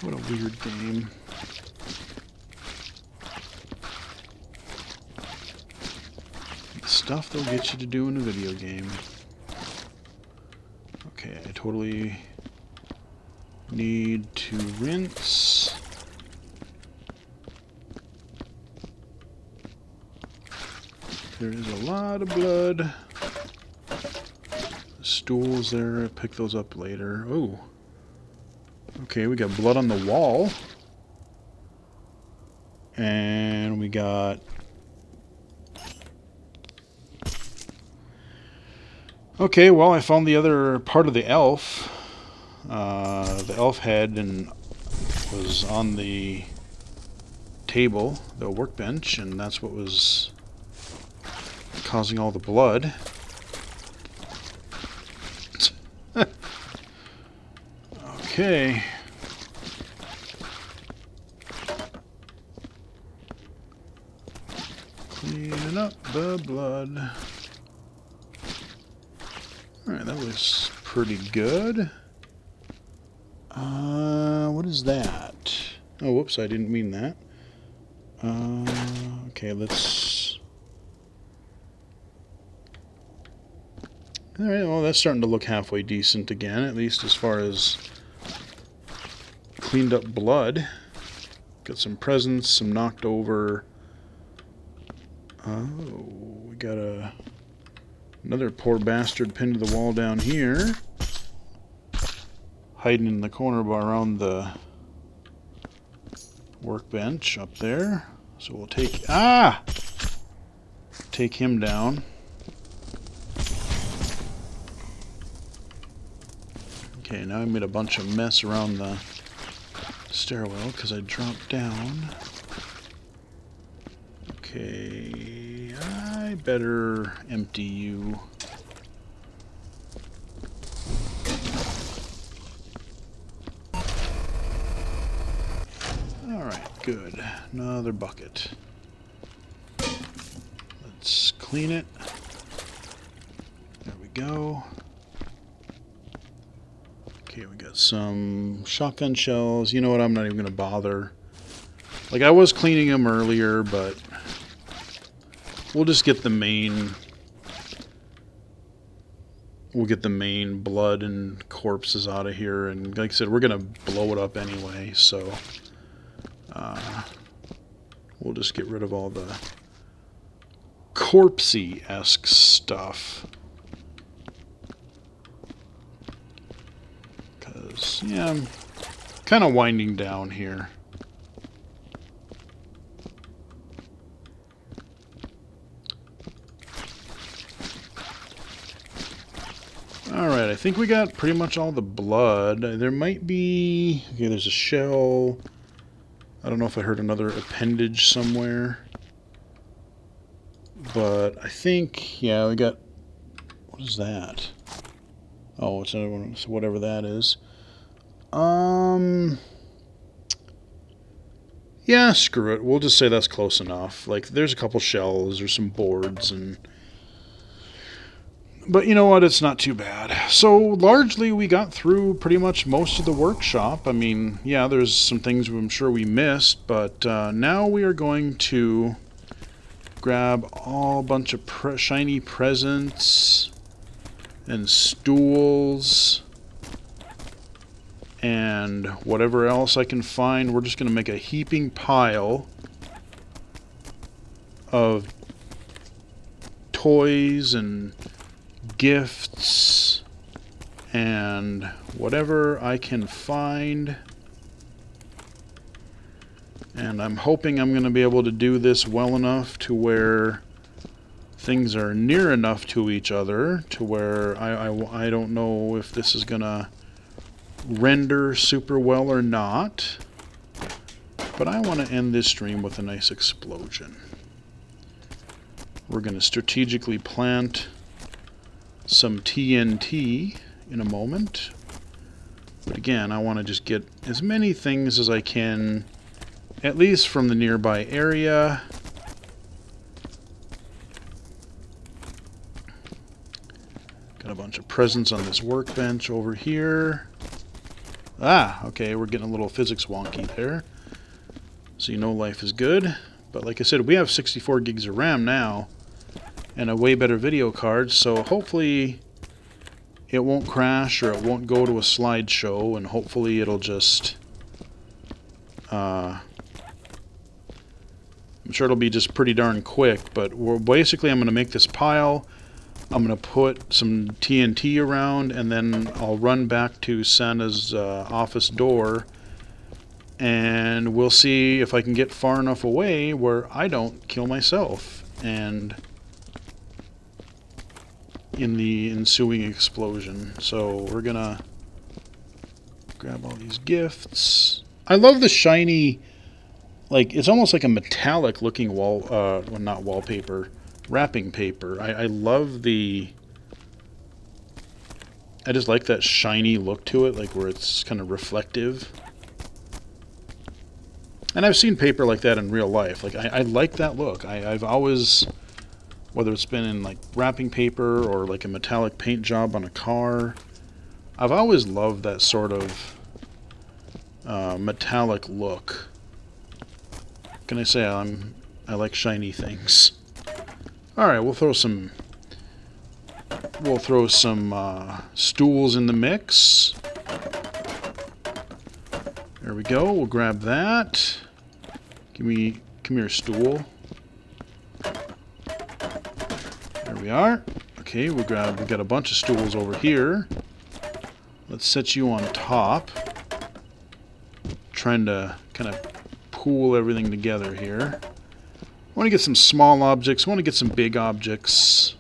What a weird game. Stuff they'll get you to do in a video game. Okay, I totally need to rinse. There is a lot of blood. The stools there, pick those up later. Oh. Okay, we got blood on the wall. And we got... Okay, well, I found the other part of the elf. The elf head and was on the table, the workbench, and that's what was causing all the blood. Okay. Clean up the blood. Alright, that looks pretty good. What is that? Oh, whoops, I didn't mean that. Okay, let's... Alright, well, that's starting to look halfway decent again, at least as far as cleaned up blood. Got some presents, some knocked over... Oh, we got another poor bastard pinned to the wall down here. Hiding in the corner around the workbench up there. So we'll take... Ah! Take him down. Okay, now I made a bunch of mess around the stairwell because I dropped down. Okay, I better empty you. Alright, good. Another bucket. clean it. There we go. Okay, we got some shotgun shells. You know what? I'm not even going to bother. Like, I was cleaning them earlier, but we'll just get the main... We'll get the main blood and corpses out of here. And like I said, we're going to blow it up anyway, so... we'll just get rid of all the corpsey-esque stuff. Because, yeah, I'm kind of winding down here. Alright, I think we got pretty much all the blood. There might be... Okay, there's a shell. I don't know if I heard another appendage somewhere. But I think, yeah, we got... What is that? Oh, it's another one, so whatever that is. Yeah, screw it. We'll just say that's close enough. Like, there's a couple shells, there's some boards, and... But you know what? It's not too bad. So, largely, we got through pretty much most of the workshop. I mean, yeah, there's some things I'm sure we missed, but now we are going to grab a bunch of shiny presents and stools and whatever else I can find. We're just going to make a heaping pile of toys and gifts and whatever I can find. And I'm hoping I'm going to be able to do this well enough to where things are near enough to each other to where I don't know if this is going to render super well or not. But I want to end this stream with a nice explosion. We're going to strategically plant some TNT in a moment. But again, I want to just get as many things as I can, at least from the nearby area. Got a bunch of presents on this workbench over here. Ah, okay, we're getting a little physics wonky there. So you know life is good. But like I said, we have 64 gigs of RAM now and a way better video card, so hopefully it won't crash or it won't go to a slideshow, and hopefully it'll just I'm sure it'll be just pretty darn quick. But I'm going to make this pile. I'm going to put some TNT around, and then I'll run back to Santa's office door, and we'll see if I can get far enough away where I don't kill myself and in the ensuing explosion. So we're gonna grab all these gifts. I love the shiny, like, it's almost like a metallic looking well, not wallpaper, wrapping paper. I love I just like that shiny look to it, like where it's kind of reflective. And I've seen paper like that in real life. Like, I like that look. I've always, whether it's been in like wrapping paper or like a metallic paint job on a car, I've always loved that sort of metallic look. What can I say? I like shiny things. All right, we'll throw some stools in the mix. There we go. We'll grab that. Come here, stool. There we are. Okay, we got a bunch of stools over here. Let's set you on top. Trying to kind of pool everything together here. I want to get some small objects. I want to get some big objects.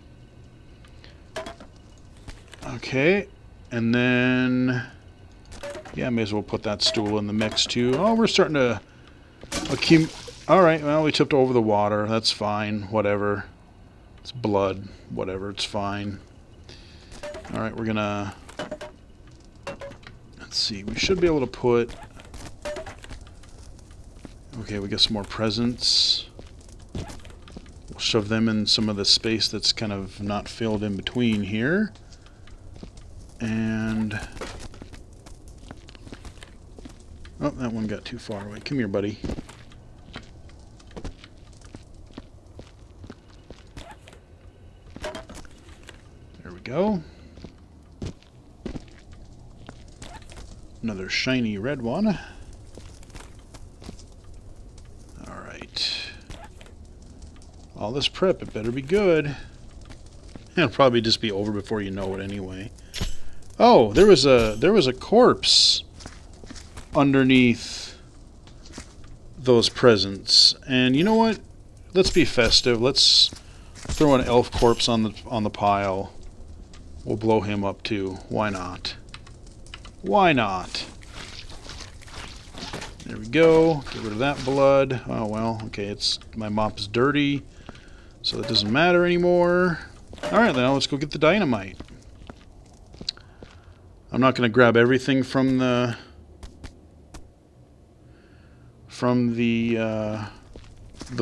Okay, and then yeah, may as well put that stool in the mix too. Oh, we're starting to accumulate. All right, well, we tipped over the water. That's fine. Whatever. It's blood. Whatever. It's fine. All right, we're gonna. Let's see. We should be able to put. Okay, we got some more presents. We'll Shove them in some of the space that's kind of not filled in between here. And... oh, that one got too far away. Come here, buddy. There we go. Another shiny red one. Alright. All this prep, it better be good. It'll probably just be over before you know it anyway. Oh, there was a corpse underneath those presents. And you know what? Let's be festive. Let's throw an elf corpse on the pile. We'll blow him up too. Why not? Why not? There we go. Get rid of that blood. Oh well, okay, it's my mop's dirty, so that doesn't matter anymore. Alright, now let's go get the dynamite. I'm not going to grab everything from the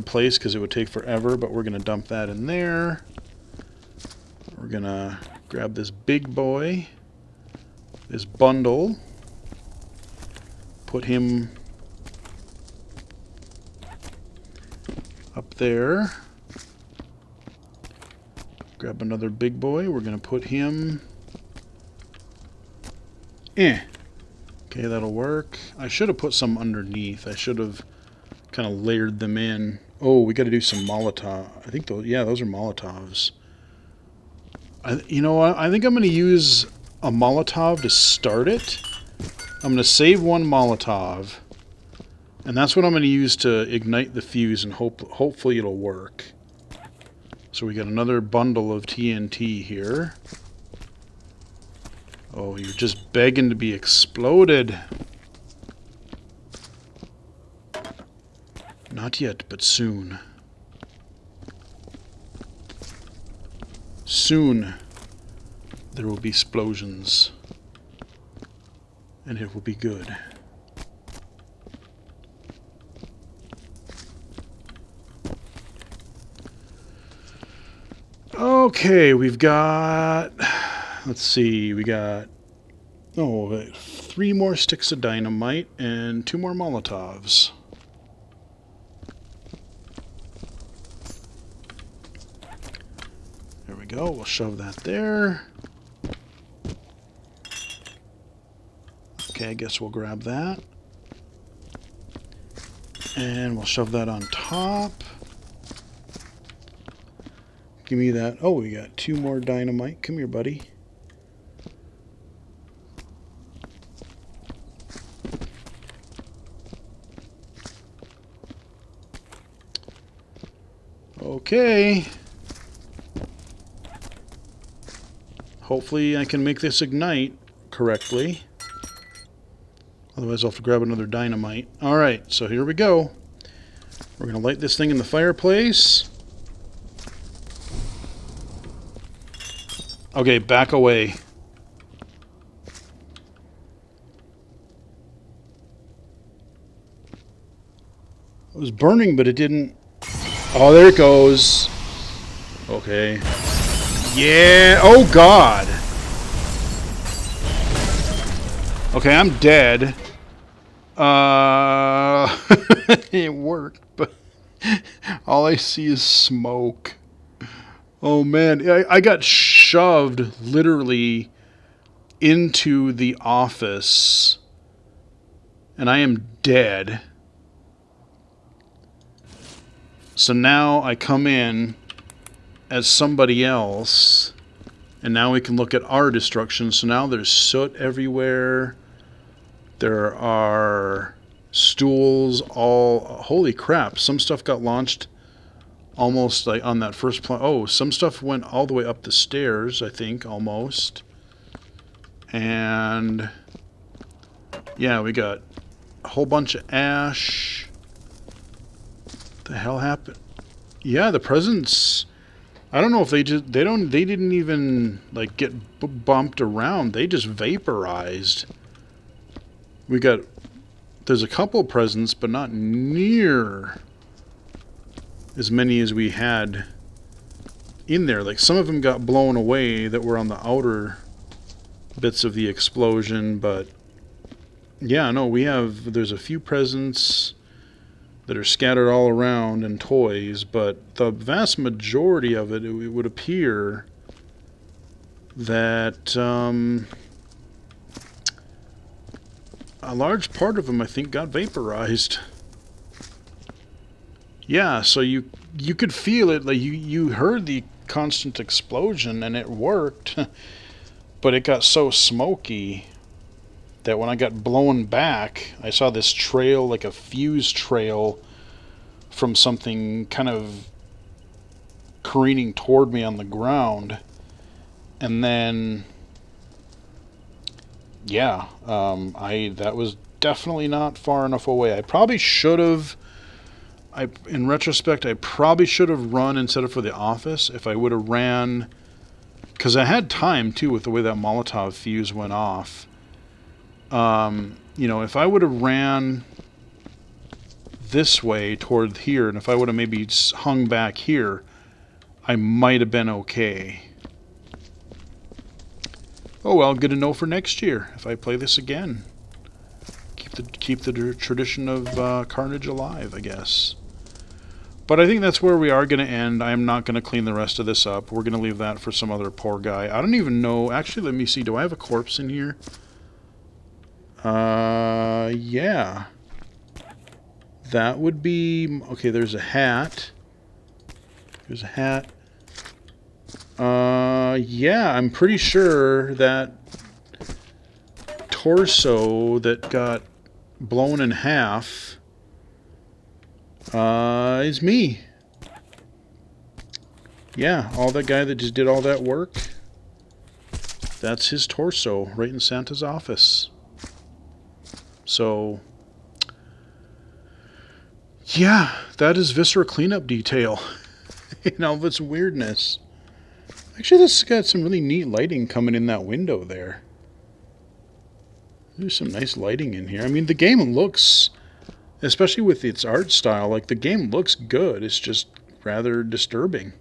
place because it would take forever, but we're going to dump that in there. We're going to grab this big boy, this bundle, put him up there. Grab another big boy. We're going to put him... Okay, that'll work. I should have put some underneath. I should have kind of layered them in. Oh, we got to do some Molotov. I think those, yeah, those are Molotovs. You know what? I think I'm going to use a Molotov to start it. I'm going to save one Molotov, and that's what I'm going to use to ignite the fuse, and hopefully it'll work. So we got another bundle of TNT here. Oh, you're just begging to be exploded. Not yet, but soon. Soon, there will be explosions. And it will be good. Okay, we've got... let's see, we got... oh, 3 more sticks of dynamite and 2 more Molotovs. There we go, we'll shove that there. Okay, I guess we'll grab that. And we'll shove that on top. Give me that. Oh, we got 2 more dynamite. Come here, buddy. Okay. Hopefully I can make this ignite correctly. Otherwise I'll have to grab another dynamite. Alright, so here we go. We're going to light this thing in the fireplace. Okay, back away. It was burning, but it didn't... oh, there it goes. Okay. Yeah! Oh, God! Okay, I'm dead. It worked, but all I see is smoke. Oh, man. I got shoved, literally, into the office. And I am dead. So now I come in as somebody else, and now we can look at our destruction. So now there's soot everywhere. There are stools all... holy crap, some stuff got launched almost like on that first plan. Oh, some stuff went all the way up the stairs, I think, almost. And yeah, we got a whole bunch of ash. What the hell happened? Yeah, the presents... I don't know if they didn't even like get bumped around. They just vaporized. We got... there's a couple presents, but not near as many as we had in there. Like some of them got blown away that were on the outer bits of the explosion, but yeah, no, there's a few presents that are scattered all around and toys, but the vast majority of it would appear that a large part of them, I think, got vaporized. Yeah, so you could feel it, like you heard the constant explosion and it worked, but it got so smoky that when I got blown back, I saw this trail, like a fuse trail from something kind of careening toward me on the ground. And then, yeah, that was definitely not far enough away. I probably should have. In retrospect, I probably should have run instead of for the office. If I would have ran, because I had time too with the way that Molotov fuse went off. If I would have ran this way toward here, and if I would have maybe hung back here, I might have been okay. Oh well, good to know for next year if I play this again. Keep the tradition of carnage alive, I guess. But I think that's where we are going to end. I'm not going to clean the rest of this up. We're going to leave that for some other poor guy. I don't even know. Actually, let me see. Do I have a corpse in here? Yeah. That would be... Okay, there's a hat. There's a hat. Yeah, I'm pretty sure that torso that got blown in half is me. Yeah, all that guy that just did all that work, that's his torso right in Santa's office. So, yeah, that is Viscera cleanup detail in all of its weirdness. Actually, this has got some really neat lighting coming in that window there. There's some nice lighting in here. I mean, the game looks, especially with its art style, like the game looks good. It's just rather disturbing.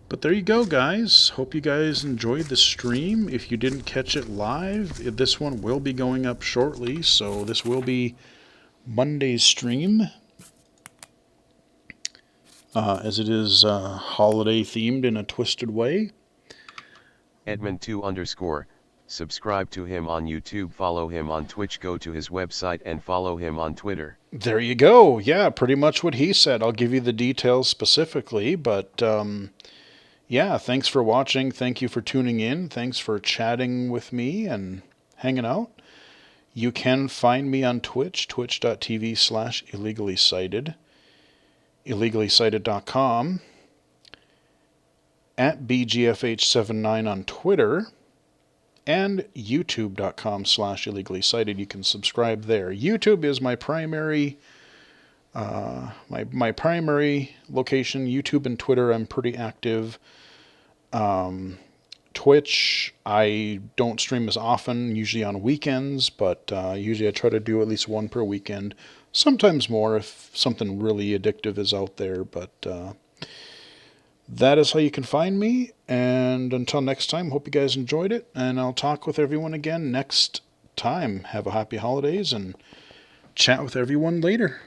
But there you go, guys. Hope you guys enjoyed the stream. If you didn't catch it live, this one will be going up shortly. So this will be Monday's stream, as it is holiday themed in a twisted way. Edmund2_. Subscribe to him on YouTube, follow him on Twitch, go to his website and follow him on Twitter. There you go. Yeah, pretty much what he said. I'll give you the details specifically, but yeah, thanks for watching. Thank you for tuning in. Thanks for chatting with me and hanging out. You can find me on Twitch, twitch.tv/illegally-cited, illegally-cited.com, at BGFH79 on Twitter, and youtube.com/illegally-cited. You can subscribe there. YouTube is my primary my primary location. YouTube and Twitter, I'm pretty active. Twitch, I don't stream as often, usually on weekends, but usually I try to do at least one per weekend, sometimes more if something really addictive is out there, but that is how you can find me, and until next time, hope you guys enjoyed it, and I'll talk with everyone again next time. Have a happy holidays, and chat with everyone later.